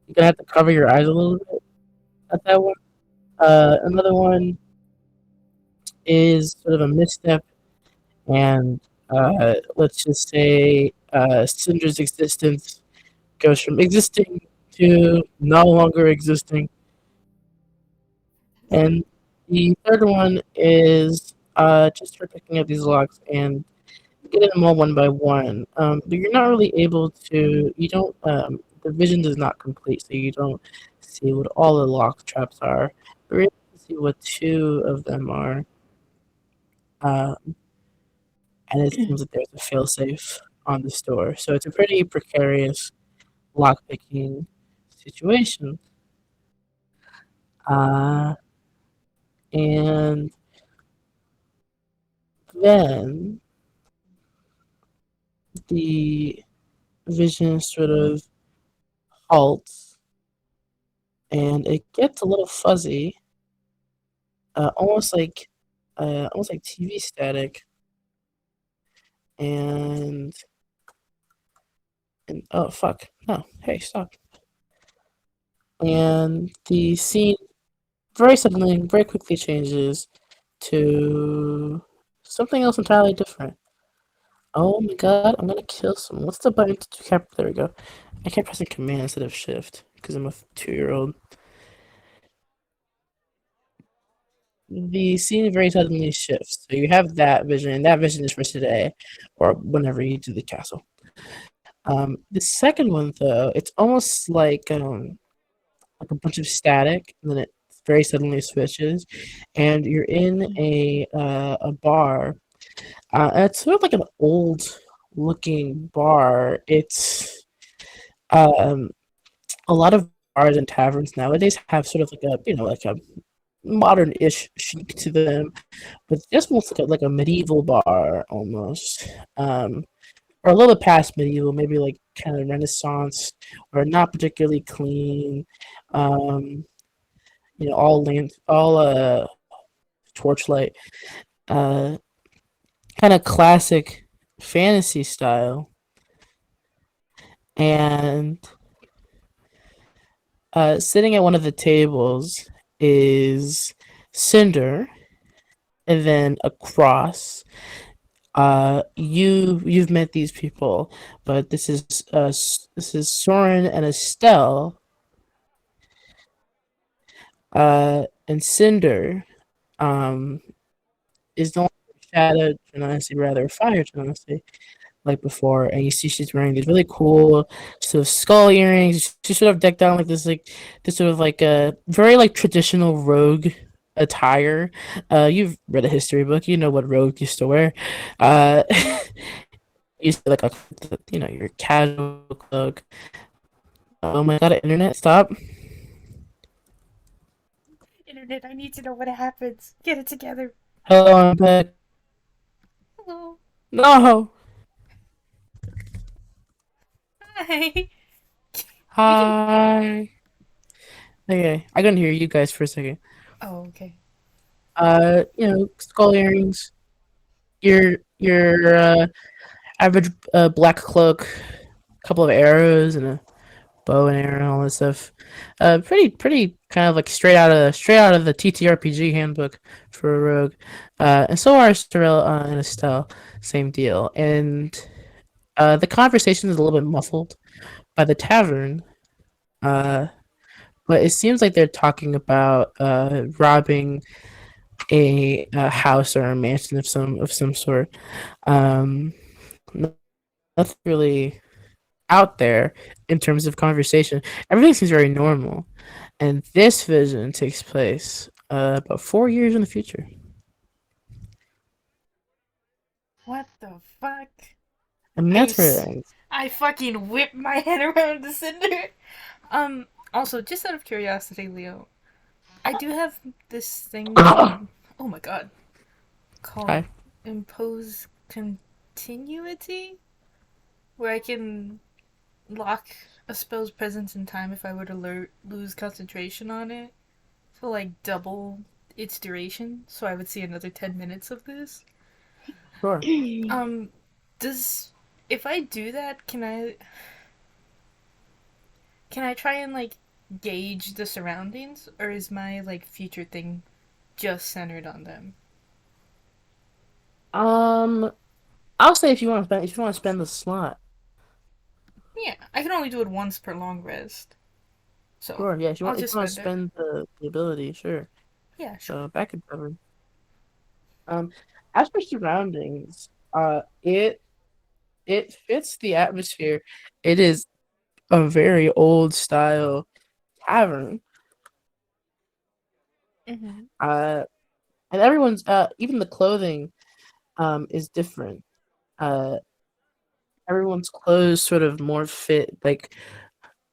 You're gonna have to cover your eyes a little bit at that one. Another one is sort of a misstep, and let's just say Cinder's existence goes from existing to no longer existing. And the third one is just for picking up these locks and getting them all one by one. But you're not really able to. You don't. The vision is not complete, so you don't see what all the lock traps are. But you're able to see what two of them are. And it seems that there's a failsafe on the store. So it's a pretty precarious lockpicking situation. And then the vision sort of halts and it gets a little fuzzy, almost like TV static. And oh fuck, no, hey, stop. And the scene very suddenly, very quickly changes to something else entirely different. Oh my god, I'm gonna kill someone. What's the button to cap? There we go. I kept pressing command instead of shift because I'm a 2-year-old. The scene very suddenly shifts. So you have that vision, and that vision is for today, or whenever you do the castle. The second one, though, it's almost like a bunch of static, and then it very suddenly switches, and you're in a bar. And it's sort of like an old-looking bar. It's a lot of bars and taverns nowadays have sort of like a modern-ish chic to them, but this looks like a medieval bar almost, or a little past medieval, maybe like kind of Renaissance, or not particularly clean. All torchlight, kind of classic fantasy style, and sitting at one of the tables is Cinder, and then across, you've met these people, but this is Soren and Estelle, and Cinder, is no longer Shadow Genasi, rather Fire Genasi, like before, and you see she's wearing these really cool sort of skull earrings. She's sort of decked out like this sort of like a very like traditional rogue attire. You've read a history book, you know what rogue used to wear. Used to like your casual cloak. Oh my god, internet, stop.
Internet, I need to know what happens. Get it together.
Hello, I'm back.
Hello.
No.
Hi.
Hi. Okay, I couldn't hear you guys for a second.
Oh, okay.
Skull earrings, your average black cloak, a couple of arrows, and a bow and arrow, and all this stuff. Pretty kind of like straight out of the TTRPG handbook for a rogue. And so are Sorel and Estelle, same deal. And the conversation is a little bit muffled by the tavern Uh, but it seems like they're talking about robbing a house or a mansion of some sort. Um, nothing really out there in terms of conversation. Everything seems very normal, and this vision takes place about 4 years in the future.
What the fuck?
I mean,
I,
that's where
s-
it ends.
I fucking whipped my head around the cinder. Also, just out of curiosity, Leo, I do have this thing called, oh my god, called
Hi.
impose continuity, where I can lock a spell's presence in time if I were to lose concentration on it. So, like, double its duration, so I would see another 10 minutes of this.
Sure.
Um, does. If I do that, can I try and, like, gauge the surroundings? Or is my, like, future thing just centered on them?
Um, I'll say if you want to spend the slot.
Yeah, I can only do it once per long rest. So,
Sure. Yeah.
I'll
If
just
you want to
spend it.
spend the ability, sure.
Yeah, sure.
So that could cover. Um, as for surroundings, it fits the atmosphere. It is a very old style tavern.
Mm-hmm.
Uh, and everyone's even the clothing is different. Uh, everyone's clothes sort of more fit like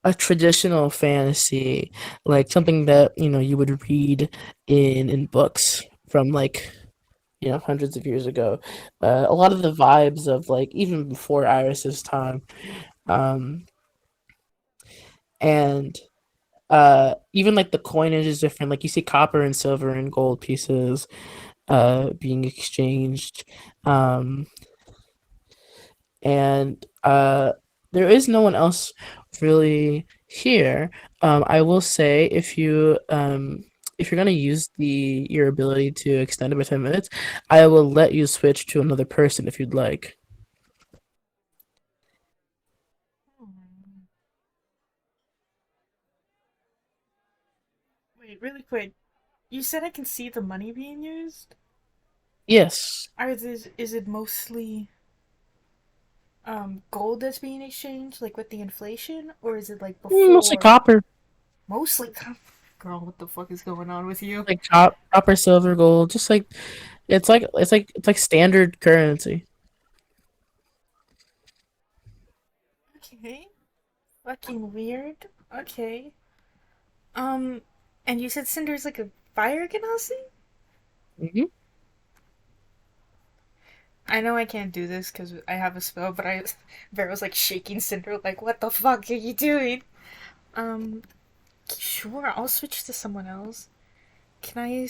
a traditional fantasy, like something that you would read in books from like hundreds of years ago. A lot of the vibes of like even before Iris's time, um, and even like the coinage is different. Like you see copper and silver and gold pieces being exchanged. Um, and there is no one else really here. I will say if you're gonna use the your ability to extend it by 10 minutes, I will let you switch to another person if you'd like.
Wait, really quick. You said I can see the money being used?
Yes.
Is it mostly gold that's being exchanged, like with the inflation, or is it like
Mostly
before?
copper,
Mostly. Girl, what the fuck is going on with you?
like copper, silver, gold, just like it's like standard currency.
Okay. Fucking weird. Okay. Um, and you said Cinder's like a fire genasi?
Hmm.
I know I can't do this because I have a spell, but Vero's like shaking Cinder, like, what the fuck are you doing? Um, sure, I'll switch to someone else. Can I?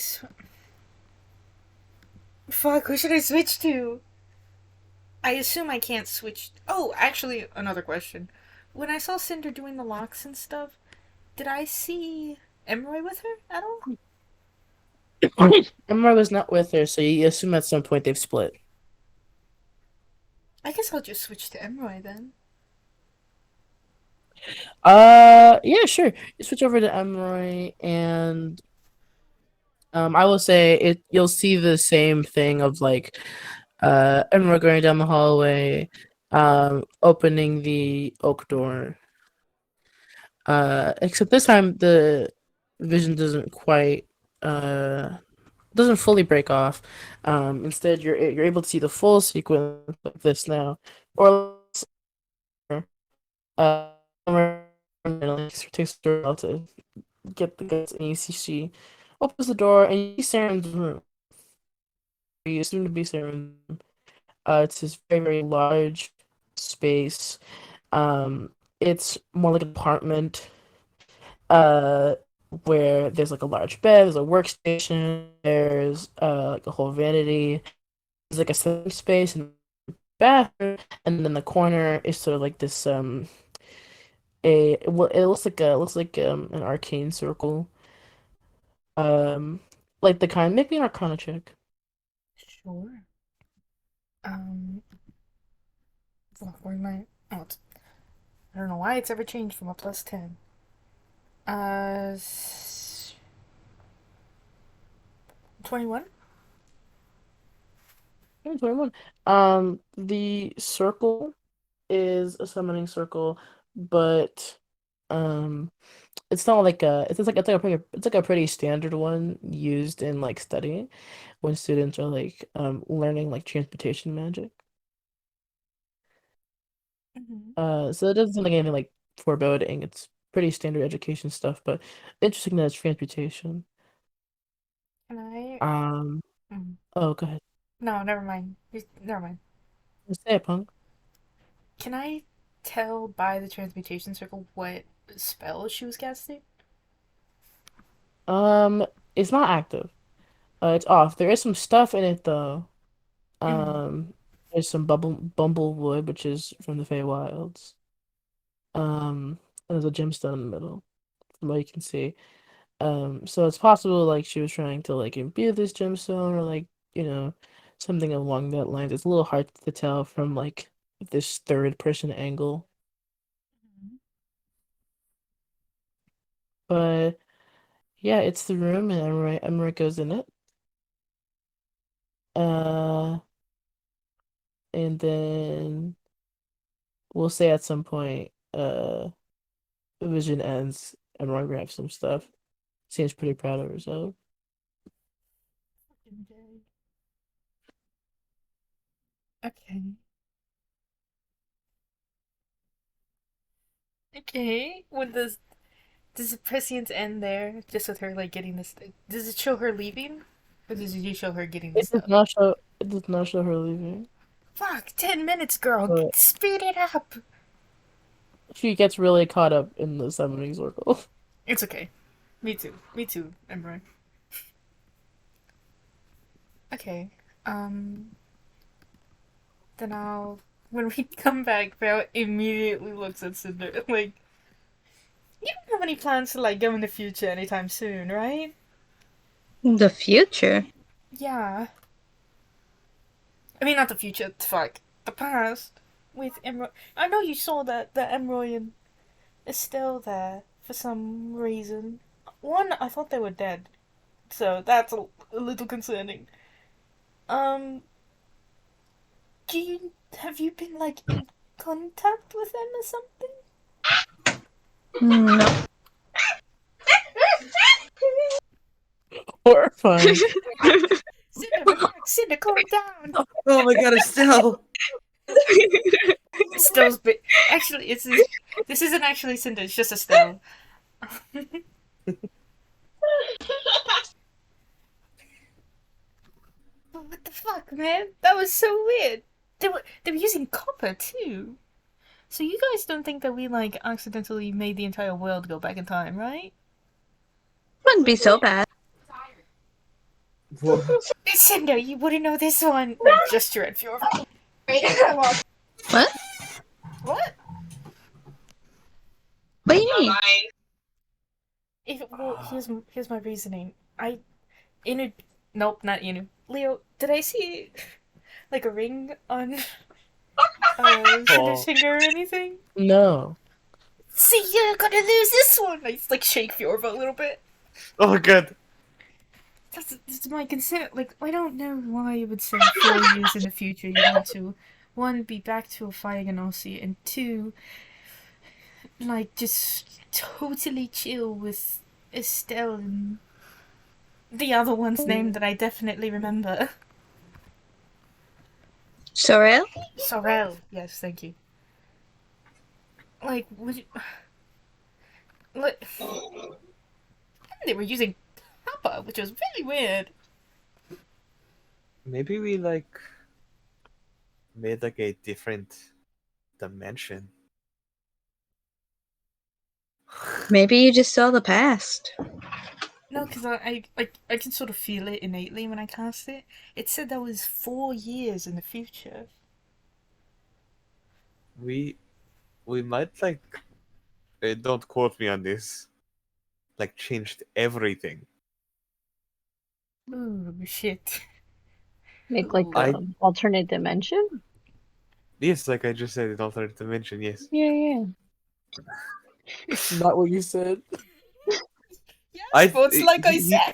Fuck, who should I switch to? I assume I can't switch. Oh, actually, another question. When I saw Cinder doing the locks and stuff, did I see Emery with her at all?
Emma was not with her, so you assume at some point they've split.
I guess I'll just switch to Emery then.
Yeah, sure. You switch over to Emery, and I will say it. You'll see the same thing of like, Emery going down the hallway, opening the oak door. Except this time the vision uh doesn't fully break off. Instead, you're able to see the full sequence of this now, or uh, it takes a while to get the guts, and you see she opens the door and you see Saren's room. You assume to be Saren's room. It's this very, very large space. It's more like an apartment. Uh, where there's like a large bed, there's a workstation, there's like a whole vanity, there's like a sleeping space and bathroom, and then the corner is sort of like this a well, it looks like an arcane circle. Um, like the kind. Make me an Arcana check.
Sure. Um, fuck, where am I? Oh, I don't know why it's ever changed from a +10. Uh, 21.
21. The circle is a summoning circle, but it's not like it's like a pretty standard one used in like studying when students are like learning like transportation magic. So it doesn't seem like anything like foreboding. It's pretty standard education stuff, but interesting that it's transportation.
Can I?
Um,
Mm.
oh, go ahead.
No, never mind. Never mind.
Say it, punk.
Can I tell by the transmutation circle what spell she was casting?
It's not active. It's off. There is some stuff in it though.
Mm.
There's some bumblewood, which is from the Feywilds. And there's a gemstone in the middle, from what you can see. So it's possible like she was trying to like imbue this gemstone or like, you know, something along that lines. It's a little hard to tell from like this third person angle. But yeah, it's the room and Emmerich goes in it. Uh, and then we'll say at some point, the vision ends, Emmerich grabs some stuff. Seems pretty proud of herself.
Okay. Okay. When does the prescience end there? Just with her like getting this? Does it show her leaving, or does it just show her getting the stuff?
It does not show her leaving.
Fuck! 10 minutes, girl.
But
Speed it up.
she gets really caught up in the summoning circle.
It's okay. Me too. Me too, Ember. Okay. Then when we come back, Val immediately looks at Cinder like, you don't have any plans to like go in the future anytime soon, right?
The future?
Yeah. I mean, not the future. Fuck, the past. With Emroy, I know you saw that Emroy is still there for some reason. One, I thought they were dead, so that's a little concerning. Um, have you been like in contact with them or something?
No.
Horrifying.
Cinder, relax. Cinder, calm down.
Oh my god, Estelle!
Estelle's actually, this isn't actually Cinder. It's just Estelle. What the fuck, man? That was so weird. They were using copper too. So you guys don't think that we like accidentally made the entire world go back in time, right?
Wouldn't be so bad.
Cinder, you wouldn't know this one. No, just your Fjord.
What?
What?
What do you mean?
Well, here's my reasoning. Nope, not Inu. Leo, did I see like a ring on Cinder's finger or anything?
No.
See, you're gonna lose this one. I like shake Fjorva a little bit.
Oh, good.
That's my concern. Like, I don't know why you would say 4 years in the future you want to, one, be back to a fighting an Aussie, and two, like, just totally chill with Estelle and the other one's name that I definitely remember.
Sorel?
Sorel. Yes, thank you. Like, would you... Like, they were using copper, which was really weird.
Maybe we like made like a different dimension.
Maybe you just saw the past.
No, because I can sort of feel it innately when I cast it. It said that was 4 years in the future.
We might like don't quote me on this. Like changed everything.
Ooh, shit.
Make like
I-
an alternate dimension?
Yes, like I just said, an alternate dimension. Yes.
Yeah, yeah.
Not what you said.
Sports, like I said.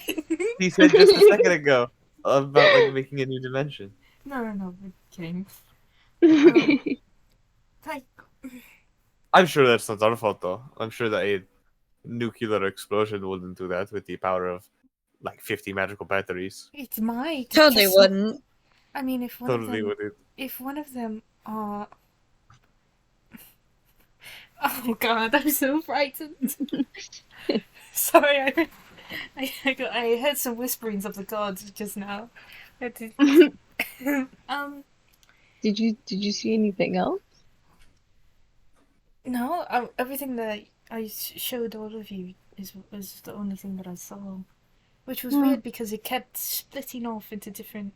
He said just a second ago about like making a new dimension.
No, we're kidding.
Okay.
Like,
I'm sure that's not our fault though. I'm sure that a nuclear explosion wouldn't do that with the power of like 50 magical batteries.
it might.
Totally
just-
wouldn't.
I mean, if one
Totally
of them,
wouldn't.
if one of them are. Oh God, I'm so frightened. Sorry, I heard some whisperings of the gods just now.
Did you see anything else?
No, everything that I showed all of you was the only thing that I saw, which was weird because it kept splitting off into different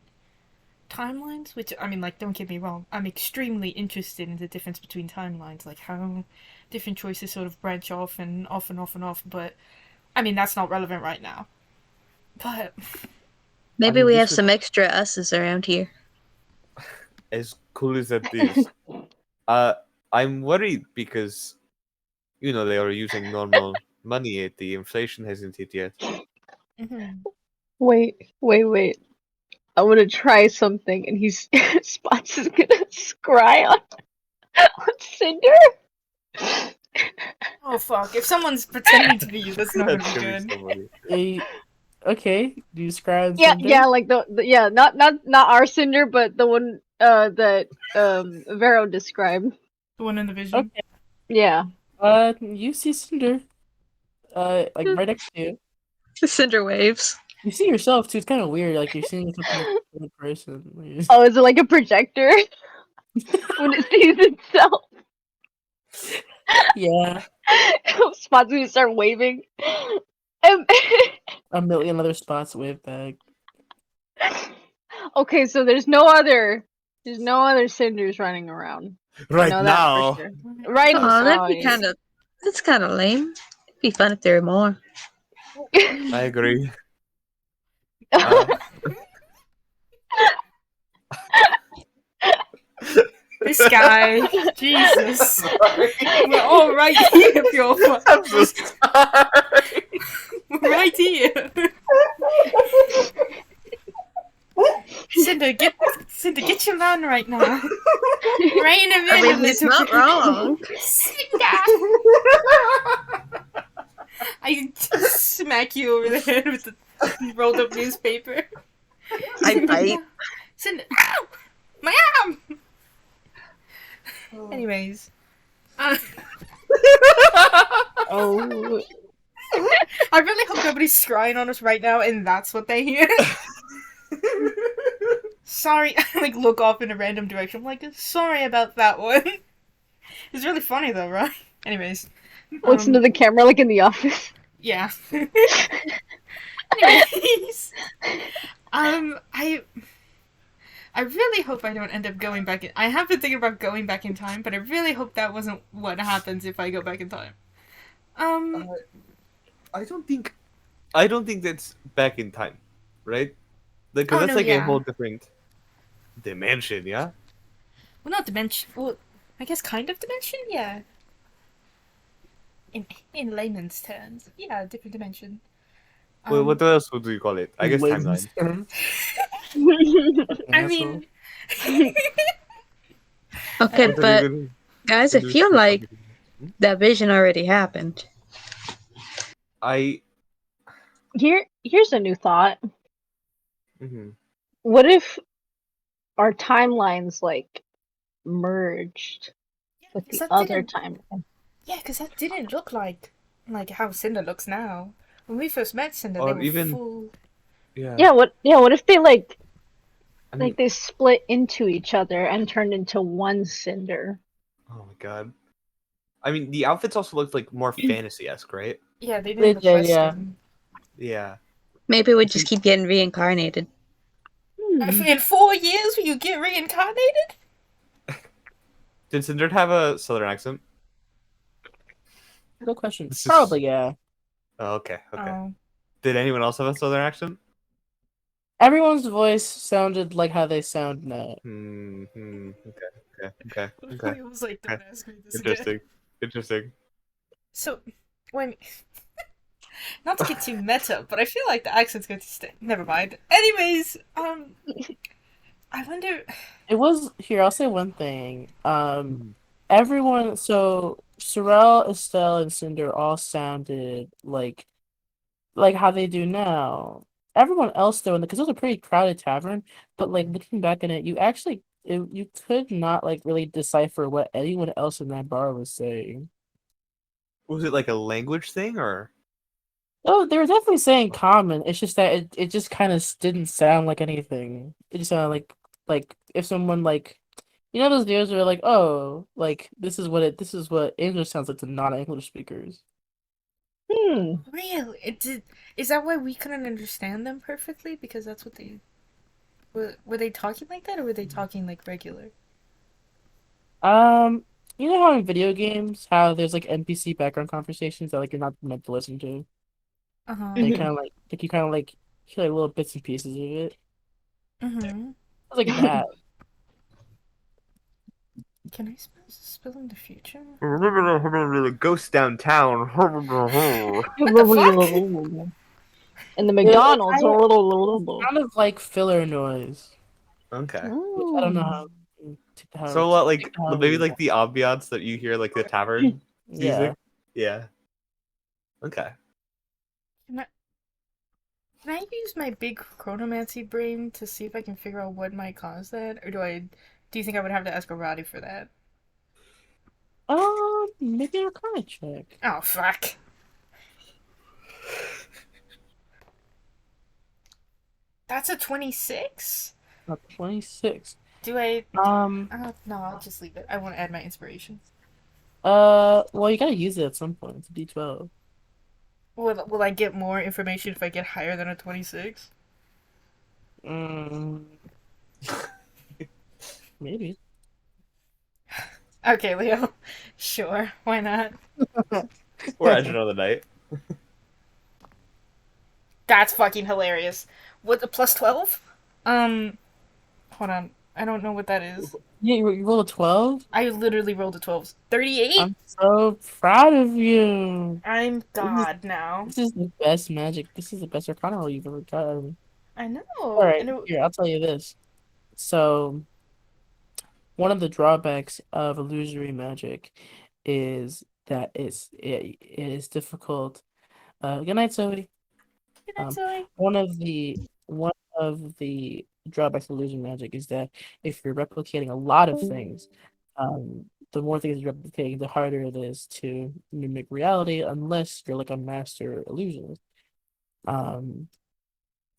timelines. Which, I mean, like, don't get me wrong, I'm extremely interested in the difference between timelines, like how different choices sort of branch off and off and off and off. But I mean, that's not relevant right now. But
Maybe
mean,
we
this
have
would-
some extra us's around here.
As cool as that is, I'm worried because, you know, they are using normal money. The inflation hasn't hit yet.
Wait. I want to try something, and he's Spots is gonna scry on Cinder.
oh fuck, if someone's pretending to be you, that's not gonna
That's
be
gonna be
good.
somebody.
Okay, do you describe
Yeah,
Cinder?
yeah, like the yeah, not our Cinder, but the one that Vero described.
The one in the vision.
Okay.
Yeah.
You see Cinder, like right next to you.
Cinder waves.
You see yourself too. It's kind of weird. Like you're seeing something in person.
Oh, is it like a projector when it sees itself?
Yeah,
Spots gonna start waving.
a million other spots wave back.
Okay, so there's no other Cinders running around. I
Right
know that
now,
for sure. Right
Oh,
now.
that's kind of lame. It'd be fun if there were more.
I agree.
This guy, Jesus. We're all right here if you're
I'm so sorry.
We're right here. Cinder, get your man right now. Rein him in
I
a
mean, it's
little
not
bit.
wrong.
Cinder! I just smack you over the head with the rolled up newspaper.
I bite.
Cinder, ow! My arm! Anyways.
Oh.
I really hope nobody's scrying on us right now and that's what they hear. Sorry, I like look off in a random direction. I'm like, sorry about that one. It's really funny though, right? Anyways.
Looks into the camera like in the office.
Yeah. Anyways. I really hope I don't end up going back in. I have been thinking about going back in time, but I really hope that wasn't what happens if I go back in time.
I don't think that's back in time, right? Like, 'cause
Oh,
that's
no,
like a
yeah.
whole different dimension, yeah.
Well, not dimension. Well, I guess kind of dimension, yeah. In layman's terms, yeah, different dimension.
Well, what else would you call it? I guess
Layman's
timeline.
terms.
I mean,
Okay,
What are
but
you gonna
guys, I
do?
feel like that vision already happened.
Here's a new thought.
Mhm.
What if our timelines like merged with
'cause
the
that
other
didn't-
timeline?
yeah, because that didn't look like how Cinder looks now. When we first met Cinder,
Or
they were
even-
full.
Yeah, what if they
I mean,
they split into each other and turned into one Cinder?
oh my god. I mean, the outfits also looked like more fantasy-esque, right?
Yeah, they
They
didn't look
did, yeah.
Western.
Yeah.
Maybe we just keep getting reincarnated.
In 4 years, will you get reincarnated?
Did Cinder have a southern accent?
Good question.
This is-
Probably, yeah.
Oh, okay. Okay.
Oh.
Did anyone else have a southern accent?
Everyone's voice sounded like how they sound now.
Okay.
It was like, don't ask me this again.
Interesting.
So, when Not to get too meta, but I feel like the accent's going to stay. Never mind. Anyways, I wonder.
It was here. I'll say one thing. Everyone. So Sorel, Estelle, and Cinder all sounded like how they do now. Everyone else though, because it was a pretty crowded tavern, but like looking back on it, you could not like really decipher what anyone else in that bar was saying.
Was it like a language thing or?
Oh, they were definitely saying common. It's just that it just kind of didn't sound like anything. It just sounded like if someone like those videos where like, oh, like this is what English sounds like to non-English speakers.
Really? It did. Is that why we couldn't understand them perfectly? Because that's what they were they talking like that, or were they talking like regular?
You know how in video games, how there's like NPC background conversations that like you're not meant to listen to.
Uh huh.
They kind of like you kind of like hear like little bits and pieces of it.
Mm-hmm.
It's like that.
Can I spill in the future?
The ghost downtown.
What the fuck?
And the
It
McDonald's.
kind of like filler noise.
Okay.
I don't know how.
So a lot like
how
maybe like the ambiance that you hear like the tavern music.
Yeah.
Okay.
Can I use my big chronomancy brain to see if I can figure out what might cause that, or do you think I would have to ask Arati for that?
Maybe I'll kind of check.
Oh fuck. That's a 26?
26.
Do I? No, I'll just leave it. I want to add my inspiration.
Well, you gotta use it at some point. It's a D12.
Will I get more information if I get higher than a 26?
Maybe.
Okay, Leo. Sure, why not?
Or Edge Another Night.
That's fucking hilarious. What, the plus 12? Hold on. I don't know what that is.
Yeah, you rolled a 12?
I literally rolled a 12. 38?
I'm so proud of you.
I'm God now.
This is the best magic. This is the best Arcana roll you've ever gotten.
I know.
Alright, here, I'll tell you this. So, one of the drawbacks of illusory magic is that it is difficult. Good night, Zoe.
Good night, Zoe.
One of the drawbacks of illusion magic is that if you're replicating a lot of things, the more things you're replicating, the harder it is to mimic reality unless you're like a master illusionist.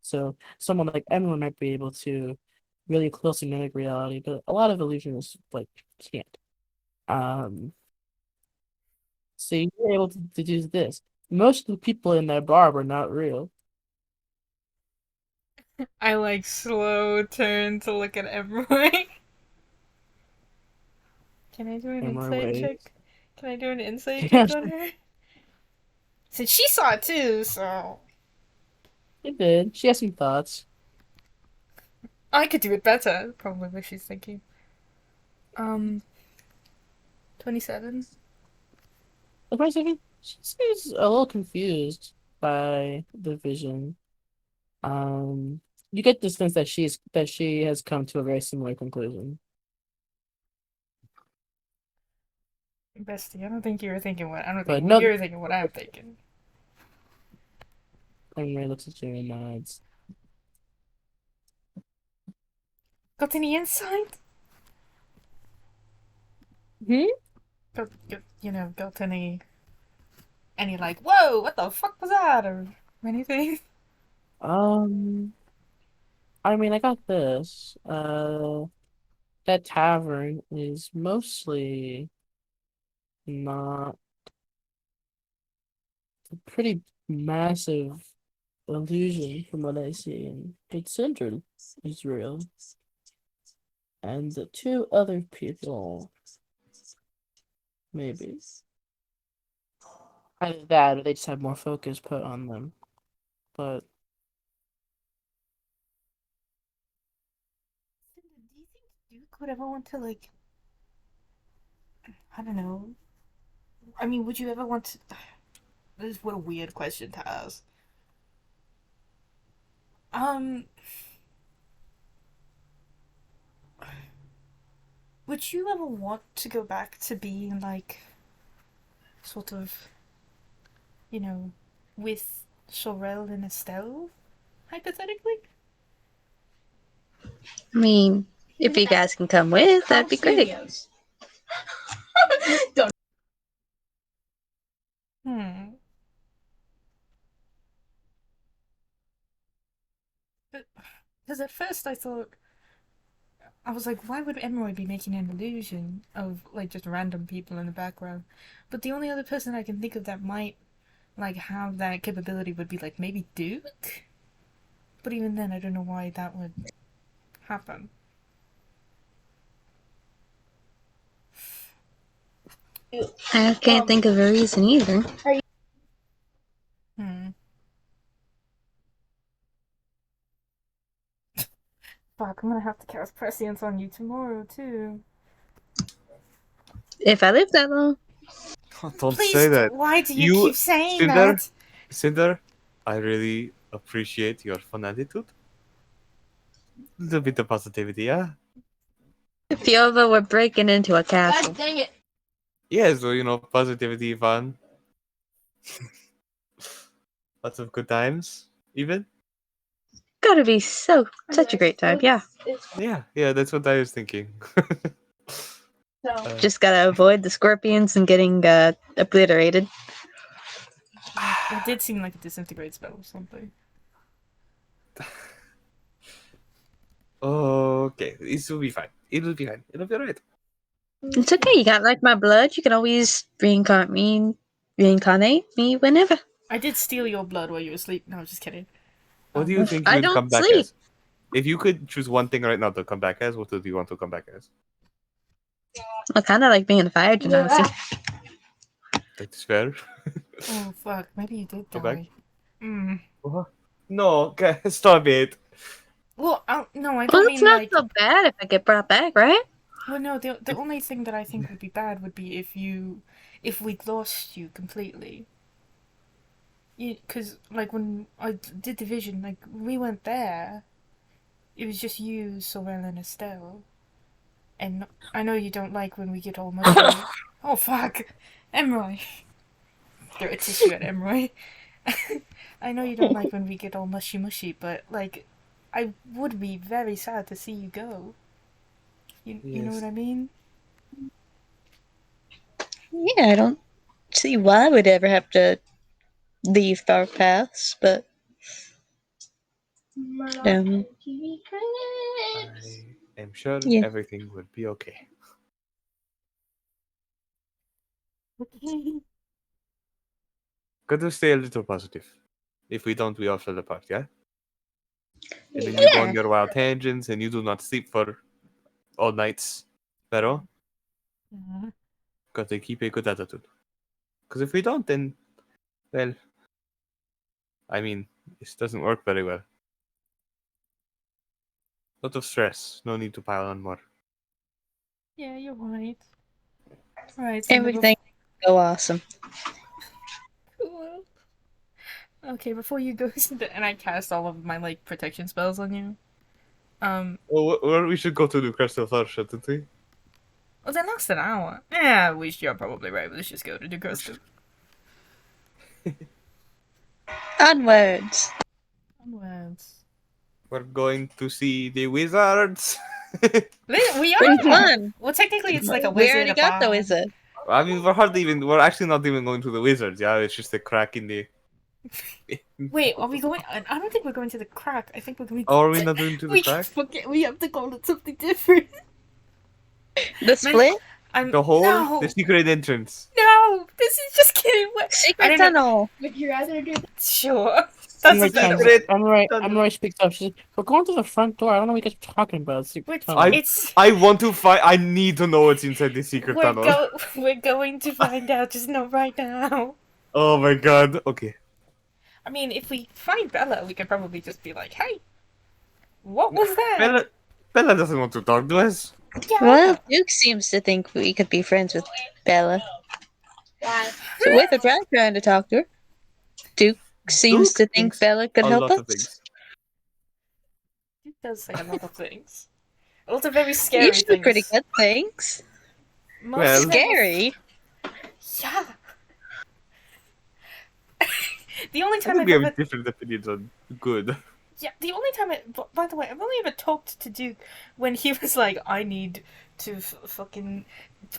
So someone like Emily might be able to really closely mimic reality, but a lot of illusionists like can't. So you're able to do this. Most of the people in that bar were not real.
I like slow turn to look at Emroy. Can I do an insight check? Can I do an insight check on her? Since she saw it too, so.
She did. She has some thoughts.
I could do it better, probably what she's thinking. 27.
27? She seems a little confused by the vision. You get the sense that she has come to a very similar conclusion.
Bestie, I don't think you were thinking what you were thinking what I'm thinking.
Emily looks at you and nods.
Got any insight? Got any like, whoa, what the fuck was that, or anything?
I mean, I got this. That tavern is mostly not a pretty massive illusion from what I see, and it's centered is real. And the two other people, maybe. Either that or they just have more focus put on them. But
Do you think Duke would ever want to, like, I don't know. I mean, would you ever want to what a weird question to ask. Would you ever want to go back to being like, sort of, with Sorel and Estelle, hypothetically?
I mean, if you guys can come with, that'd be great.
Hmm. Because at first I was like, why would Emeroy be making an illusion of like just random people in the background? But the only other person I can think of that might like have that capability would be like maybe Duke. But even then, I don't know why that would happen.
I can't think of a reason either.
Fuck, I'm gonna have to cast Prescience on you tomorrow too.
If I live that long.
Don't
Please,
say that.
why do you keep saying
Cinder,
that?
Cinder, I really appreciate your fun attitude. A little bit of positivity, yeah?
If you ever were breaking into a castle.
God dang it!
Yeah, so, positivity, fun. Lots of good times, even.
Gotta be such a great time, yeah.
Yeah, that's what I was thinking.
Just gotta avoid the scorpions and getting obliterated.
That did seem like a disintegrate spell or something.
Okay, this will be fine. It'll be fine. It'll be alright.
It's okay, you got like my blood, you can always reincarnate me whenever.
I did steal your blood while you were asleep. No, just kidding.
What do you think
I
you would
don't
come back
sleep.
as? If you could choose one thing right now to come back as, what do you want to come back as?
I kinda like being a fire genasi.
That's fair.
Oh fuck, maybe you did
Go back.
die. Hmm.
No, okay, stop it.
Well, no, I
Well,
don't
it's
mean
not
like.
so bad if I get brought back, right?
Well, no, the only thing that I think would be bad would be if we lost you completely. Because like when I did Division, like we went there, it was just you, Sorel, and Estelle. And I know you don't like when we get all mushy. Oh fuck, Emroy. Throw a tissue at Emroy. I know you don't like when we get all mushy, but like, I would be very sad to see you go. You know what I mean?
Yeah, I don't see why we'd ever have to leave our paths, but
I am sure
Yeah.
everything will be okay.
Okay.
Got to stay a little positive. If we don't, we all fall apart, yeah? And then you go on your wild tangents and you do not sleep for all nights. Pero,
Yeah.
got to keep a good attitude. Because if we don't, then, well, I mean, this doesn't work very well. Lot of stress. No need to pile on more.
Yeah, you're right. Right. So
Everything go awesome.
Cool. Okay, before you go, and I cast all of my like protection spells on you.
Well, we should go to the Crystal first, shouldn't we?
Well, that lasts an hour. Yeah, you're probably right. Let's just go to the Crystal.
Onwards.
Onwards.
We're going to see the wizards.
We
Pretty
are.
fun.
Well, technically, it's like a
We
wizard.
already
a
got the
bard.
wizard.
I mean, we're actually not even going to the wizards, yeah? It's just a crack in the...
Wait, are we going? I don't think we're going to the crack. I think we're going.
Oh, are we not going to the
We
crack?
forget. We have to call it something different.
The split?
The hole?
No,
The secret entrance.
no. This is just kidding. What? I
Secret
don't know.
tunnel.
Would you rather do
Sure.
I'm
That's
like,
better.
I'm right speaks up. She's like, we're going to the front door. I don't know what you guys are talking about.
Which-
tunnel."
It's
I want to find... I need to know what's inside the secret tunnel.
we're going to find out, just not right now.
Oh my god. Okay.
I mean, if we find Bella, we could probably just be like, "Hey, what was that?"
Bella doesn't want to talk to us.
Yeah.
Well, Duke seems to think we could be friends with Bella.
why?
So we could try trying to talk to her. seems to think
thinks
Bella could
a
help
lot
us.
of things.
He does say a lot of things. A lot of very
You
scary
should
things.
pretty good things.
Most
Well-
of them are-
Scary.
Yeah. The only
I
time
think
I've
we have
ever
different opinions on good.
Yeah, the only time by the way, I've only ever talked to Duke when he was like, I need to fucking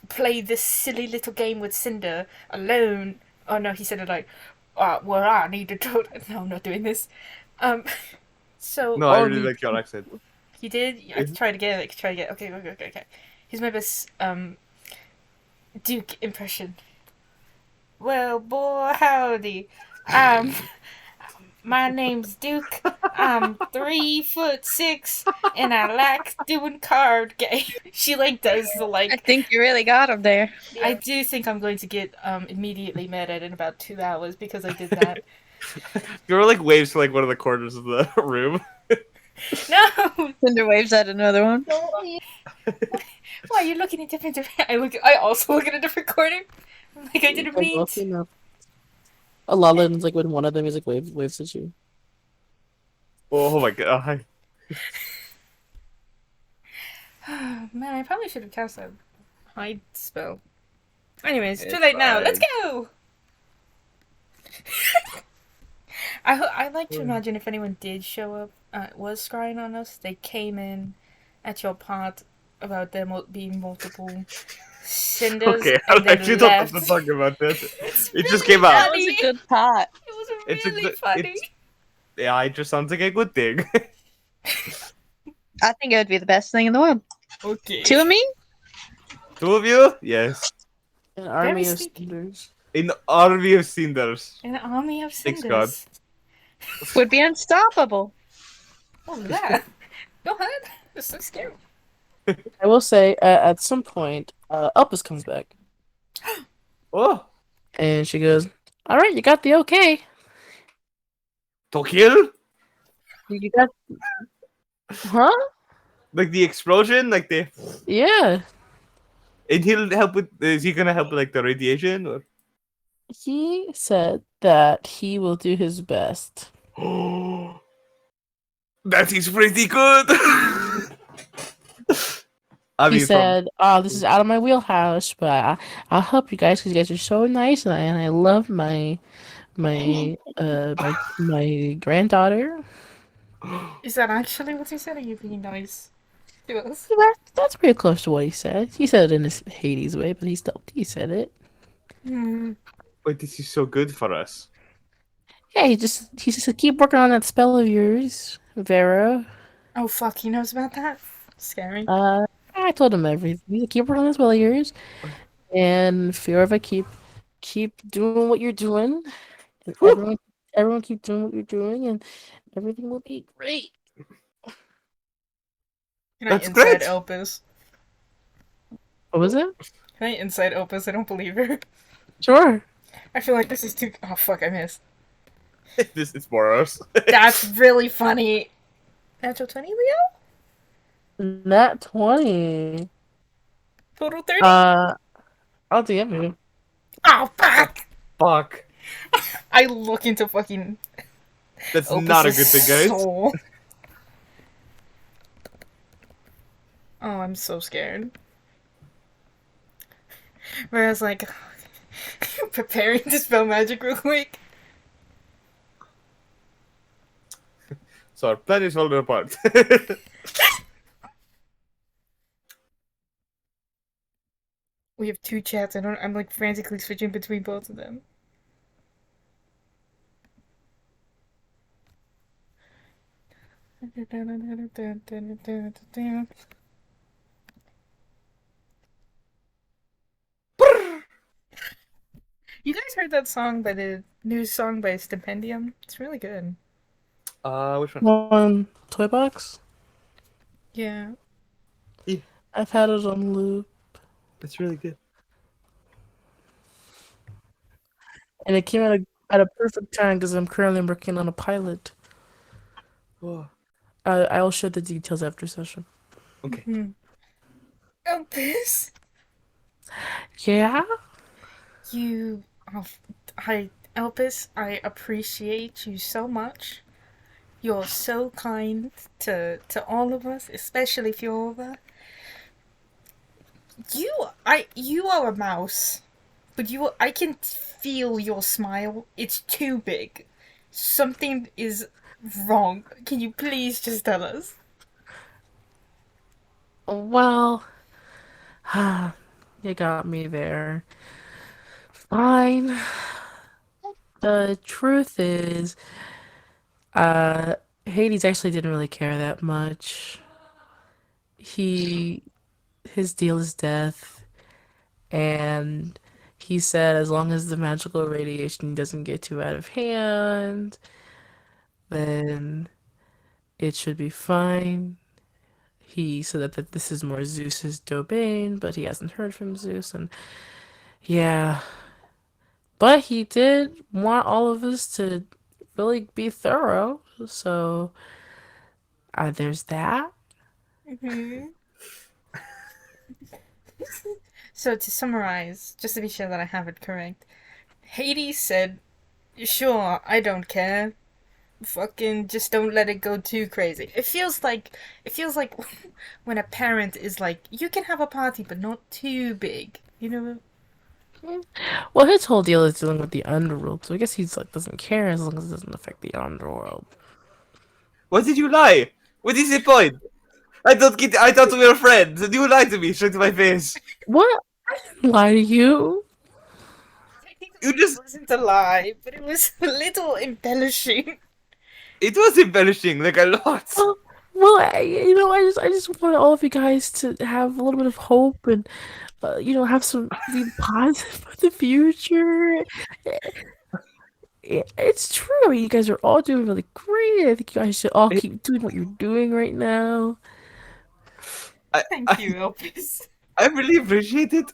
play this silly little game with Cinder alone. Oh no, he said it like, well, I need to do it. No, I'm not doing this. So
No, I
Oh,
really
the-
like your accent.
he did. I could try to get it. I could try to get. Okay. He's my best Duke impression. Well, boy, howdy. My name's Duke. I'm 3'6", and I like doing card games. She like does the
I
like.
think you really got him there.
I do think I'm going to get immediately mad at it in about 2 hours because I did that.
You were like waves to like one of the corners of the room.
No,
Cinder waves at another one.
why are you looking at different? I also look at a different corner. Like I didn't mean. to.
A lot of them, like when one of them is like waves at you.
Oh my god.
Man, I probably should have cast that hide spell. Anyways,
It's
too late now.
fine.
Let's go. I like to imagine if anyone did show up, was scrying on us, they came in at your part about there being multiple cinders.
Okay,
and
I
then
actually don't have
left.
to talk about this.
It's
It just
really
came out.
That
funny.
was a good pot.
It was
It's a
really
good-
funny.
Yeah, it just sounds like a good thing.
I think it would be the best thing in the world.
Okay.
Two of me?
2 of you? Yes.
An army of
sneaky.
cinders.
In army of cinders.
An army of
Thanks,
cinders.
God.
Would be unstoppable.
What was that? Go ahead. It's so scary.
I will say, at some point, Elpis comes back
Oh,
and she goes, "All right, you got the okay.
to kill?
You got, huh?
Like the explosion? Like the.
Yeah."
And he'll help with. Is he gonna help with like the radiation? Or?
He said that he will do his best.
That is pretty good. I
He
mean,
said, "Oh, this is out of my wheelhouse, but I'll help you guys because you guys are so nice, and I love my granddaughter."
Is that actually what you said? Or are you being nice to us?
That's pretty close to what he said. He said it in his Hades way, but he said it.
But this is so good for us.
Yeah, he just said, keep working on that spell of yours, Vera.
Oh fuck, he knows about that? Scary.
I told him everything. He said, keep working on that spell of yours, and Fiorva, keep doing what you're doing, and everyone keep doing what you're doing, and everything will be great.
Can
That's
I inside
great.
Elpis?
What was it?
Can I inside Elpis? I don't believe her.
Sure.
I feel like this is too. Oh fuck, I missed.
This is Boros.
That's really funny. Natural 20, Leo?
Nat 20.
Total 30?
I'll DM you.
Oh fuck!
Fuck.
I look into fucking.
That's
Opus's
not a good thing, guys.
soul. Oh, I'm so scared. Whereas, like, preparing to spell magic real quick.
So our plan is falling apart.
We have 2 chats. I'm like frantically switching between both of them. You guys heard that song by the new song by Stipendium? It's really good.
Which one?
On Toy Box?
Yeah.
I've had it on loop.
That's really good.
And it came at a perfect time because I'm currently working on a pilot.
Oh,
I'll share the details after session.
okay.
Oh, this.
Yeah?
You. Oh, Elpis, I appreciate you so much. You're so kind to all of us, especially Fiora. You are a mouse, but I can feel your smile. It's too big. Something is wrong. Can you please just tell us?
Well, you got me there. Fine. The truth is, Hades actually didn't really care that much. His deal is death, and he said as long as the magical radiation doesn't get too out of hand, then it should be fine. He said that this is more Zeus's domain, but he hasn't heard from Zeus, and yeah. But he did want all of us to really be thorough, so there's that.
Mm-hmm. So to summarize, just to be sure that I have it correct, Hades said, "Sure, I don't care. Fucking just don't let it go too crazy." It feels like when a parent is like, "You can have a party, but not too big." You know?
Well, his whole deal is dealing with the underworld, so I guess he's like doesn't care as long as it doesn't affect the underworld.
What did you lie? What is the point? I thought we were friends, and you lied to me straight to my face.
What? I didn't lie to you.
You just...
It wasn't a lie, but it was a little embellishing.
It was embellishing, like a lot.
Well, I just want all of you guys to have a little bit of hope and, have some be positive for the future. It's true. I mean, you guys are all doing really great. I think you guys should all keep doing what you're doing right now.
Thank you, Elpis.
I really appreciate it.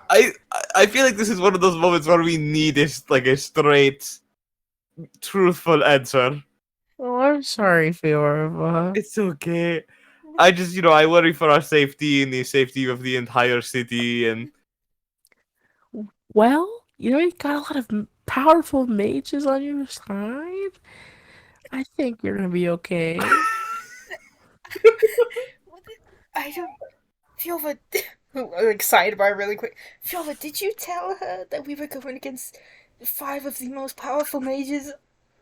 I feel like this is one of those moments where we need a straight, truthful answer.
Oh, I'm sorry, Fiora.
It's okay. I just, I worry for our safety and the safety of the entire city. And
well, you got a lot of powerful mages on your side. I think you're gonna be okay.
I don't. Fiora, like sidebar really quick. Fiora, did you tell her that we were going against 5 of the most powerful mages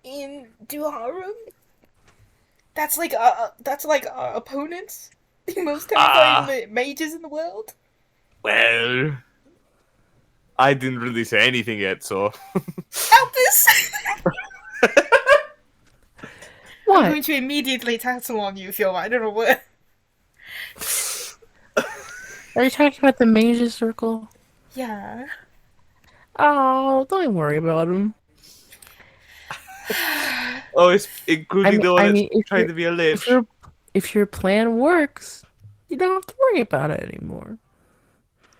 in Duharum? That's like our opponents, the most terrifying mages in the world.
Well, I didn't really say anything yet, so.
Help us!
What?
I'm going to immediately tattoo on you, Fiora. I don't know what.
Are you talking about the mages circle?
Yeah.
Oh, don't worry about him.
Oh, it's including the one that's trying to be a lich.
If your plan works, you don't have to worry about it anymore.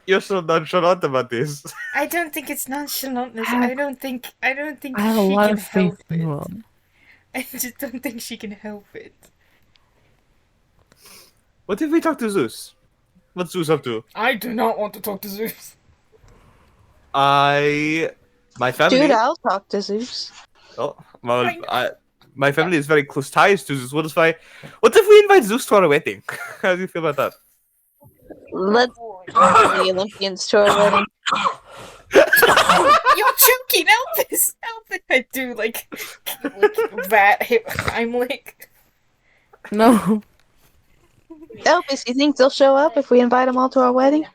You're so nonchalant about this.
I don't think it's nonchalantness. I don't think
I have a
she
lot
can
of faith
help
in
it.
you.
I just don't think she can help it.
What if we talk to Zeus? What's Zeus up to?
I do not want to talk to Zeus.
My family.
Dude, I'll talk to Zeus.
Oh, well, my family is very close ties to Zeus. What if we invite Zeus to our wedding? How do you feel about that?
Let's the Olympians to our wedding.
You're choking, Elvis. Elvis, I do like that. I'm like,
No.
Elvis, you think they'll show up if we invite them all to our wedding?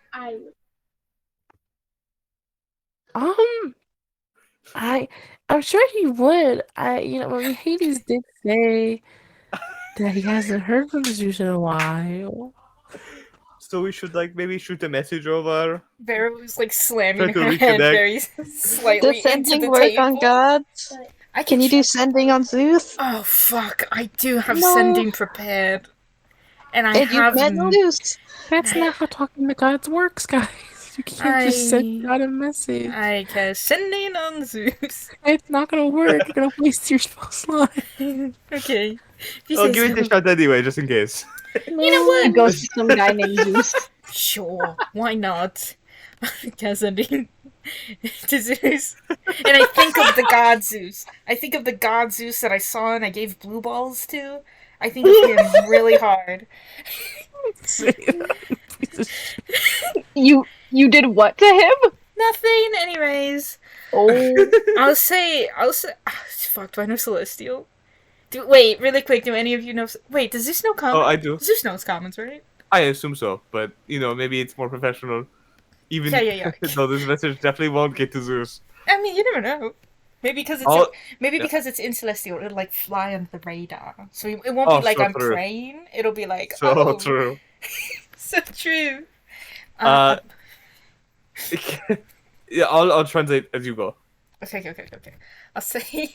I'm sure he would. Hades did say that he hasn't heard from Zeus in a while.
So we should maybe shoot a message over.
Vera was like slamming
Try
her
to
hand
reconnect.
very slightly
Does sending
into the
work
table.
on gods? Can you do sending on Zeus?
Oh fuck! I do have
No.
sending prepared, and I
And you
have.
met Zeus.
That's not how talking to gods works, guys. You can't just send God a message.
I can sending on Zeus.
It's not gonna work. You're gonna waste your spell slot.
Okay.
I'll give it a shot anyway, just in case.
You know what?
It goes to some guy named Zeus.
Sure, why not? Cassidy. to Zeus. And I think of the god Zeus. I think of the god Zeus that I saw and I gave blue balls to. I think of him really hard.
You did what to him?
Nothing, anyways.
Oh.
I'll say, fuck, do I know Celestial? Wait, really quick, do any of you know, wait, does Zeus know commons?
Oh, I do.
Zeus knows commons, right?
I assume so, but maybe it's more professional. Even
Yeah.
though this message definitely won't get to Zeus.
I mean, you never know. Maybe because it's because it's in Celestial, it'll like fly under the radar. So it won't be like
so
I'm
true.
praying. It'll be like
True.
so true.
Yeah, I'll translate as you go.
Okay. I'll say.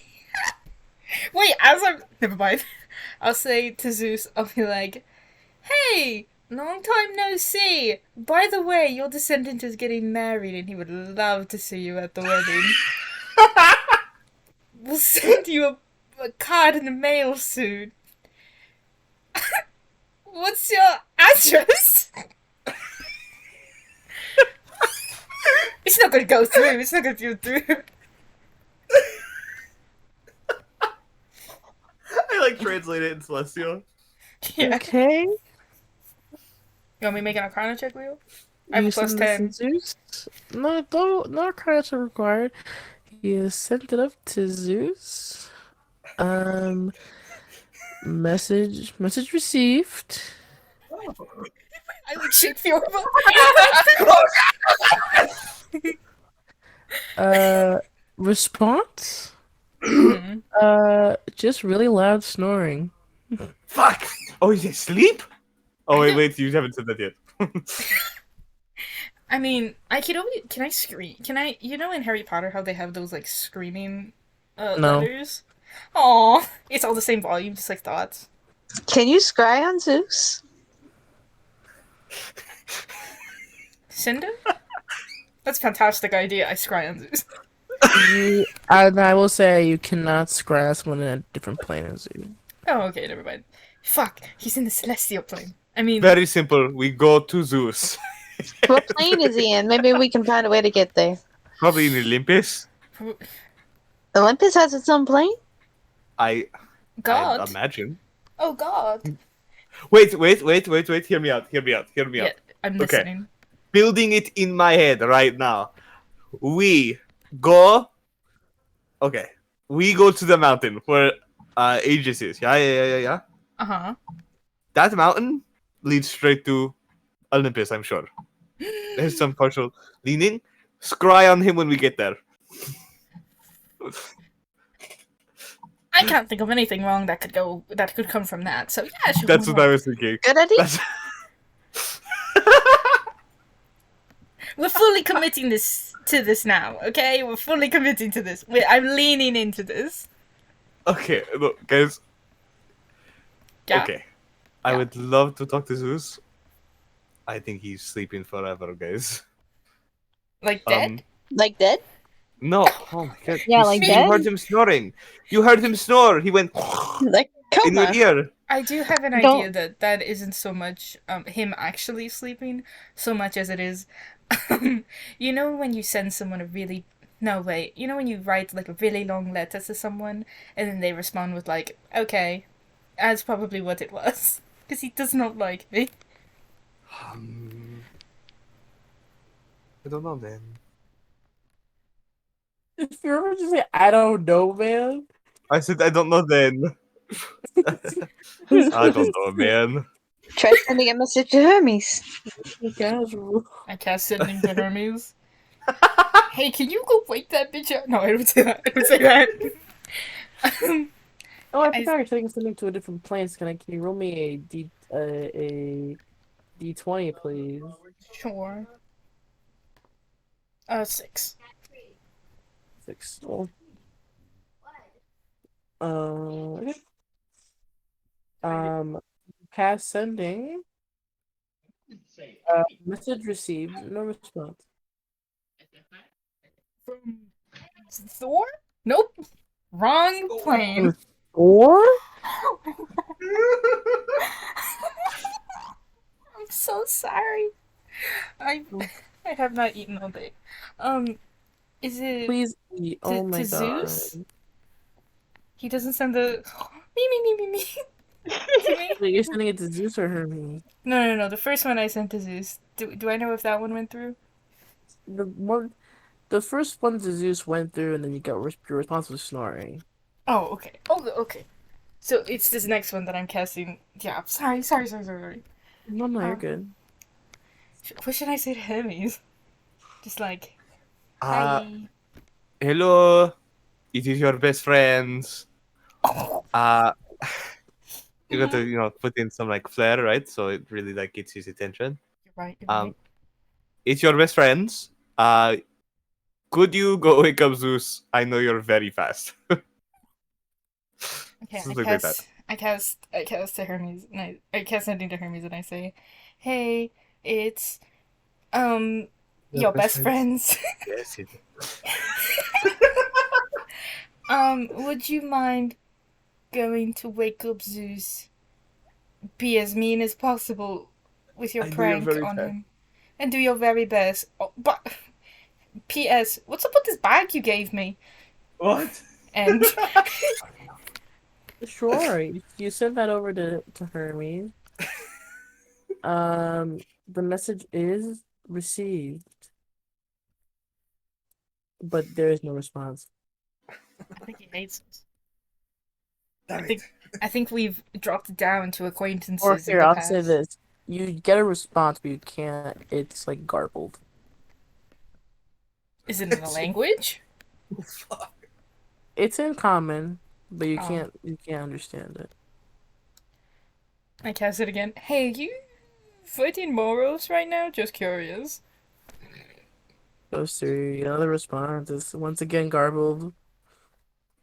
Wait, never mind. I'll say to Zeus, I'll be like, "Hey, long time no see. By the way, your descendant is getting married, and he would love to see you at the wedding. We'll send you a card in the mail soon. What's your address?" It's not gonna go through. It's not gonna go through.
I translate it in Celestial.
Yeah.
Okay.
You want me to make an Arcana check, Leo? I have
You
a plus
send this
10.
to Zeus? No Arcana check required. You sent it up to Zeus. Message received.
I like shake horrible.
Response? Just really loud snoring.
Fuck! Oh, is it sleep? Oh, wait, you haven't said that yet.
I mean, can I scream? In Harry Potter how they have those like screaming
No.
letters? Aw, it's all the same volume, just like thoughts.
Can you scry on Zeus?
Cinder? That's a fantastic idea. I scry on Zeus.
And I will say you cannot scry someone in a different plane as you.
Oh, okay, never mind. Fuck, he's in the celestial plane. I mean,
Very simple. We go to Zeus.
What plane is he in? Maybe we can find a way to get there.
Probably in Olympus.
Olympus has its own plane?
I
God.
imagine.
Oh God.
Wait. Hear me out.
Yeah, I'm listening.
Building it in my head right now. We go to the mountain where Aegis is. Yeah.
Uh-huh.
That mountain leads straight to Olympus, I'm sure. There's some partial leaning. Scry on him when we get there.
I can't think of anything wrong that could come from that. So yeah, sure.
That's what I was thinking.
Good idea.
We're fully committing to this now, okay? We're fully committing to this. I'm leaning into this.
Okay, look, guys.
Yeah.
Okay. I would love to talk to Zeus. I think he's sleeping forever, guys.
Like dead?
Like dead?
No. Oh my god.
Yeah, like dead?
You heard him snoring. You heard him snore. He went
Like
in your
coma.
ear.
I do have an idea that isn't so much him actually sleeping, so much as it is, when you send someone when you write like a really long letter to someone and then they respond with like, okay, that's probably what it was, because he does not like me.
I don't know, man.
If you ever just say, I don't know, man.
I said I don't know then. I don't know, man.
Try sending a message to Hermes.
Casual.
I cast sending to Hermes. Hey, can you go wake that bitch up? No, I don't say that.
Oh, I forgot you're taking something to a different plane. So can you roll me a D20, please?
Sure. 6.
6. Oh. Okay. Past sending. Message received. No response.
From Thor? Nope. Wrong plane.
Or?
I'm so sorry. I have not eaten all day. Is it
Please eat. Oh my
to
god.
Zeus? He doesn't send the me to me.
Wait, you're sending it to Zeus or Hermes?
No. The first one I sent to Zeus. Do I know if that one went through?
The first one to Zeus went through, and then you got your response was snoring.
Oh, okay. Oh, okay. So it's this next one that I'm casting. Yeah, sorry.
No, you're good.
What should I say to Hermes? Just like,
Uh,
hi.
hello, it is your best friends. Uh, you got to put in some like flair, right? So it really like gets his attention.
You're right.
It's your best friends. Could you go wake up Zeus? I know you're very fast.
Okay,
Something like that.
I cast to Hermes, and I cast something to Hermes, and I say, "Hey, it's your best friends.
Yes, it
Would you mind going to wake up Zeus? Be as mean as possible with your
I know you're
prank
very
on
fast.
him, and do your very best. Oh, but P.S. What's up with this bag you gave me?"
What?
And
Sure, you sent that over to Hermes. The message is received, but there is no response.
I think he hates us.
Damn
I think we've dropped down to acquaintances
Or
in
here,
the
I'll
past.
say this: you get a response, but you can't. It's like garbled.
Is it in a language?
It's in common, but you
Oh.
can't understand it.
I cast it again. Hey, you fighting Moros right now? Just curious.
Goes through. Another response is once again garbled.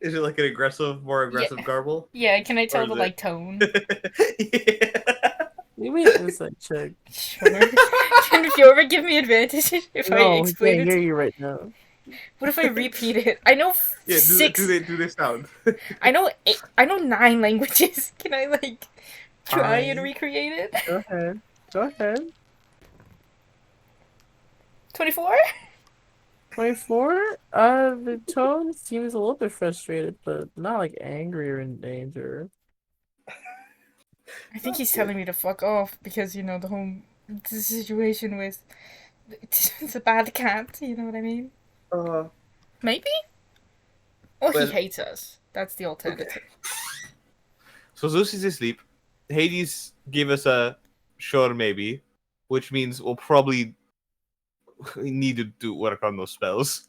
Is it like an more aggressive garble?
Yeah, can I tell the
is
like tone?
Yeah.
You made an insight check.
Sure. Can Fiora give me advantage if I
No, he
explain
can't
it?
hear you right now.
What if I repeat it? I know
Yeah,
six.
do they sound?
I know 9 languages. Can I like try and
Fine.
recreate it?
Go ahead.
24?
24? The tone seems a little bit frustrated, but not like angry or in danger.
I think he's telling me to fuck off because the whole situation with it's a bad cat. You know what I mean? Maybe. Or he
Well,
hates us. That's the alternative.
Okay. So Zeus is asleep. Hades gave us a sure maybe, which means we'll probably need to do work on those spells.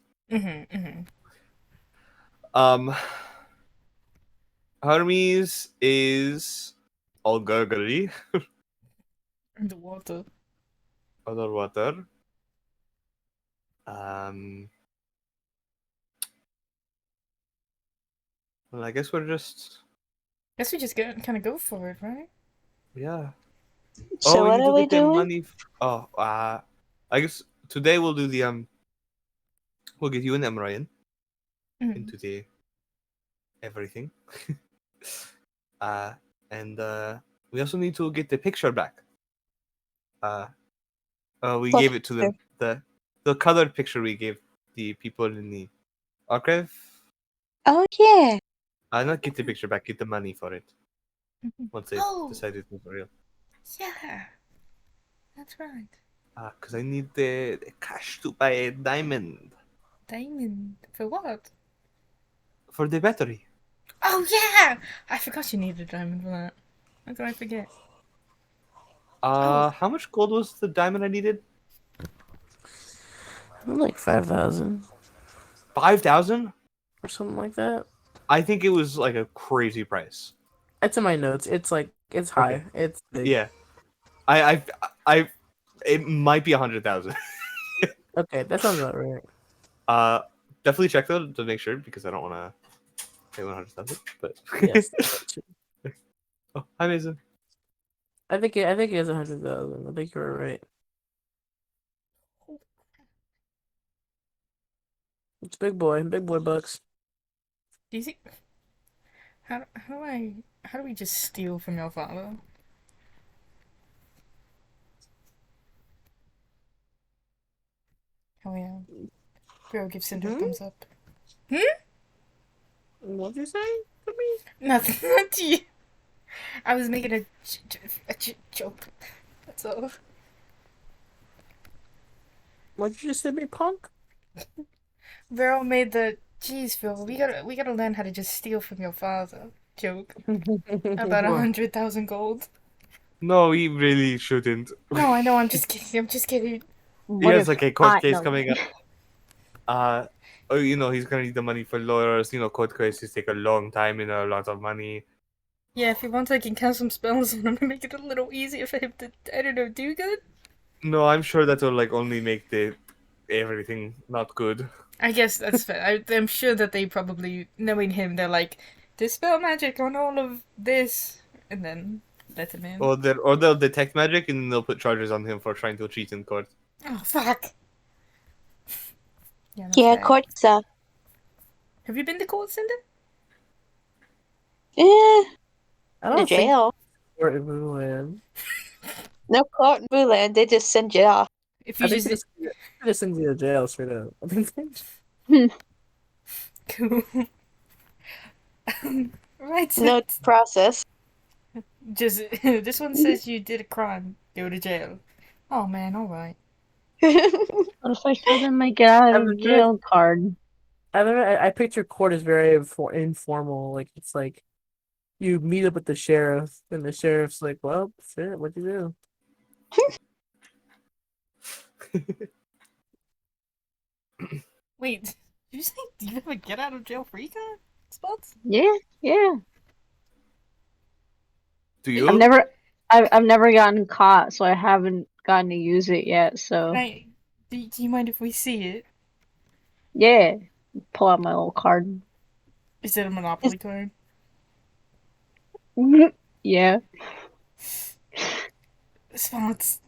Hermes is all gurgly
Underwater.
underwater. Well, I guess we're just
Guess we just kind of go for it, right?
yeah.
So
we
what
need
are
to
we
get the
doing?
money. I guess today we'll do the we'll get you an Emryan into the everything. And we also need to get the picture back. We
What
gave it to them.
picture?
The colored picture we gave the people in the archive.
Oh yeah.
Not get the picture back, get the money for it. Once they decided it was real.
Yeah, that's right.
Because I need the cash to buy a diamond
Diamond for what?
for the battery.
Oh yeah, I forgot you needed a diamond for that. How could I forget?
How much gold was the diamond I needed?
Like 5,000
5,000
or something like that.
I think it was like a crazy price.
It's in my notes. It's like it's high.
Okay.
It's big.
Yeah, it might be 100,000.
Okay, that sounds about right.
Definitely check though to make sure because I don't want to pay 100,000. But
Yes.
Oh, hi Mason.
I think it is 100,000. I think you're right. It's big boy bucks.
Do you think? How do we just steal from your father? Oh yeah. Vero gives Cinder a
Mhm.
thumbs up.
What'd you say to me?
Nothing, not to you. I was making a joke. That's all.
What'd you just say to me, punk?
Vero made the "Geez, Phil, we gotta learn how to just steal from your father" joke about 100,000 gold.
No, he really shouldn't.
No, I know. I'm just kidding. I'm just kidding.
He
What
has
if
like a court
I
case
no.
coming up. Oh, he's gonna need the money for lawyers. Court cases take a long time and a lot of money.
Yeah, if he wants, I can cast some spells on him to make it a little easier for him to, I don't know, do good.
No, I'm sure that will like only make the everything not good.
I guess that's fair. I'm sure that they probably, knowing him, they're like, dispel magic on all of this, and then let him in.
Or they'll detect magic and then they'll put charges on him for trying to cheat in court.
Oh, fuck. Yeah, that's
Yeah,
fair.
court stuff.
Have you been to court, Cinder?
Eh,
I
the
don't think
jail.
we're in Mulan.
No court in Mulan, they just send you off.
If
I
you
think
just...
they just send you to jail straight up.
Cool. Right, so
No process.
just this one says you did a crime, go to jail. Oh man, alright.
What if I show them my get out of jail card?
I picture court as very informal. Like it's like you meet up with the sheriff, and the sheriff's like, "Well, shit, what'd you do?"
Wait, did you say do you have a get out of jail free card? Spots?
Yeah.
Do you?
I've never gotten caught, so I haven't gotten to use it yet. So
Do you mind if we see it?
yeah, pull out my old card.
Is it a Monopoly card?
Yeah,
Spots.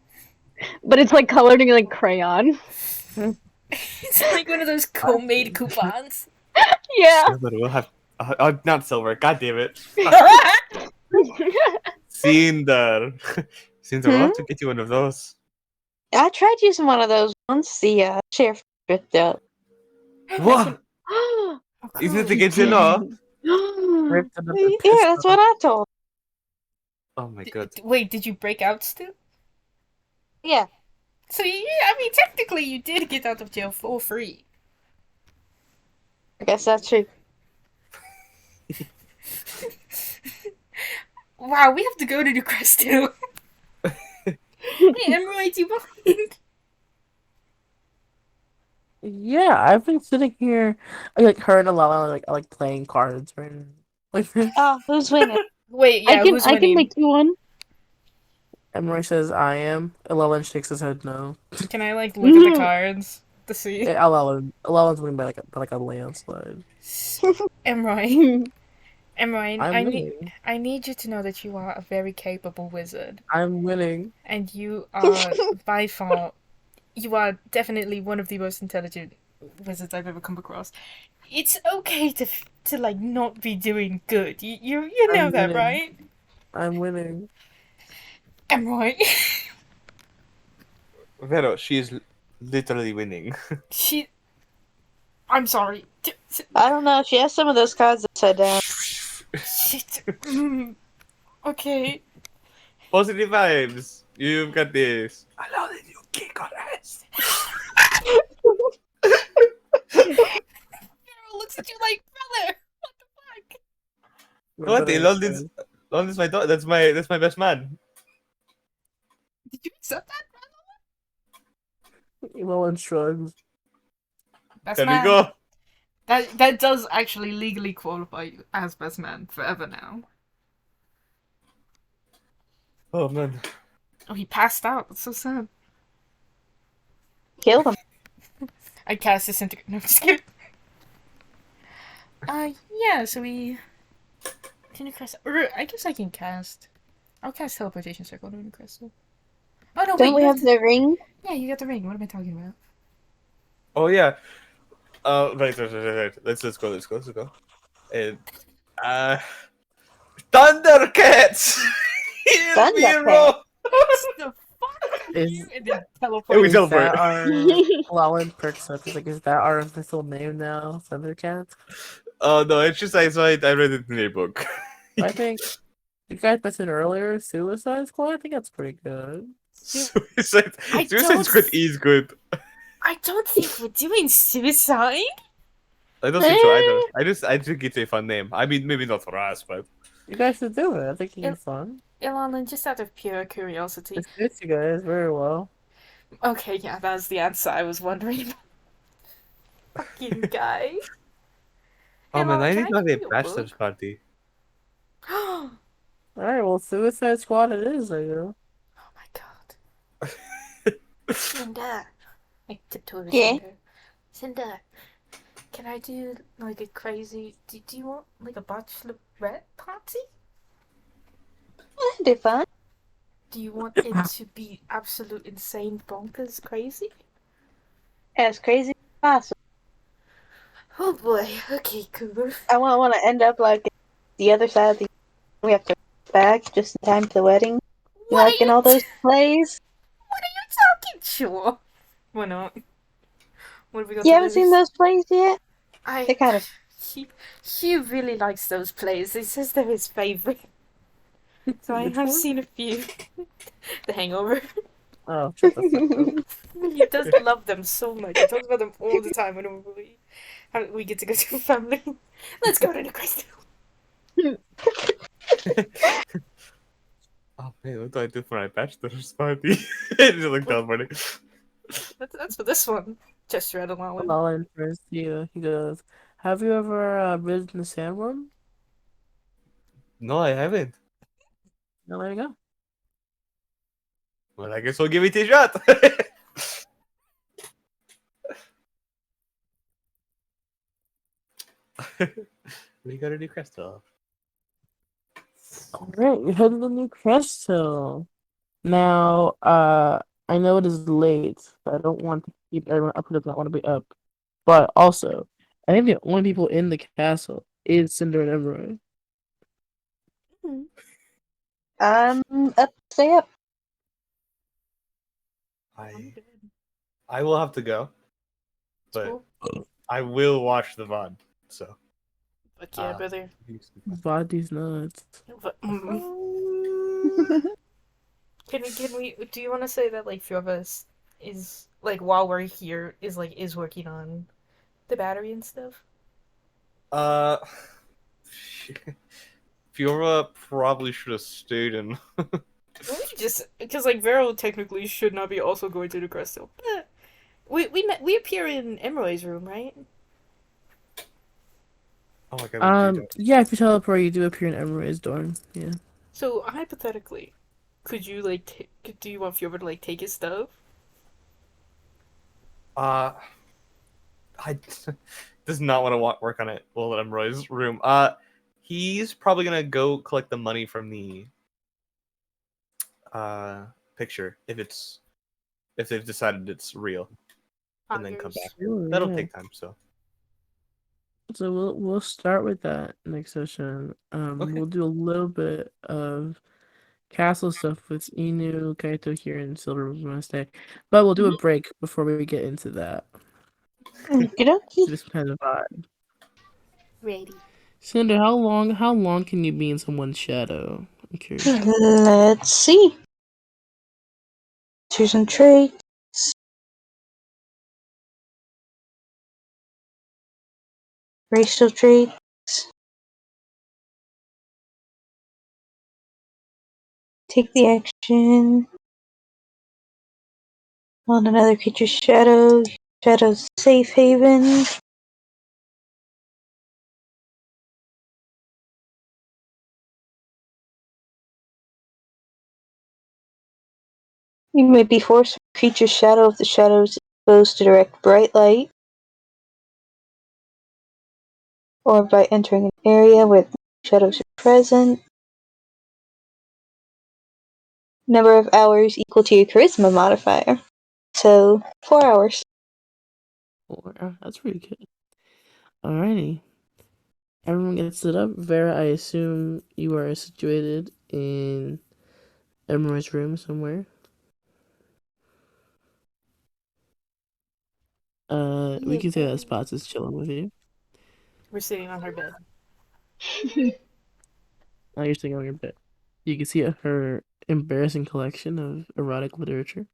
but it's like colored in like crayon.
It's like one of those homemade coupons.
Yeah.
Silver will have. Not silver. God damn it. Cinder. Cinder, we'll have to get you one of those.
I tried using one of those once. The sheriff ripped up.
What?
Oh,
Isn't it
cool.
against the law?
Ripped it up and
Yeah,
pissed
that's
off.
what I told.
Oh my god.
Wait, did you break out still?
Yeah.
So I mean, technically, you did get out of jail for free.
I guess that's true.
Wow, we have to go to New Cresto. Hey, Emerald, you mind?
Yeah, I've been sitting here, like her and Alala, like playing cards, right? Like
Oh, who's winning?
Wait, yeah, who's
I
winning?
can make you one.
Emery says I am. Alala shakes his head no.
Can I like look at the cards to see?
Yeah, Alala's winning by like a landslide.
Emroy, Emroy,
I'm winning.
I need you to know that you are a very capable wizard,
I'm winning.
and you are by far, you are definitely one of the most intelligent wizards I've ever come across. It's okay to like not be doing good. You know
I'm
that,
winning.
right?
I'm winning.
Emroy,
Vero, she is literally winning.
I'm sorry.
I don't know. She has some of those cards upside down.
Shit. Okay.
Positive vibes. You've got this. Allow that you kick our ass.
Carol looks at you like, brother. What the fuck?
What? London's my dog. That's my best man.
Did you accept that?
Llewellyn shrugs.
Best
There
man.
we go.
That does actually legally qualify you as best man forever now.
Oh man.
Oh, he passed out. That's so sad.
Kill them.
I cast disintegrate. No, I'm just kidding. Yeah. So we. Can you cast? Or I guess I can cast. I'll cast teleportation circle to Crystal. Oh no! Wait,
Don't we
you
have the ring?
Yeah, you got the ring. What am I talking about?
Oh yeah. Right. Let's go. And Thundercats. Heal me,
Thundercats?
bro.
What the fuck?
Is-
and then
And we
teleport.
Is
teleport.
that our Lawin perks up? Is that our official name now, Thundercats?
Oh no, it's just I read it in a book.
I think you guys mentioned earlier Suicide Squad. I think that's pretty good.
Suicide
I
Squad
don't-
is good.
I don't think we're doing suicide.
I don't think so either. I think it's a fun name. I mean, maybe not for us, but
You guys should do it. I think it'd be
It-
fun.
Ilana, just out of pure curiosity.
It fits you guys very well.
Okay, yeah, that's the answer I was wondering about. Fucking guy.
oh man,
Ilana,
I
can
need to have
give
a
you
bachelor's
book?
party.
Oh
Alright, well, Suicide Squad it is, I guess.
my god. Cinder. I tiptoed to
Yeah?
Cinder. Cinder, can I do like a crazy... Do you want like a bachelorette party?
That'd be fun.
Do you want it to be absolute insane bonkers crazy?
As crazy as possible.
Oh boy, okay, cool.
I won't want to end up like the other side of the. We have to back just in time for the wedding. You
What
like in all those plays?
What are you talking? Sure. Why not? What have we got
You
to
haven't seen
lose?
those plays yet?
I.
They kind of.
He really likes those plays. He says they're his favorite. So I
Which
have
one?
seen a few. The Hangover.
Oh, shut the fuck up.
He does love them so much. He talks about them all the time whenever we get to go to a family. Let's go to the Crystal.
Oh man, what do I do for my bachelor's party? It's like teleporting.
That's for this one. Just read along with.
Lawin first, he goes, have you ever ridden the sandworm?
No, I haven't.
No, there you go.
Well, I guess we'll give it a shot. We got a new crystal.
Alright, you're heading to New Crystal. Now, I know it is late, but I don't want to keep everyone up who does not want to be up. But also, I think the only people in the castle is Cinder and Emerald.
Stay up.
I will have to go, but I will watch the VOD. So.
Fuck yeah, brother.
Body's nuts.
But, Can we? Do you want to say that like few of us is like while we're here is working on the battery and stuff?
Fiora probably should have stayed in.
We just because like Vero technically should not be also going to the crystal. But we appear in Emerald's room, right?
Oh my god.
Yeah, if you teleport, you do appear in Emerald's dorm. Yeah.
So hypothetically, could you like do you want Fiora to like take his stuff?
I does not want to work on it while at Roy's room. He's probably gonna go collect the money from the picture if they've decided it's real, and then come back.
Sure,
That'll
yeah.
take time. So
we'll start with that next session.
Okay.
We'll do a little bit of castle stuff with Inu, Kaito here, and Silver was gonna stay, but we'll do a break before we get into that.
Okey-dokey.
This kind of vibe.
Ready.
Cinder, how long can you be in someone's shadow? I'm curious.
Let's see. Choose some traits. Racial traits. Take the action on another creature's shadow. Shadow's safe haven. You may be forced from a creature's shadow if the shadow is exposed to direct bright light, or by entering an area where shadows are present. Number of hours equal to your charisma modifier. So, 4 hours.
That's pretty good. Alrighty. Everyone gets stood up. Vera, I assume you are situated in Emerald's room somewhere. We can say that Spots is chilling with you.
We're sitting on her bed.
Now you're sitting on your bed. You can see her embarrassing collection of erotic literature.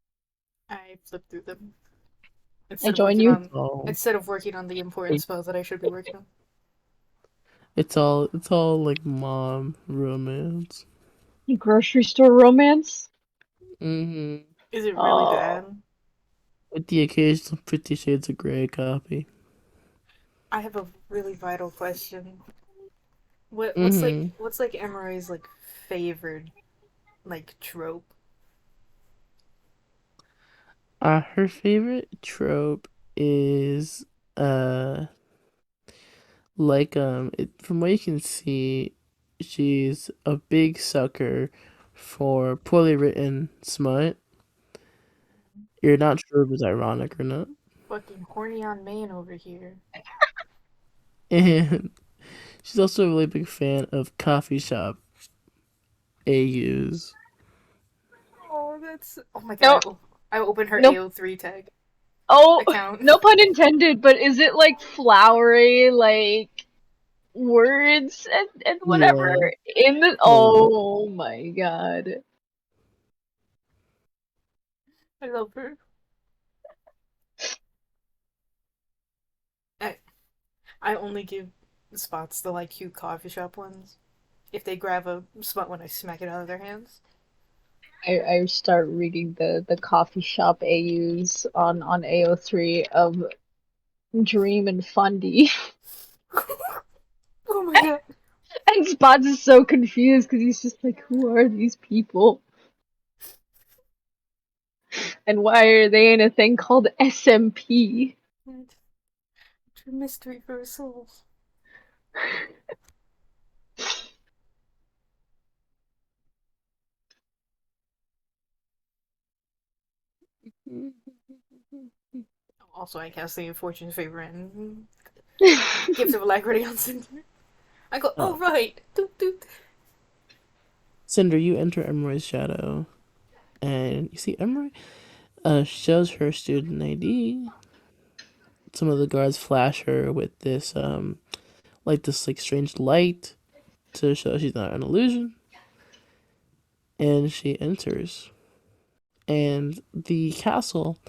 I flip through them.
I join you.
Instead of working on the important spells that I should be working on.
It's all like mom romance.
Grocery store romance.
Mm-hmm.
Is it really bad?
With the occasional 50 Shades of Grey copy.
I have a really vital question. What's
Mm-hmm.
like Emery's like favorite like trope?
Her favorite trope is from what you can see, she's a big sucker for poorly written smut. You're not sure if it's ironic or not.
Fucking horny on Maine over here.
And she's also a really big fan of coffee shop AUs.
Oh, oh my god.
Nope.
I opened her
Nope.
AO3 tag.
Oh,
Account.
no pun intended, but is it like flowery, like words and whatever in the? Oh my god.
I love her. I only give Spots the like cute coffee shop ones. If they grab a spot when I smack it out of their hands.
I start reading the coffee shop AUs on AO3 of Dream and Fundy.
Oh my god.
And Spots is so confused because he's just like, who are these people? And why are they in a thing called SMP?
It's a mystery for a soul. Also, I cast the Fortune's Favor and Gift of Alacrity on Cinder. I go, oh right! Doot, doot.
Cinder, you enter Emery's shadow, and you see Emery shows her student ID. Some of the guards flash her with this like strange light to show she's not an illusion. And she enters. And the castle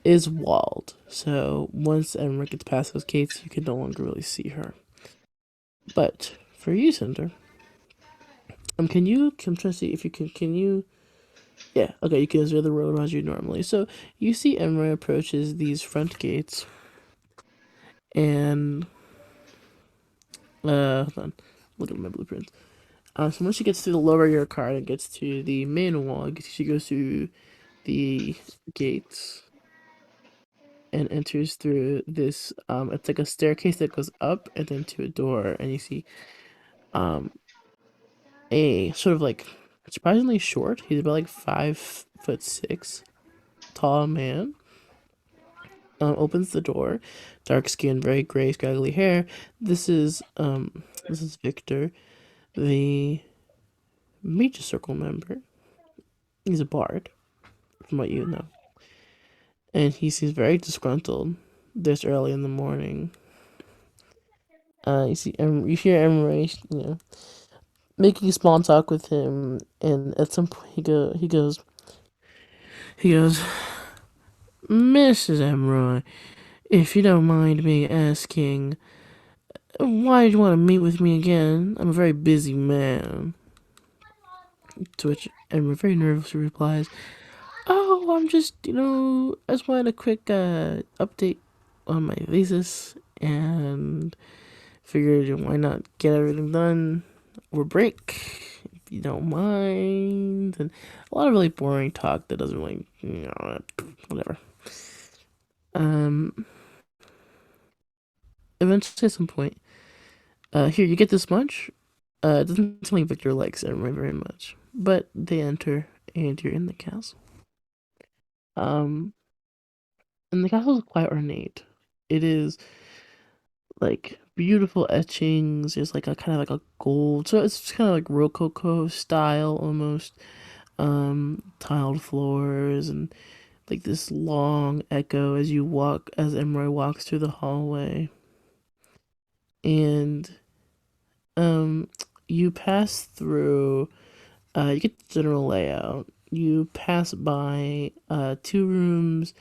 is walled. So once Emery gets past those gates, you can no longer really see her. But for you, Cinder, I'm trying to see if you can you yeah, okay, you can observe the road as you normally. So you see Emery approaches these front gates and hold on. Look at my blueprint. So once she gets to the lower your card and gets to the main wall, she goes through the gates and enters through this it's like a staircase that goes up and then to a door, and you see a sort of like surprisingly short, he's about like 5'6" tall man. Opens the door, dark skin, very gray, scraggly hair. This is Victor, the Major Circle member. He's a bard, from what you know. And he seems very disgruntled this early in the morning. You hear Emery, making small talk with him, and at some point he goes, Mrs. Emery, if you don't mind me asking, why did you want to meet with me again? I'm a very busy man. To which Emery very nervously replies, oh, I'm just, I just wanted a quick update on my thesis, and figured why not get everything done over break, if you don't mind. And a lot of really boring talk that doesn't really, whatever. Eventually at some point, here, you get this much. It doesn't seem like Victor likes Emery very much, but they enter and you're in the castle. And the castle is quite ornate. It is like beautiful etchings. There's like a kind of like a gold, so it's kind of like Rococo style almost. Tiled floors and like this long echo as Emroy walks through the hallway. And you pass through, you get the general layout. You pass by 2 rooms,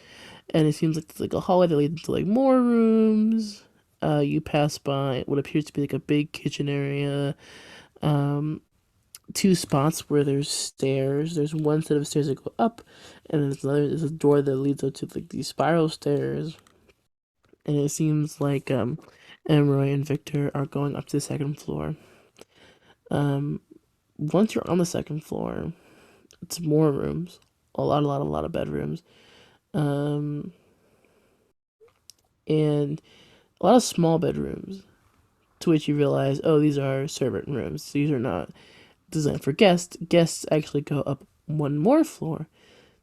and it seems like it's like a hallway that leads to like more rooms. You pass by what appears to be like a big kitchen area. 2 spots where there's stairs. There's one set of stairs that go up, and then there's a door that leads up to like these spiral stairs. And it seems like Emroy and Victor are going up to the 2nd floor. Once you're on the 2nd floor, it's more rooms, a lot of bedrooms, and a lot of small bedrooms. To which you realize, oh, these are servant rooms. These are not designed for guests. Guests actually go up one more floor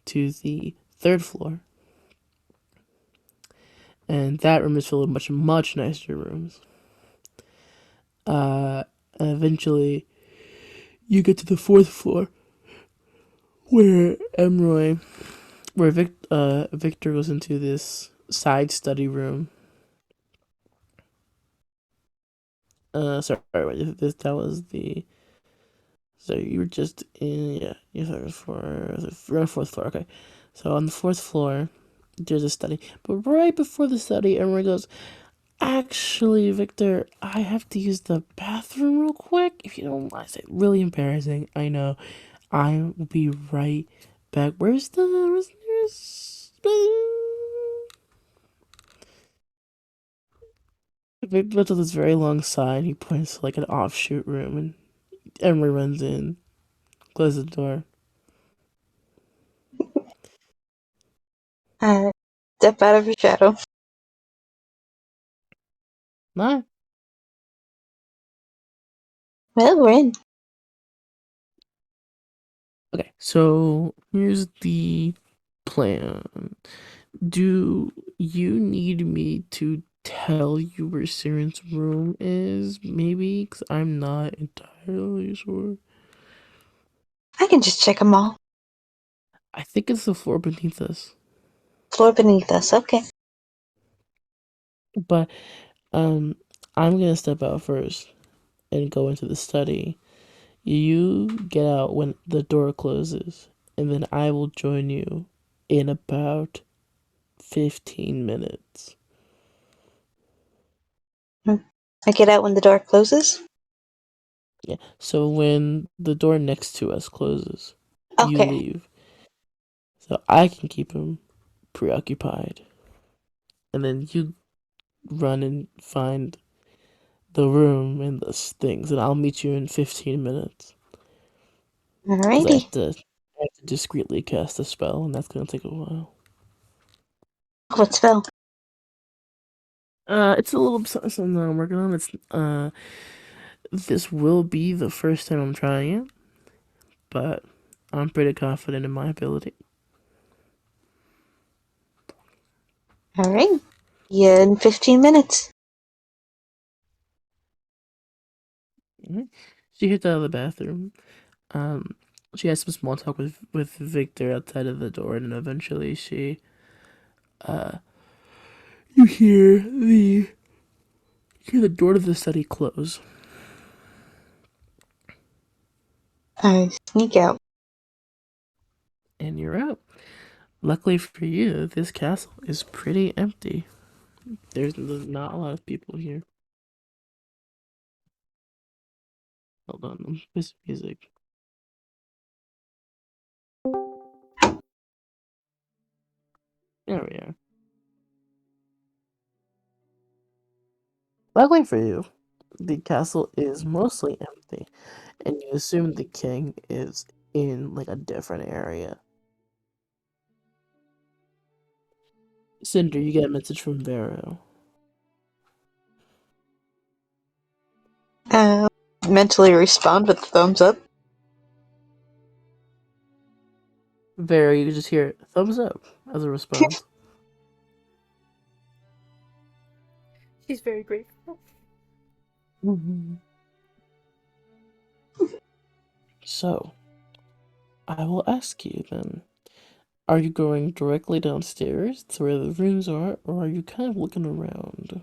to the 3rd floor. And that room is filled with much nicer rooms. And eventually, you get to the 4th floor, where Victor goes into this side study room. Sorry, wait, that was the. So you were just in, yeah, you're on the 4th floor, okay. So on the 4th floor, there's a study. But right before the study, everyone goes, actually, Victor, I have to use the bathroom real quick, if you don't mind. It's really embarrassing, I know. I will be right back. Where's the Victor left this very long sigh, and he points to like an offshoot room, and Emily runs in, closes the door.
Step out of your shadow.
Nah.
Well, we're in.
Okay, so here's the plan. Do you need me to tell you where Siren's room is? Maybe? Because I'm not entirely sure.
I can just check them all.
I think it's the floor beneath us.
Floor beneath us, okay.
But, I'm gonna step out first and go into the study. You get out when the door closes, and then I will join you in about 15 minutes.
I get out when the door closes?
Yeah, so when the door next to us closes, you
Okay.
leave. So I can keep him preoccupied. And then you run and find the room and the things, and I'll meet you in 15 minutes. Because
Alrighty.
I have to discreetly cast a spell, and that's going to take a while.
What spell?
It's a little something that I'm working on. This will be the first time I'm trying it, but I'm pretty confident in my ability.
Alright. Yeah, in 15 minutes.
She hits out of the bathroom. She has some small talk with Victor outside of the door, and then eventually you hear the door to the study close.
I sneak out.
And you're out. Luckily for you, this castle is pretty empty. There's not a lot of people here. Hold on, I'm missing music. There we are. Luckily for you, the castle is mostly empty, and you assume the king is in like a different area. Cinder, you get a message from Vero.
Mentally respond with a thumbs up.
Vero, you just hear thumbs up as a response.
She's very grateful.
So, I will ask you then, Are you going directly downstairs to where the rooms are, or are you kind of looking around?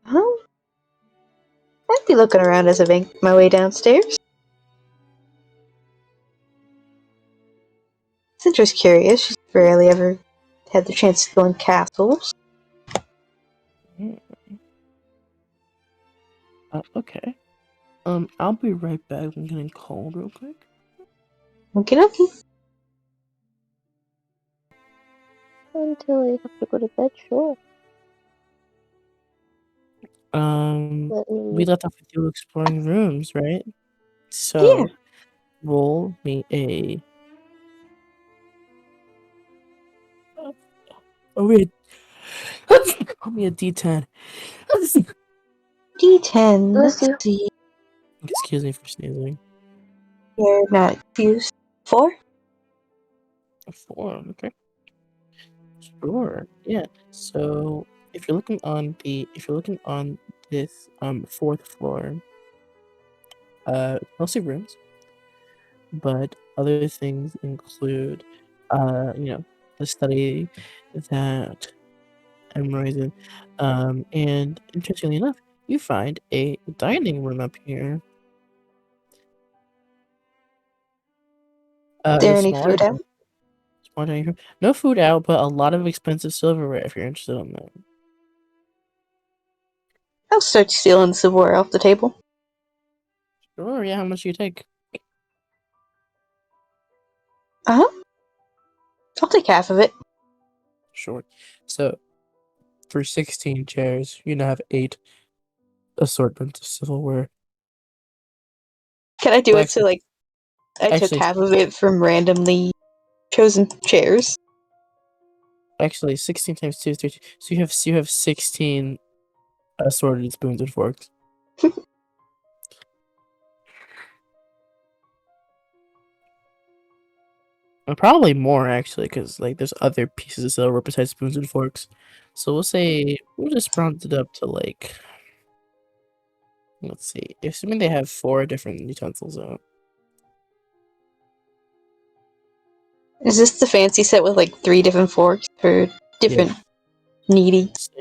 I'd be looking around as I make my way downstairs. Cinder's curious. She's rarely ever had the chance to go in castles.
Okay. I'll be right back. I'm getting called real quick.
Okie dokie. Until I have to go to bed, sure.
We left off with you exploring rooms, right? So,
Yeah.
roll me a. Oh wait. Roll me a D10.
D10. Let's see.
Excuse me for sneezing.
You're not confused. 4?
4. Okay. Sure. Yeah. So if you're looking on this fourth floor, mostly rooms, but other things include the study that I'm raising. And interestingly enough, you find a dining room up here.
There any food out?
Small dining room. No food out, but a lot of expensive silverware if you're interested in that.
I'll start stealing silverware off the table.
Sure, yeah, how much do you take?
Uh-huh. I'll take half of it.
Sure. So, for 16 chairs, you now have 8 assortments of silverware.
Can I do
Well,
it so, like, I took
actually-
half of it from randomly chosen chairs?
Actually, 16 times 2 is 32. So you have 16 assorted spoons and forks. Probably more, actually, because like there's other pieces of silverware besides spoons and forks. So we'll just round it up to like, let's see, assuming they have 4 different utensils out.
Is this the fancy set with, like, 3 different forks for different needy?
So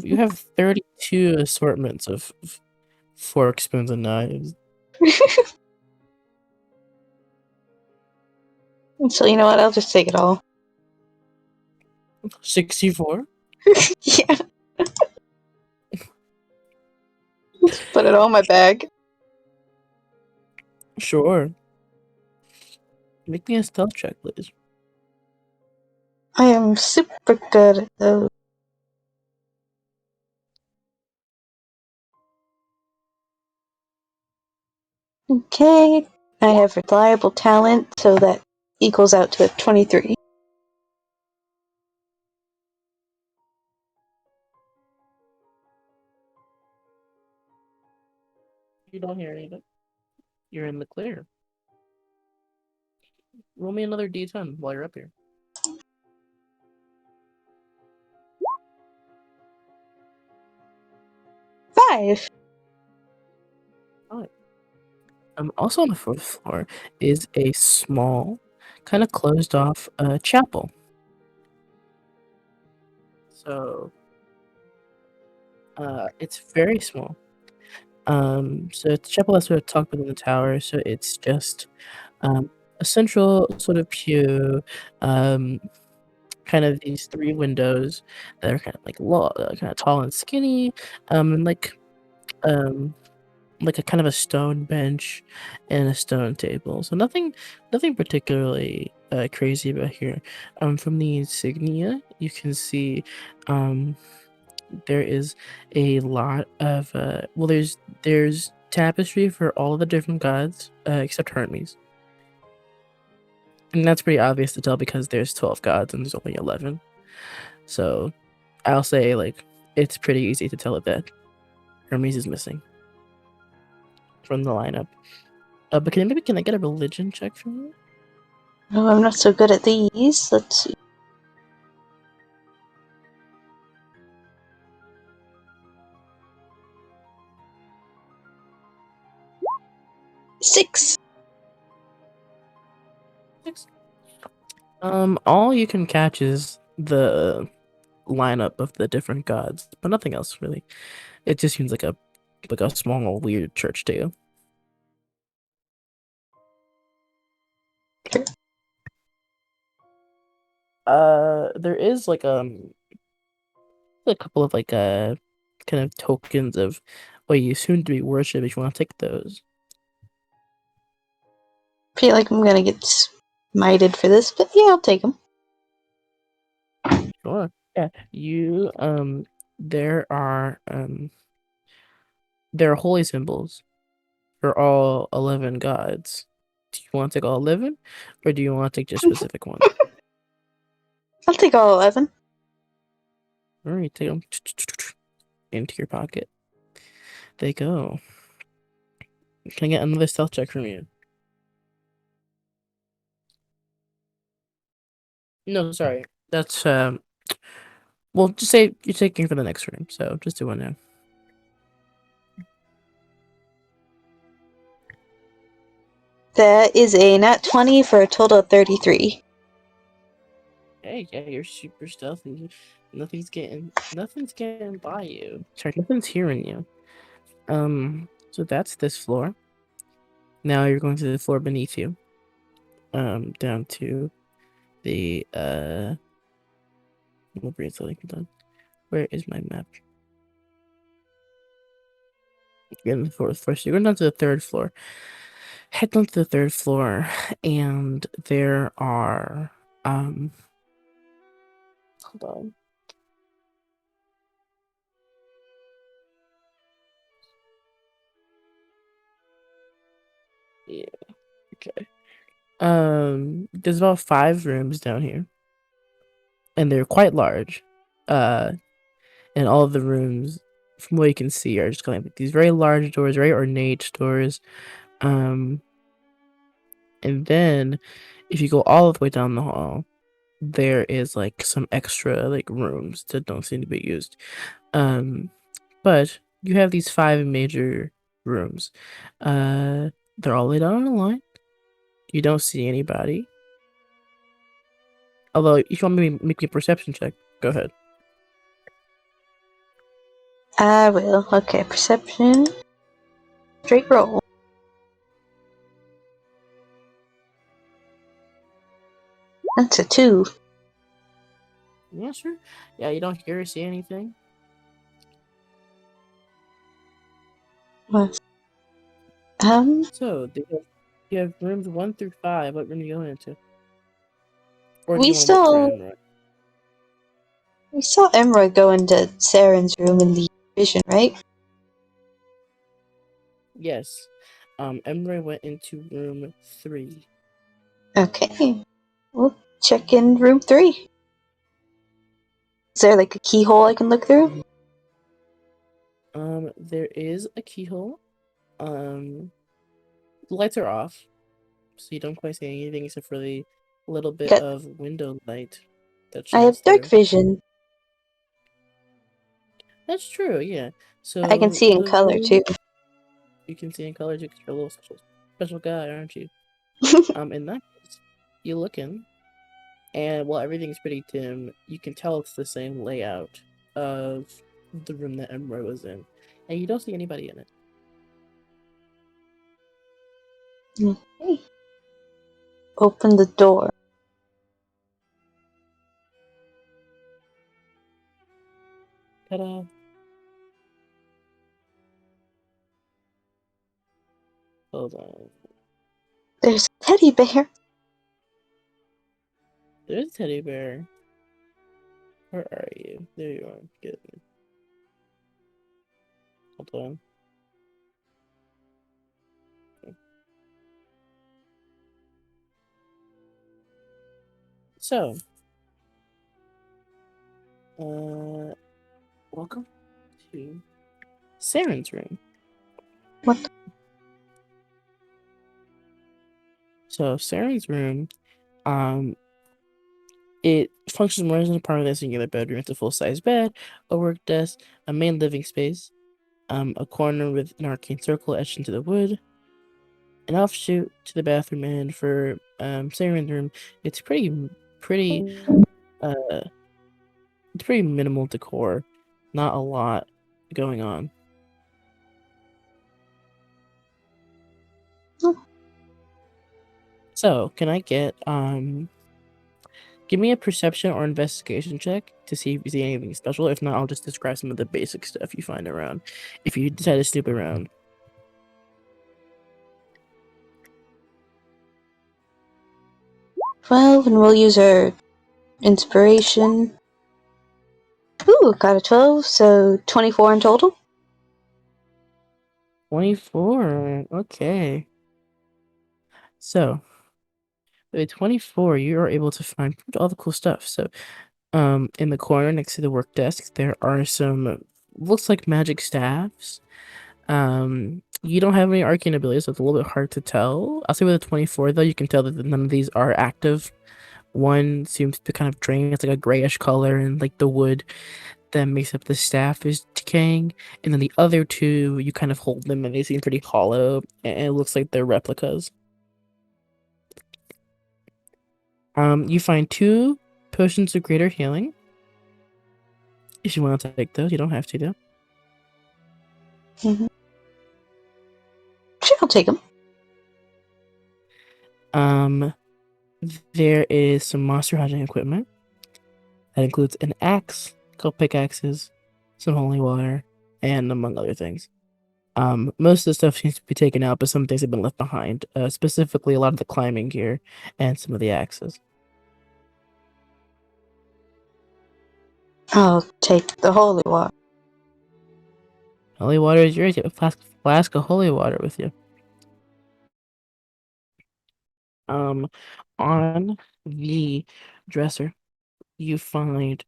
you have 32 assortments of forks, spoons, and knives.
So, you know what? I'll just take it all.
64?
Yeah. Just put it all in my bag.
Sure. Make me a stealth check, please.
I am super good at those. Okay. I have reliable talent, so that equals out to a 23.
You don't hear anything. You're in the clear. Roll me another d10 while you're up here.
5.
Also on the 4th floor is a small, kind of closed off chapel. So it's very small. So it's a chapel that's sort of tucked within the tower. So it's just a central sort of pew, kind of these 3 windows that are kind of like kind of tall and skinny, and like a kind of a stone bench and a stone table. So nothing particularly crazy about here. From the insignia, you can see there is a lot of there's tapestry for all the different gods except Hermes. And that's pretty obvious to tell because there's 12 gods and there's only 11. So I'll say like it's pretty easy to tell that Hermes is missing from the lineup. But can I get a religion check from you?
Oh, I'm not so good at these. Let's see. 6.
All you can catch is the lineup of the different gods, but nothing else really. It just seems like a small weird church to you. There is like a couple of like kind of tokens of what you assume to be worship. If you want to take those,
Feel like I'm gonna get smited for this, but yeah, I'll take them.
sure. Yeah, you there are holy symbols for all 11 gods. Do you want to take all 11, or do you want to take just specific ones?
I'll take all 11.
All right, take them into your pocket. They go. Can I get another stealth check from you? No, sorry. That's well, just say you're taking for the next room, so just do one now.
That is a nat 20 for a total of 33.
Hey, yeah, you're super stealthy. Nothing's getting by you. Sorry, nothing's hearing you. So that's this floor. Now you're going to the floor beneath you. Down to the where is my map? You're in the fourth floor. So you're going down to the third floor. Head down to the third floor, and there are hold on. Yeah. Okay. There's about 5 rooms down here, and they're quite large. And all of the rooms, from what you can see, are just kind of like these very large doors, very ornate doors. And then, if you go all the way down the hall, there is like some extra like rooms that don't seem to be used. But you have these 5 major rooms. They're all laid out on a line. You don't see anybody. Although, if you want me to make a perception check, go ahead.
I will. Okay, perception. Straight roll. That's a 2.
Yeah, sure. Yeah, you don't hear or see anything.
What?
So, you have rooms 1 through 5. What room are you going into? Or do
We
you want to wait for
saw
Emra?
we saw Emra go into Saren's room in the vision, right?
Yes. Emra went into room 3.
Okay. We'll check in room 3. Is there like a keyhole I can look through?
There is a keyhole. The lights are off, so you don't quite see anything except for the little bit
Got-
of window light that
I have
shines
dark
through.
vision.
That's true, yeah. So
I can see in
the
color too.
room you can see in color too, 'cause you're a little special guy, aren't you? In that case, you look in, and while everything's pretty dim, you can tell it's the same layout of the room that Emra was in, and you don't see anybody in it.
Okay. Open the door.
Ta-da! Hold on.
There's a teddy bear.
There's a teddy bear. Where are you? There you are. Get me. Hold on. So, welcome to Saren's room.
What?
So, Saren's room, it functions more as an apartment than a singular bedroom. It's a full-size bed, a work desk, a main living space, a corner with an arcane circle etched into the wood, an offshoot to the bathroom, and for Saren's room, it's pretty pretty it's pretty minimal decor. Not a lot going on. So, can I get give me a perception or investigation check to see if you see anything special. If not, I'll just describe some of the basic stuff you find around. If you decide to snoop around.
12, and we'll use our inspiration. Ooh, got a 12, so 24 in total.
24. Okay. So, with 24, you are able to find all the cool stuff. So, in the corner next to the work desk, there are some looks like magic staffs. You don't have any arcane abilities, so it's a little bit hard to tell. I'll say with a 24, though, you can tell that none of these are active. One seems to kind of drain. It's like a grayish color, and like the wood that makes up the staff is decaying. And then the other two, you kind of hold them, and they seem pretty hollow, and it looks like they're replicas. You find 2 potions of greater healing. If you want to take those, you don't have to, though.
Sure, I'll take them.
There is some monster hunting equipment. That includes an axe, a couple pickaxes, some holy water, and among other things. Most of the stuff seems to be taken out, but some things have been left behind. Specifically, a lot of the climbing gear and some of the axes.
I'll take the holy water.
Holy water is yours. You have a flask of holy water with you. On the dresser, you find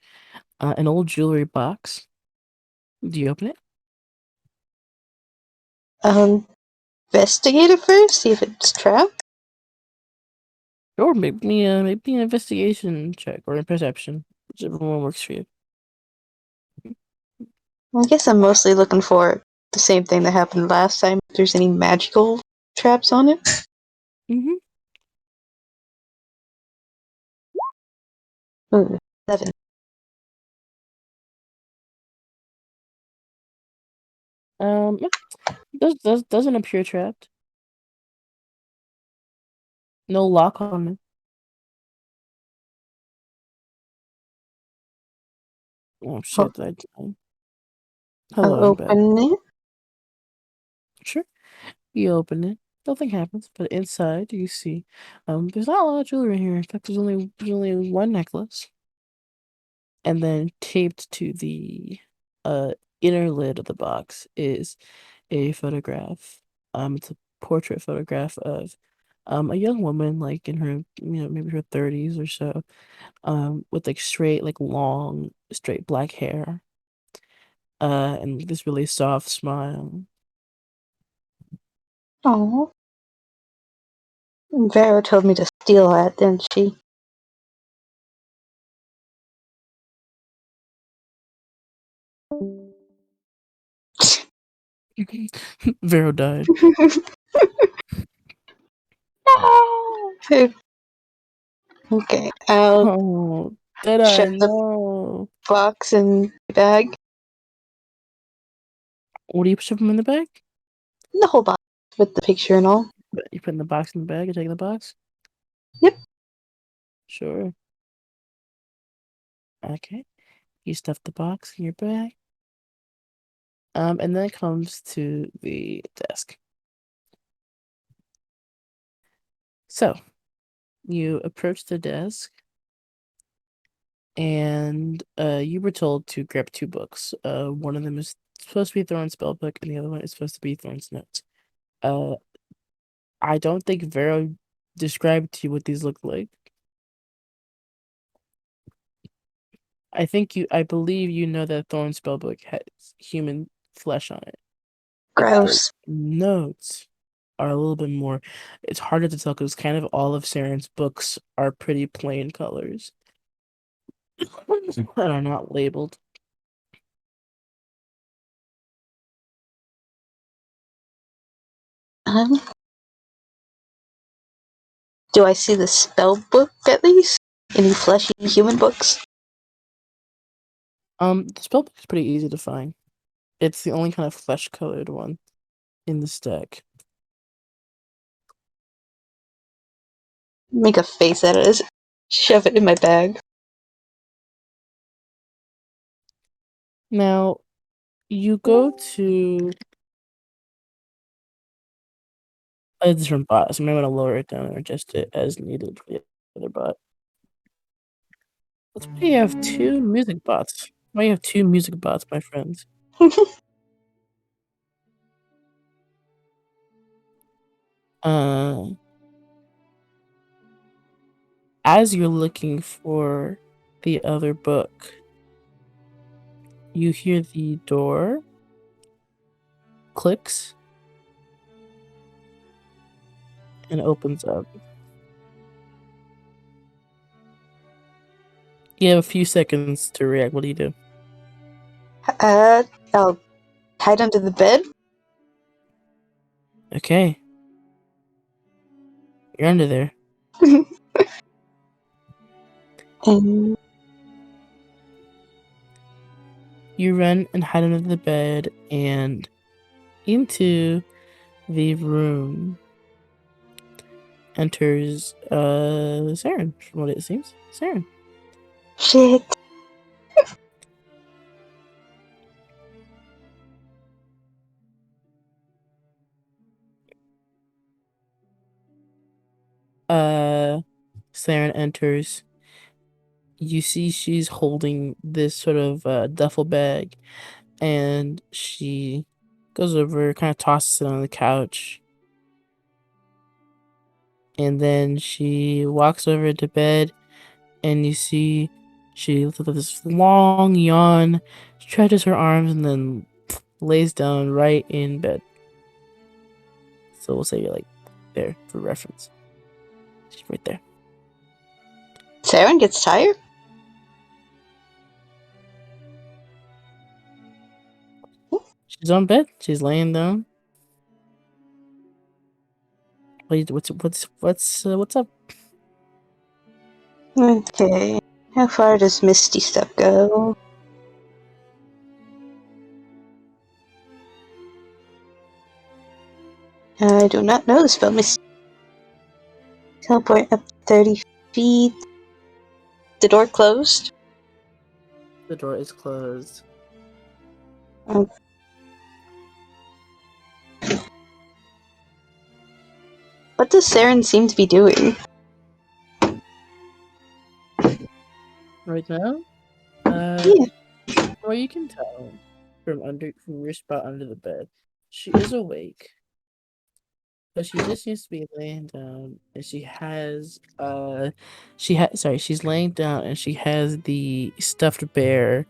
an old jewelry box. Do you open it?
Investigate it first, see if it's trapped.
Or maybe an investigation check or a perception, whichever one works for you.
Well, I guess I'm mostly looking for the same thing that happened last time. If there's any magical traps on it.
Mm-hmm.
Ooh, 7.
Doesn't appear trapped. No lock on it. Oh shit! Hello,
I'll
I'm back.
open it.
Sure. You open it. Nothing happens, but inside you see, there's not a lot of jewelry in here. In fact, there's only one necklace, and then taped to the inner lid of the box is a photograph. It's a portrait photograph of a young woman, like in her, maybe her 30s or so, with like straight, like long, straight black hair, and this really soft smile.
Oh. Vera told me to steal that, didn't she?
Vero died.
Okay, I'll
Oh, did I
shove the
know?
box in the bag.
What do you shove them in the bag?
The whole box with the picture and all.
You put in the box in the bag. You take the box.
Yep.
Sure. Okay. You stuff the box in your bag. And then it comes to the desk. So, you approach the desk, and you were told to grab 2 books. One of them is supposed to be Thorn's spellbook, and the other one is supposed to be Thorn's notes. I don't think Vero described to you what these look like. I believe you know that Thorn's spellbook has human flesh on it. But the
Gross.
notes are a little bit more. It's harder to tell because kind of all of Saren's books are pretty plain colors that are not labeled.
Do I see the spell book at least? Any fleshy human books?
The spellbook is pretty easy to find. It's the only kind of flesh-colored one in the stack.
Make a face at it. Shove it in my bag.
Now, you go to a different bot, so you might want to lower it down or adjust it as needed for the other bot. Let's say you have 2 music bots. Why you have 2 music bots, my friends? As you're looking for the other book, you hear the door clicks and opens up. You have a few seconds to react. What do you do?
I'll hide under the bed.
Okay. You're under there.
And
You run and hide under the bed and into the room enters Saren, from what it seems. Saren.
shit.
Saren enters. You see she's holding this sort of duffel bag, and she goes over, kind of tosses it on the couch, and then she walks over to bed, and you see she lets out this long yawn, stretches her arms, and then lays down right in bed. So we'll say you're like there for reference. She's right there.
Saren gets tired?
She's on bed. She's laying down. What's up?
Okay. How far does Misty Step go? I do not know the spell Misty. Teleport up 30 feet. The door closed?
The door is closed.
What does Saren seem to be doing?
Right now?
Yeah.
Well, you can tell from your spot under the bed. She is awake. But she just seems to be laying down, and she's laying down and she has the stuffed bear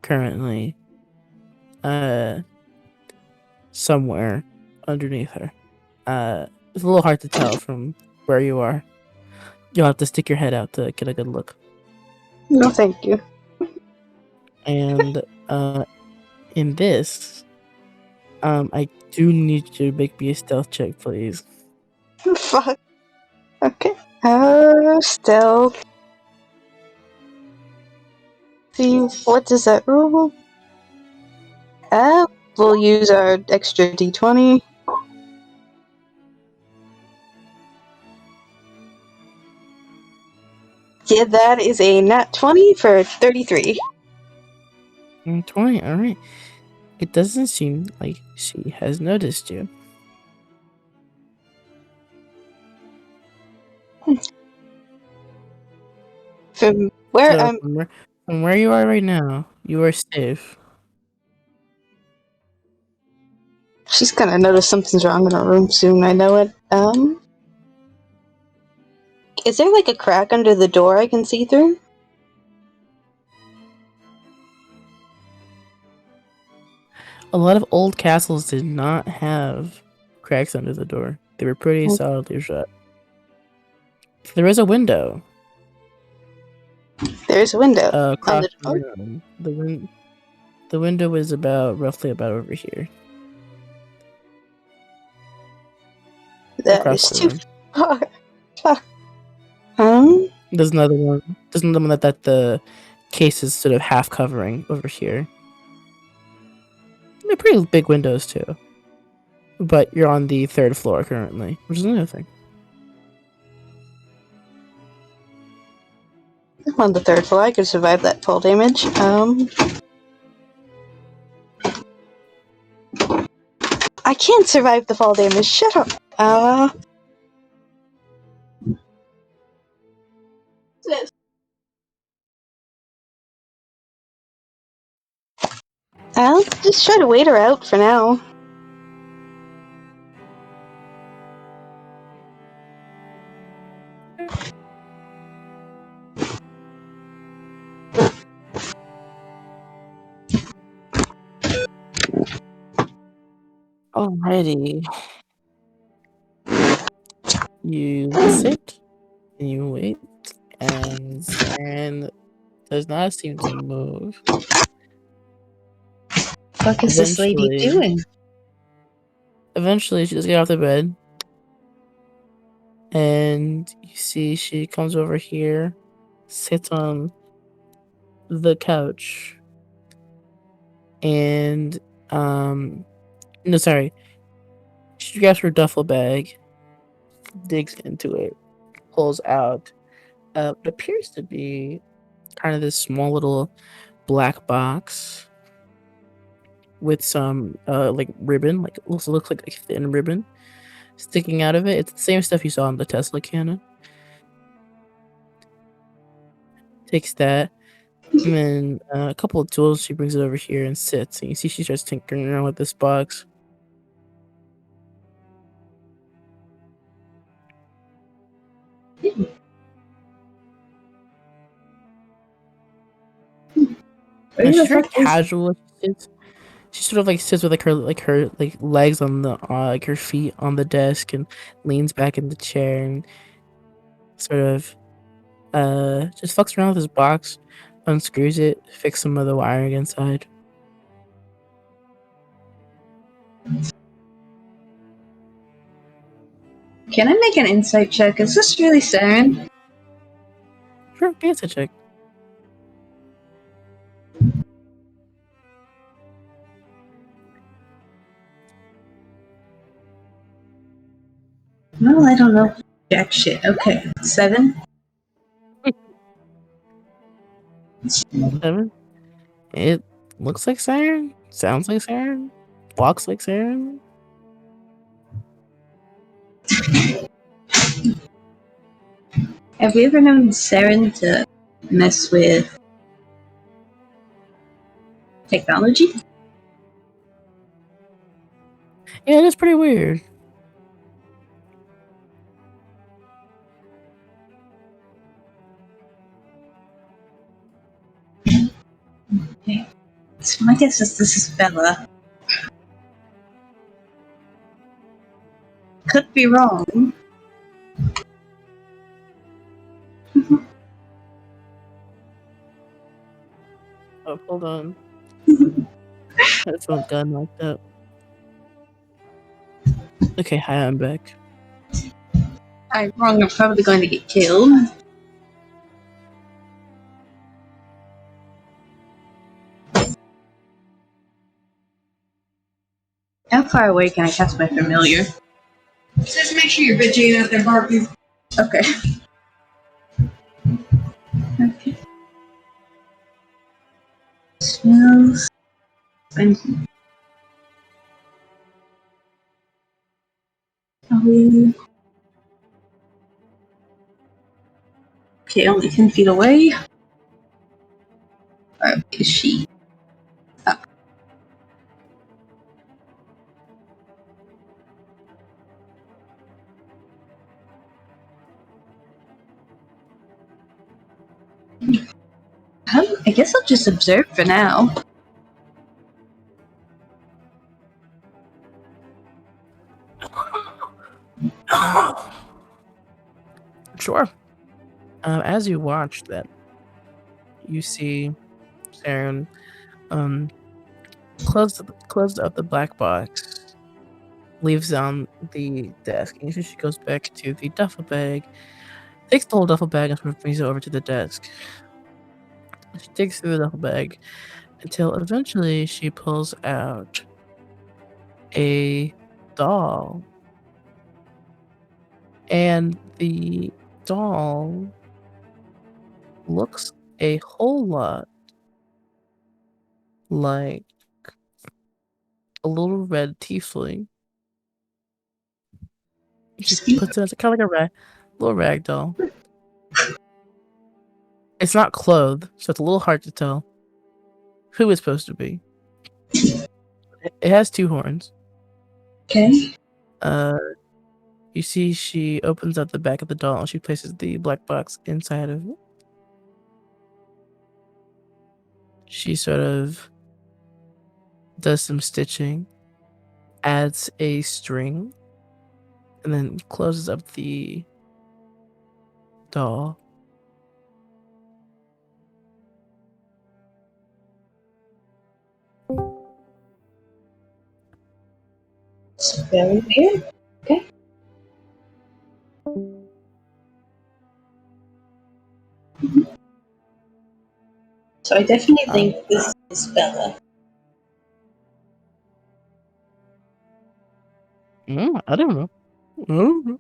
currently somewhere underneath her. It's a little hard to tell from where you are. You'll have to stick your head out to get a good look.
No, thank you.
And in this, I do need you to make me a stealth check, please.
Fuck. Okay. Stealth. See, what does that roll? We'll use our extra d20. Yeah, that is a nat 20 for 33.
20, alright. It doesn't seem like she has noticed you.
From where
So
I'm...
from where you are right now, you are safe.
She's gonna notice something's wrong in her room soon, I know it. Is there like a crack under the door I can see through?
A lot of old castles did not have cracks under the door. They were pretty solidly shut. There is a window.
There's a window.
Across
the
the
door?
room. The window is roughly about over here.
That
Across
is
the
too
room.
far. Fuck.
There's another one. There's another one that the case is sort of half covering over here. They're pretty big windows too. But you're on the 3rd floor currently, which is another thing.
I'm on the 3rd floor. I could survive that fall damage. I can't survive the fall damage. Shut up. I'll just try to wait her out for now.
Alrighty. You sit and you wait, and Saren does not seem to move.
What is this lady doing?
Eventually, she does get off the bed, and you see she comes over here, sits on the couch, and no, sorry. She grabs her duffel bag, digs into it, pulls out what appears to be kind of this small little black box with some like ribbon, like it looks like a thin ribbon sticking out of it. It's the same stuff you saw in the Tesla cannon. Takes that, and then a couple of tools. She brings it over here and sits, and you see she starts tinkering around with this box. And she's very casual. She sort of like sits with her legs on the like her feet on the desk and leans back in the chair and sort of just fucks around with this box, unscrews it, fixes some of the wiring inside.
Can I make an insight check? Is this really Saren?
Sure, give a check.
Well, I don't know. Jack shit. Okay. 7?
7. It looks like Siren, sounds like Siren, walks like Siren.
Have we ever known Saren to mess with technology?
Yeah, that's pretty weird.
Okay. So my guess is this is Bella. Could be wrong.
Oh, hold on. Headphone got knocked out. Okay, hi, I'm back.
I'm wrong. I'm probably going to get killed. How far away can I cast my familiar?
Just make sure your bitch ain't out there barking.
Okay. Okay. Smells. Okay, only 10 feet away. Where is she? Up. I guess I'll just observe for now.
Sure. As you watch that, you see Saren closed up the black box, leaves on the desk, and she goes back to the duffel bag, takes the whole duffel bag and sort of brings it over to the desk. She digs through the duffel bag until eventually she pulls out a doll. And the doll looks a whole lot like a little red tiefling. She puts it as kind of like a little rag doll. It's not clothed, so it's a little hard to tell who it's supposed to be. It has 2 horns.
Okay.
You see she opens up the back of the doll and she places the black box inside of it. She sort of does some stitching, adds a string, and then closes up the doll.
It's very weird. Okay. So I definitely think this is Bella.
I don't know.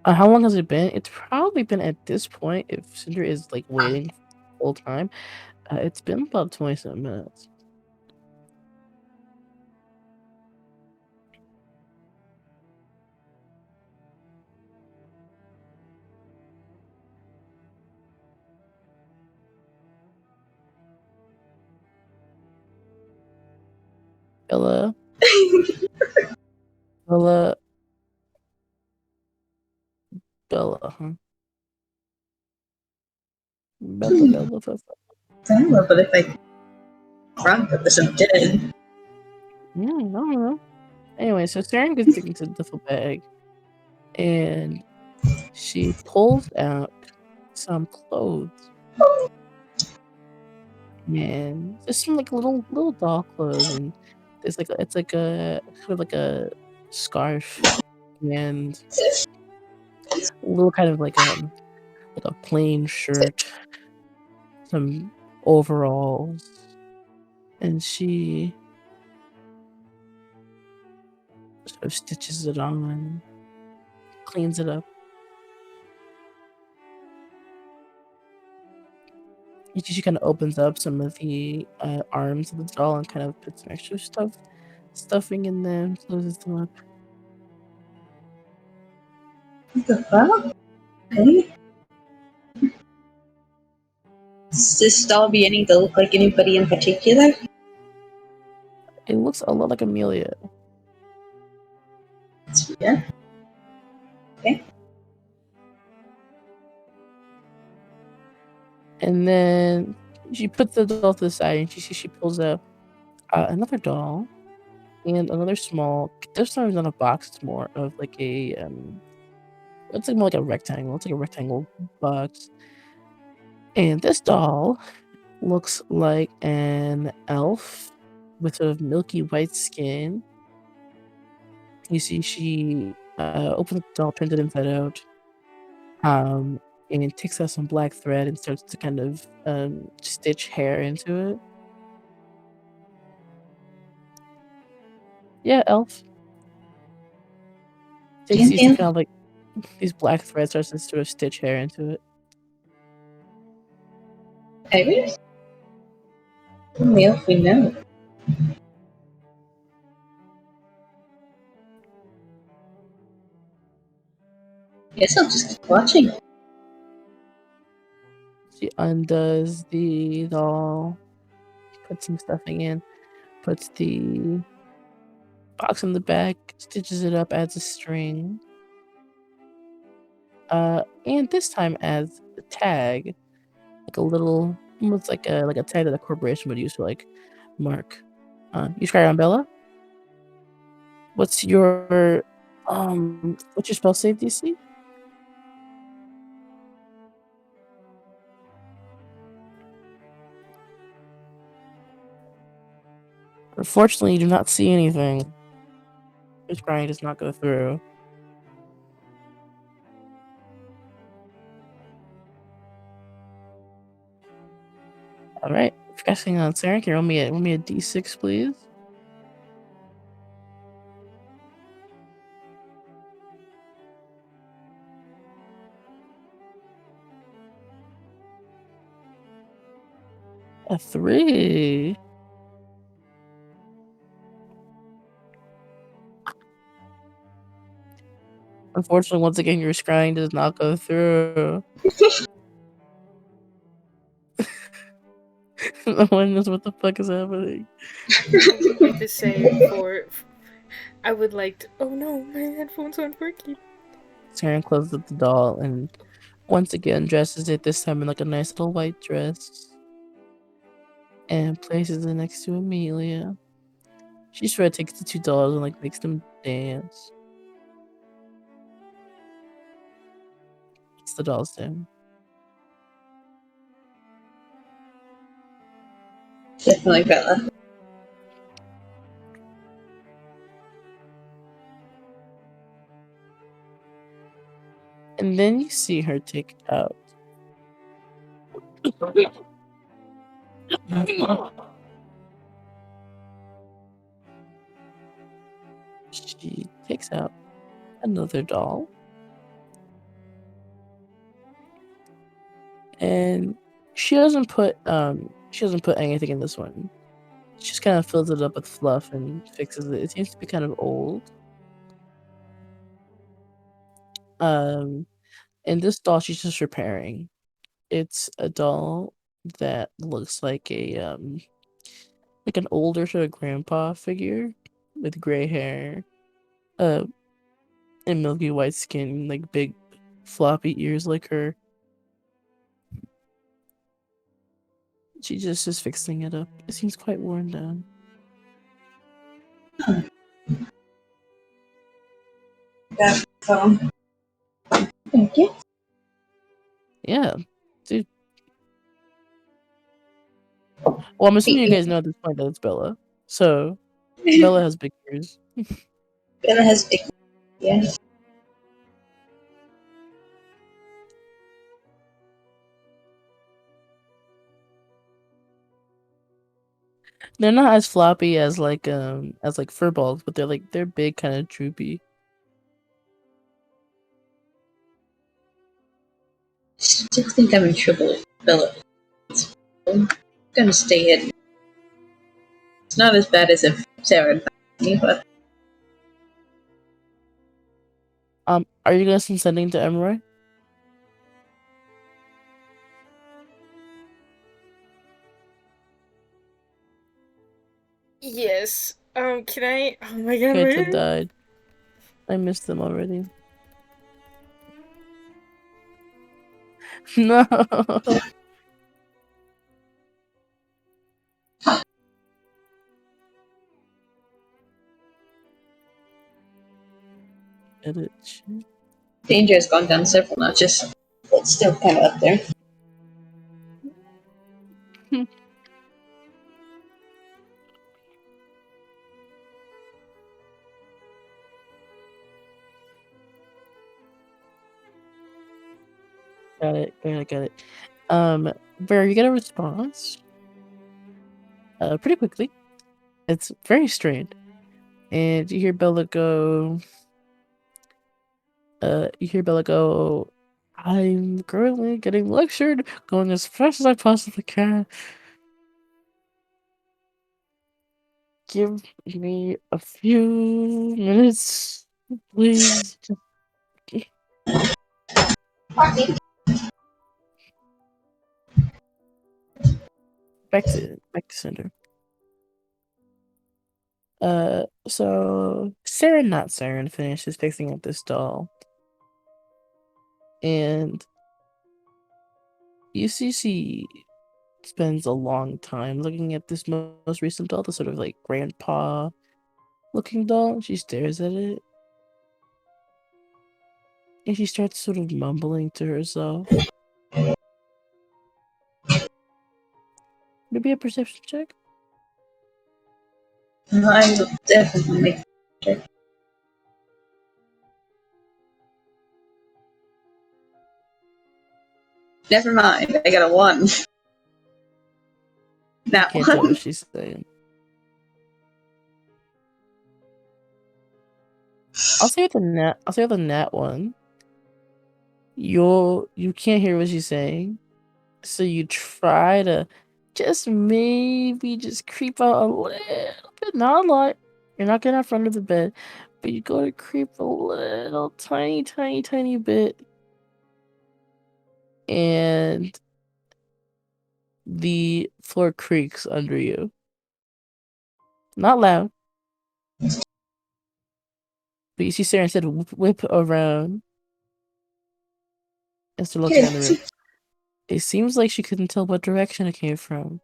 How long has it been? It's probably been at this point, if Cinder is like waiting the whole time, it's been about 27 minutes. Bella. Bella. Bella, huh? Bella.
I don't know, but if I run with this, I'm dead.
I don't know. Anyway, so Saren gets into the duffel bag, and she pulls out some clothes. And there's some like little doll clothes, and it's like a kind of like a scarf and a little kind of like a plain shirt, some overalls, and she sort of stitches it on, cleans it up. She kind of opens up some of the arms of the doll and kind of puts some extra stuffing in them, closes them up.
What the fuck? Okay. Does this doll beginning to look like anybody in particular?
It looks a lot like Amelia.
Yeah. Okay.
And then she puts the doll to the side, and she pulls out another doll and another small. This time it's not a box; it's more of like a it's like more like a rectangle. It's like a rectangle box. And this doll looks like an elf with a milky white skin. You see, she opens the doll, turns it inside out, and takes out some black thread and starts to kind of stitch hair into it. Yeah, elf. Takes these kind of like these black threads, starts to sort of stitch hair into it.
Iris? Only elf we know. Guess I'll just keep watching.
She undoes the doll, puts some stuffing in, puts the box in the back, stitches it up, adds a string. And this time adds a tag, like a little, almost like a tag that a corporation would use to like mark. You try on Bella? What's your spell save DC? Unfortunately, you do not see anything. Your scrying does not go through. All right. Focusing on Sarah, can you roll me a d6, please? A 3. Unfortunately, once again, your scrying does not go through. No one knows what the fuck is happening.
I just say I would like to. Oh no, my headphones aren't working.
Sarah closes up the doll and once again dresses it, this time in like a nice little white dress. And places it next to Amelia. She sort of takes the two dolls and like makes them dance. It's the dolls down.
Definitely Bella.
And then you see her take out. She takes out another doll. And she doesn't put anything in this one. She just kind of fills it up with fluff and fixes it. It seems to be kind of old. And this doll she's just repairing. It's a doll that looks like an older sort of grandpa figure with gray hair, and milky white skin, like big floppy ears like her. She just is fixing it up. It seems quite worn down.
That phone. Thank you.
Yeah, dude. Well, I'm assuming you guys know at this point that it's Bella. So, Bella has big ears.
Bella has big. Yeah.
They're not as floppy as like fur balls, but they're big, kind of droopy.
Still think I'm in trouble with Bella. I'm gonna stay hidden. It's not as bad as if Sarah advised me, but
Are you gonna send sending to Emroy?
Yes. Can I? Oh my god,
Kaita
where?
died. I missed them already. No. Edit.
danger has gone down several notches. But still kind of up there.
Got it. Bear, you get a response. Pretty quickly. It's very strained. And you hear Bella go. I'm currently getting lectured, going as fast as I possibly can. Give me a few minutes, please. Back to Cinder. So Sarah, not Saren, finishes fixing up this doll, and you see she spends a long time looking at this most recent doll, the sort of like grandpa looking doll. She stares at it, and she starts sort of mumbling to herself. Maybe a perception check.
I will definitely make a check. Never mind, I got a 1. That
Can't tell
one.
what she's saying. I'll say with the nat one. You can't hear what she's saying, so you try to maybe creep out a little bit, not a lot. You're not getting out front of the bed, but you go to creep a little tiny bit, and the floor creaks under you. Not loud, but you see Sarah instead whip around and start looking around the room. It seems like she couldn't tell what direction it came from,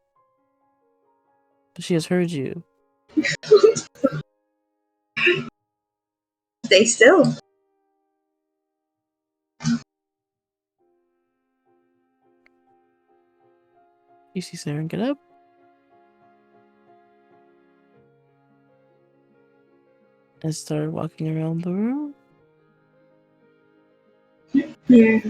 but she has heard you.
Stay still.
You see Sarah get up. And start walking around the room.
Yeah.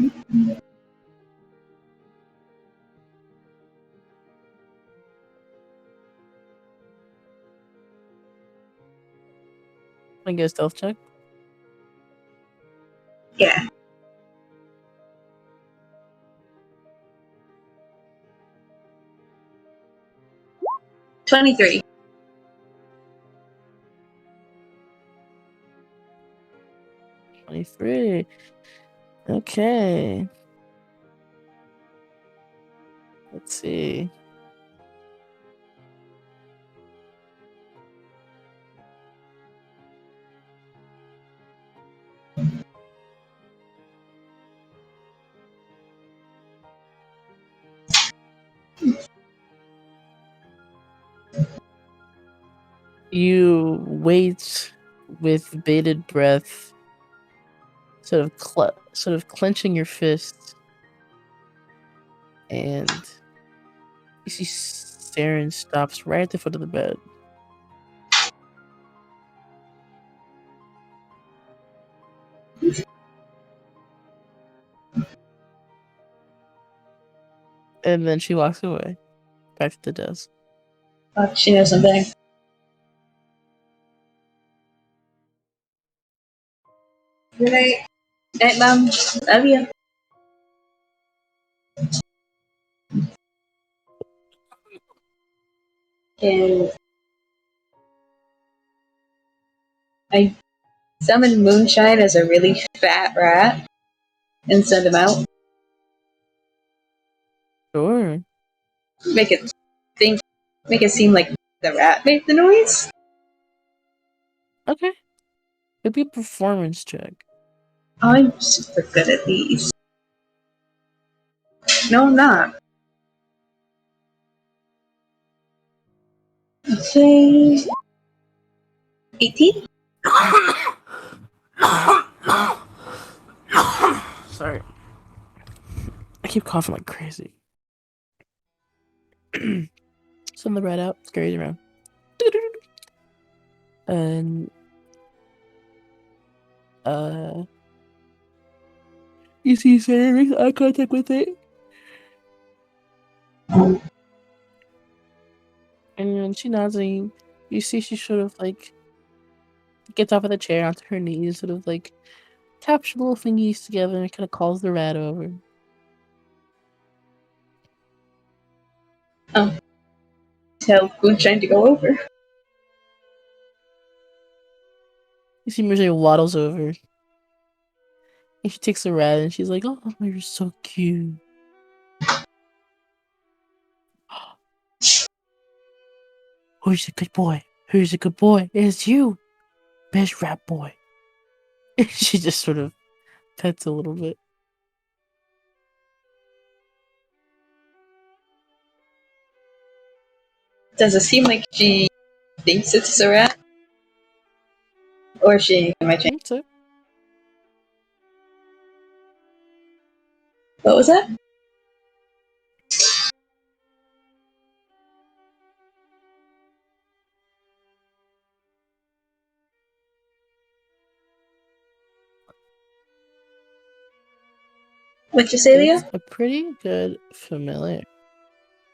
Want to get a stealth check?
Yeah. $23.
23. Okay. Let's see. You wait with bated breath, sort of clenching your fist, and you see Saren stops right at the foot of the bed. And then she walks away, back to the desk.
Oh, she knows something. Good night. Night, Mom. Love you. And I summon Moonshine as a really fat rat and send him out.
Sure.
Make it seem like the rat made the noise.
Okay. It'd be a performance check.
I'm super good at these. No, I'm not. Okay. 18?
Sorry. I keep coughing like crazy. Send the rat out, scurries around. And you see Sarah makes eye contact with it. And she nods and you see she sort of like gets off of the chair onto her knees, sort of like taps her little fingies together and kind of calls the rat over.
Oh. Tell Moonshine to go over.
You see Mirjay waddles over. And she takes the rat and she's like, "Oh, you're so cute." Who's a good boy? Who's a good boy? It's you, best rat boy. And she just sort of pets a little bit.
Does it seem like she thinks it's a rat? Or she am I changing?
So,
What was that? What'd you say, Leah?
it's a pretty good familiar.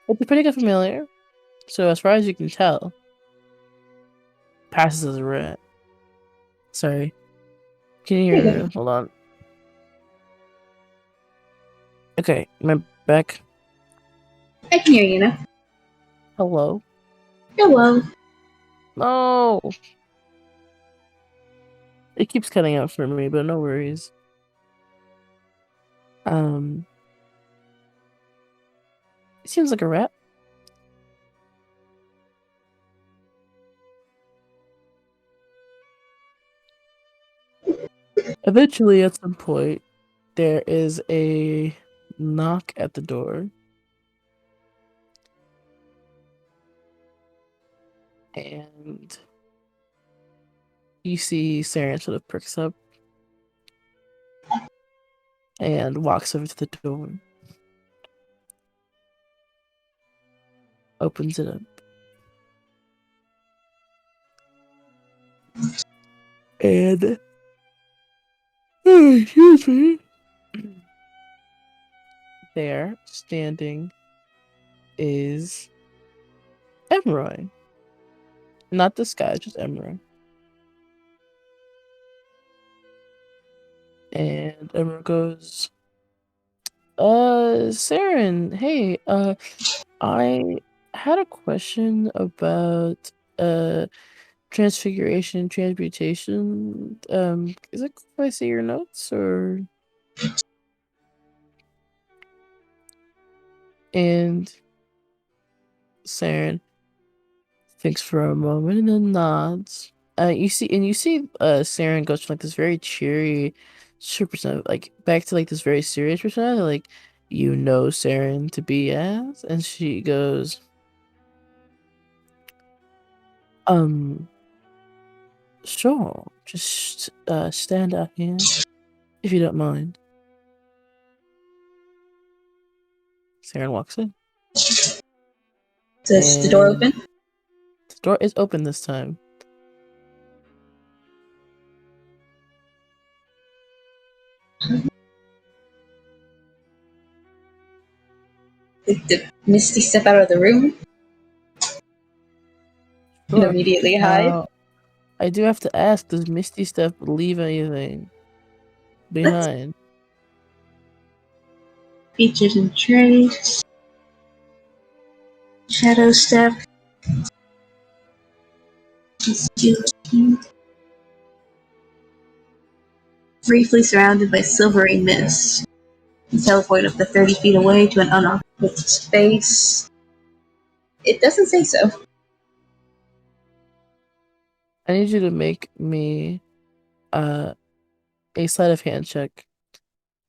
It's a pretty good familiar. So as far as you can tell, passes as a rat. Sorry. Can you hear me? Hold on. Okay, am I back?
I can hear you now.
Hello?
Hello.
No! It keeps cutting out for me, but no worries. It seems like a rat. Eventually, at some point, there is a knock at the door. And you see Saren sort of perks up and walks over to the door. Opens it up. And excuse me. There, standing, is Emroy. Not this guy, just Emroy. And Emroy goes, Saren, hey, I had a question about transfiguration, transmutation. Is it cool if I see your notes or? And Saren thinks for a moment and then nods. You see Saren goes from like this very cheery percent, like back to like this very serious persona, like you know Saren to be as, and she goes, sure, just stand out here if you don't mind. Saren walks in.
Is the door open?
The door is open this time.
Did Misty step out of the room? And
Sure.
immediately hide?
Now, I do have to ask, does Misty Step leave anything behind?
Features and traits. Shadow step. Briefly surrounded by silvery mist. You teleport up to 30 feet away to an unoccupied space. It doesn't say so.
I need you to make me a sleight of hand check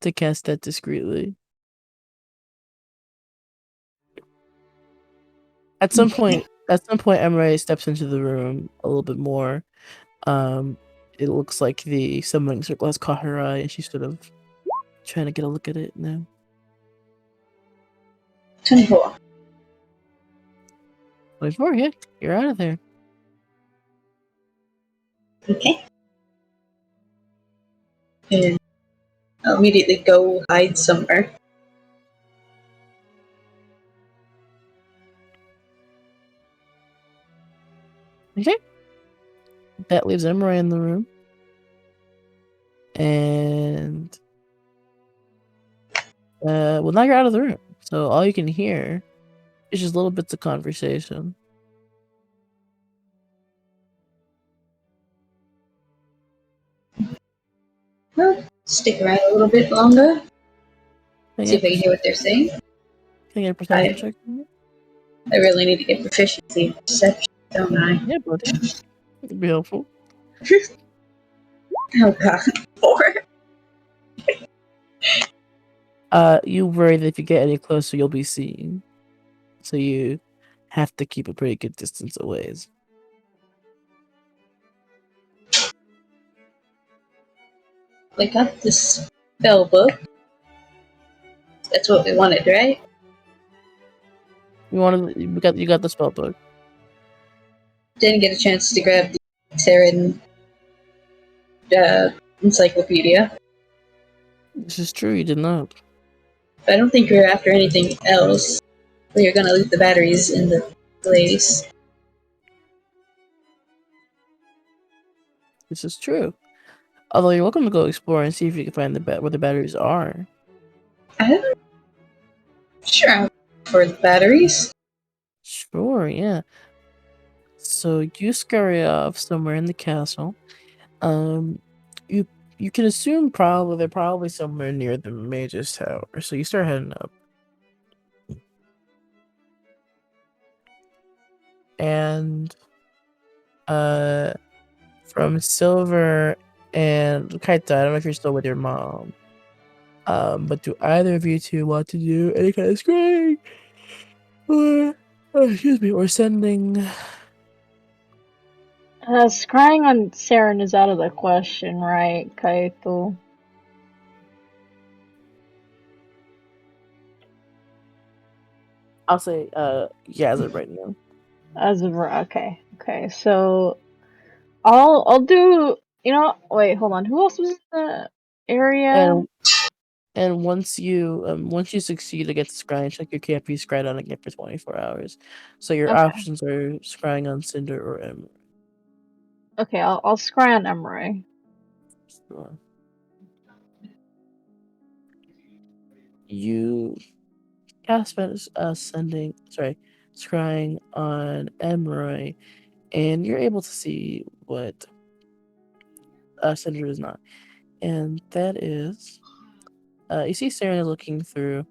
to cast that discreetly. At some point, Emre steps into the room a little bit more. It looks like the summoning circle has caught her eye, and she's sort of trying to get a look at it now.
24.
24, yeah, you're out of there.
Okay. And I'll immediately go hide somewhere.
Okay. That leaves Emre in the room. And well, now you're out of the room. So all you can hear is just little bits of conversation.
Well, stick around a little bit longer.
Can
See if I can hear what they're saying.
I get a perception check?
I really need to get proficiency in perception, don't I?
Yeah, buddy. It'd be helpful.
Oh god. 4.
You worry that if you get any closer, you'll be seen. So you have to keep a pretty good distance away.
We got this spell book. That's what we wanted, right?
You got the spell book.
Didn't get a chance to grab the Terran encyclopedia.
This is true, you did not.
But I don't think we were after anything else. We were gonna leave the batteries in the place.
This is true. Although you're welcome to go explore and see if you can find where the batteries are.
I'm sure I'm for the batteries.
Sure, yeah. So you scurry off somewhere in the castle. You can assume they're probably somewhere near the mage's tower. So you start heading up. And from Silver and Kaita, I don't know if you're still with your mom. But do either of you two want to do any kind of scrying? Or sending?
Scrying on Saren is out of the question, right, Kaito?
I'll say, yeah, as of right now.
Okay. So I'll do. Wait, hold on. Who else was in the area?
And once you succeed against the scrying check, you can't be scryed on again for 24 hours. So your options are scrying on Cinder or Emerald.
Okay, I'll scry on Emery.
Sure. You cast scrying on Emery, and you're able to see what Cinder is not. And that is, you see Sarah looking through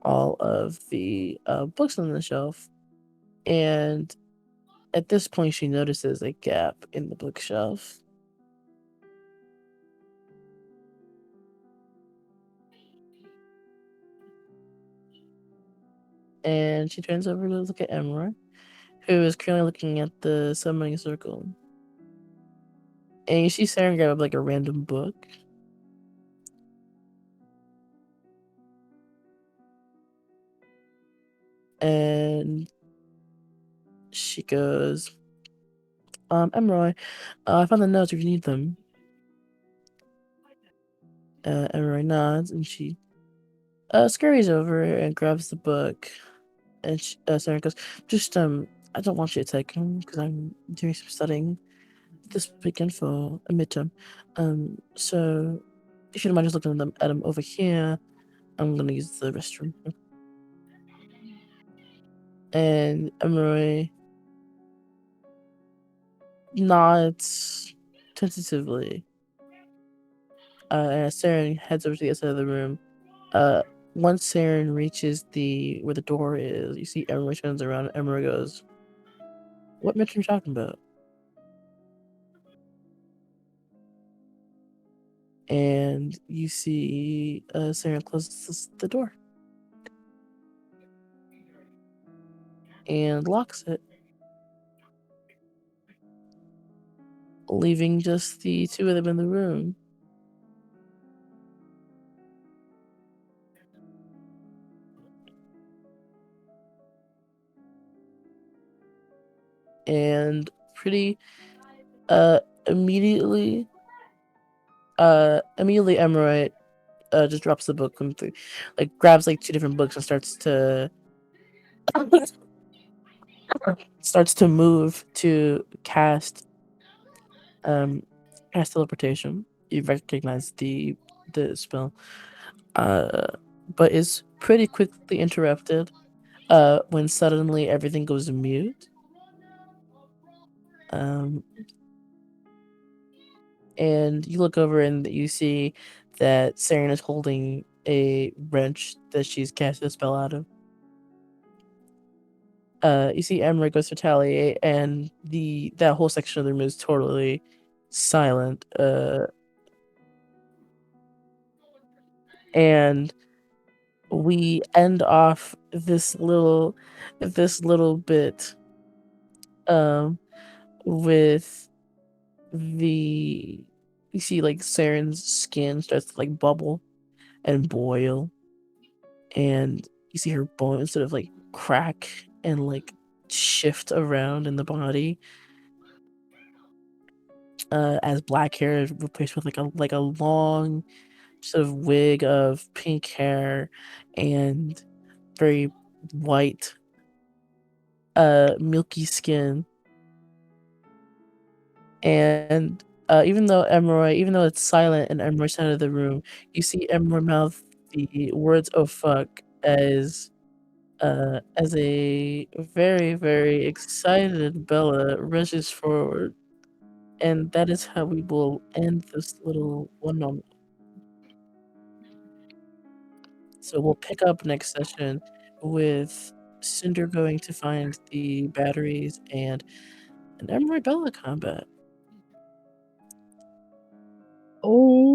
all of the books on the shelf, and at this point she notices a gap in the bookshelf. And she turns over to look at Emra, who is currently looking at the summoning circle. And you see Sarah grab up like a random book. And she goes, Emroy, I found the notes if you need them. Emroy nods, and she scurries over and grabs the book. And Sarah goes, just, I don't want you to take them, because I'm doing some studying this weekend for a midterm. So, if you don't mind just looking at them over here, I'm gonna use the restroom. And Emroy nods tentatively. And Saren heads over to the other side of the room. Once Saren reaches where the door is, you see Emroy turns around and Emroy goes, "What mission are you talking about?" And you see Saren closes the door and locks it, leaving just the two of them in the room. And pretty immediately Emroy just drops the book and grabs like two different books and starts to move to cast teleportation. You recognize the spell, but is pretty quickly interrupted when suddenly everything goes mute. And you look over and you see that Saren is holding a wrench that she's casted a spell out of. You see Emra goes to retaliate, and that whole section of the room is totally silent. And we end off this little bit with you see like Saren's skin starts to like bubble and boil, and you see her bones sort of like crack and like shift around in the body as black hair is replaced with like a long sort of wig of pink hair and very white milky skin. And even though it's silent in Emroy's side of the room, you see Emroy mouth the words "oh fuck" as a very, very excited Bella rushes forward. And that is how we will end this little one-on-one. So we'll pick up next session with Cinder going to find the batteries and an Emroy Bella combat.
Oh.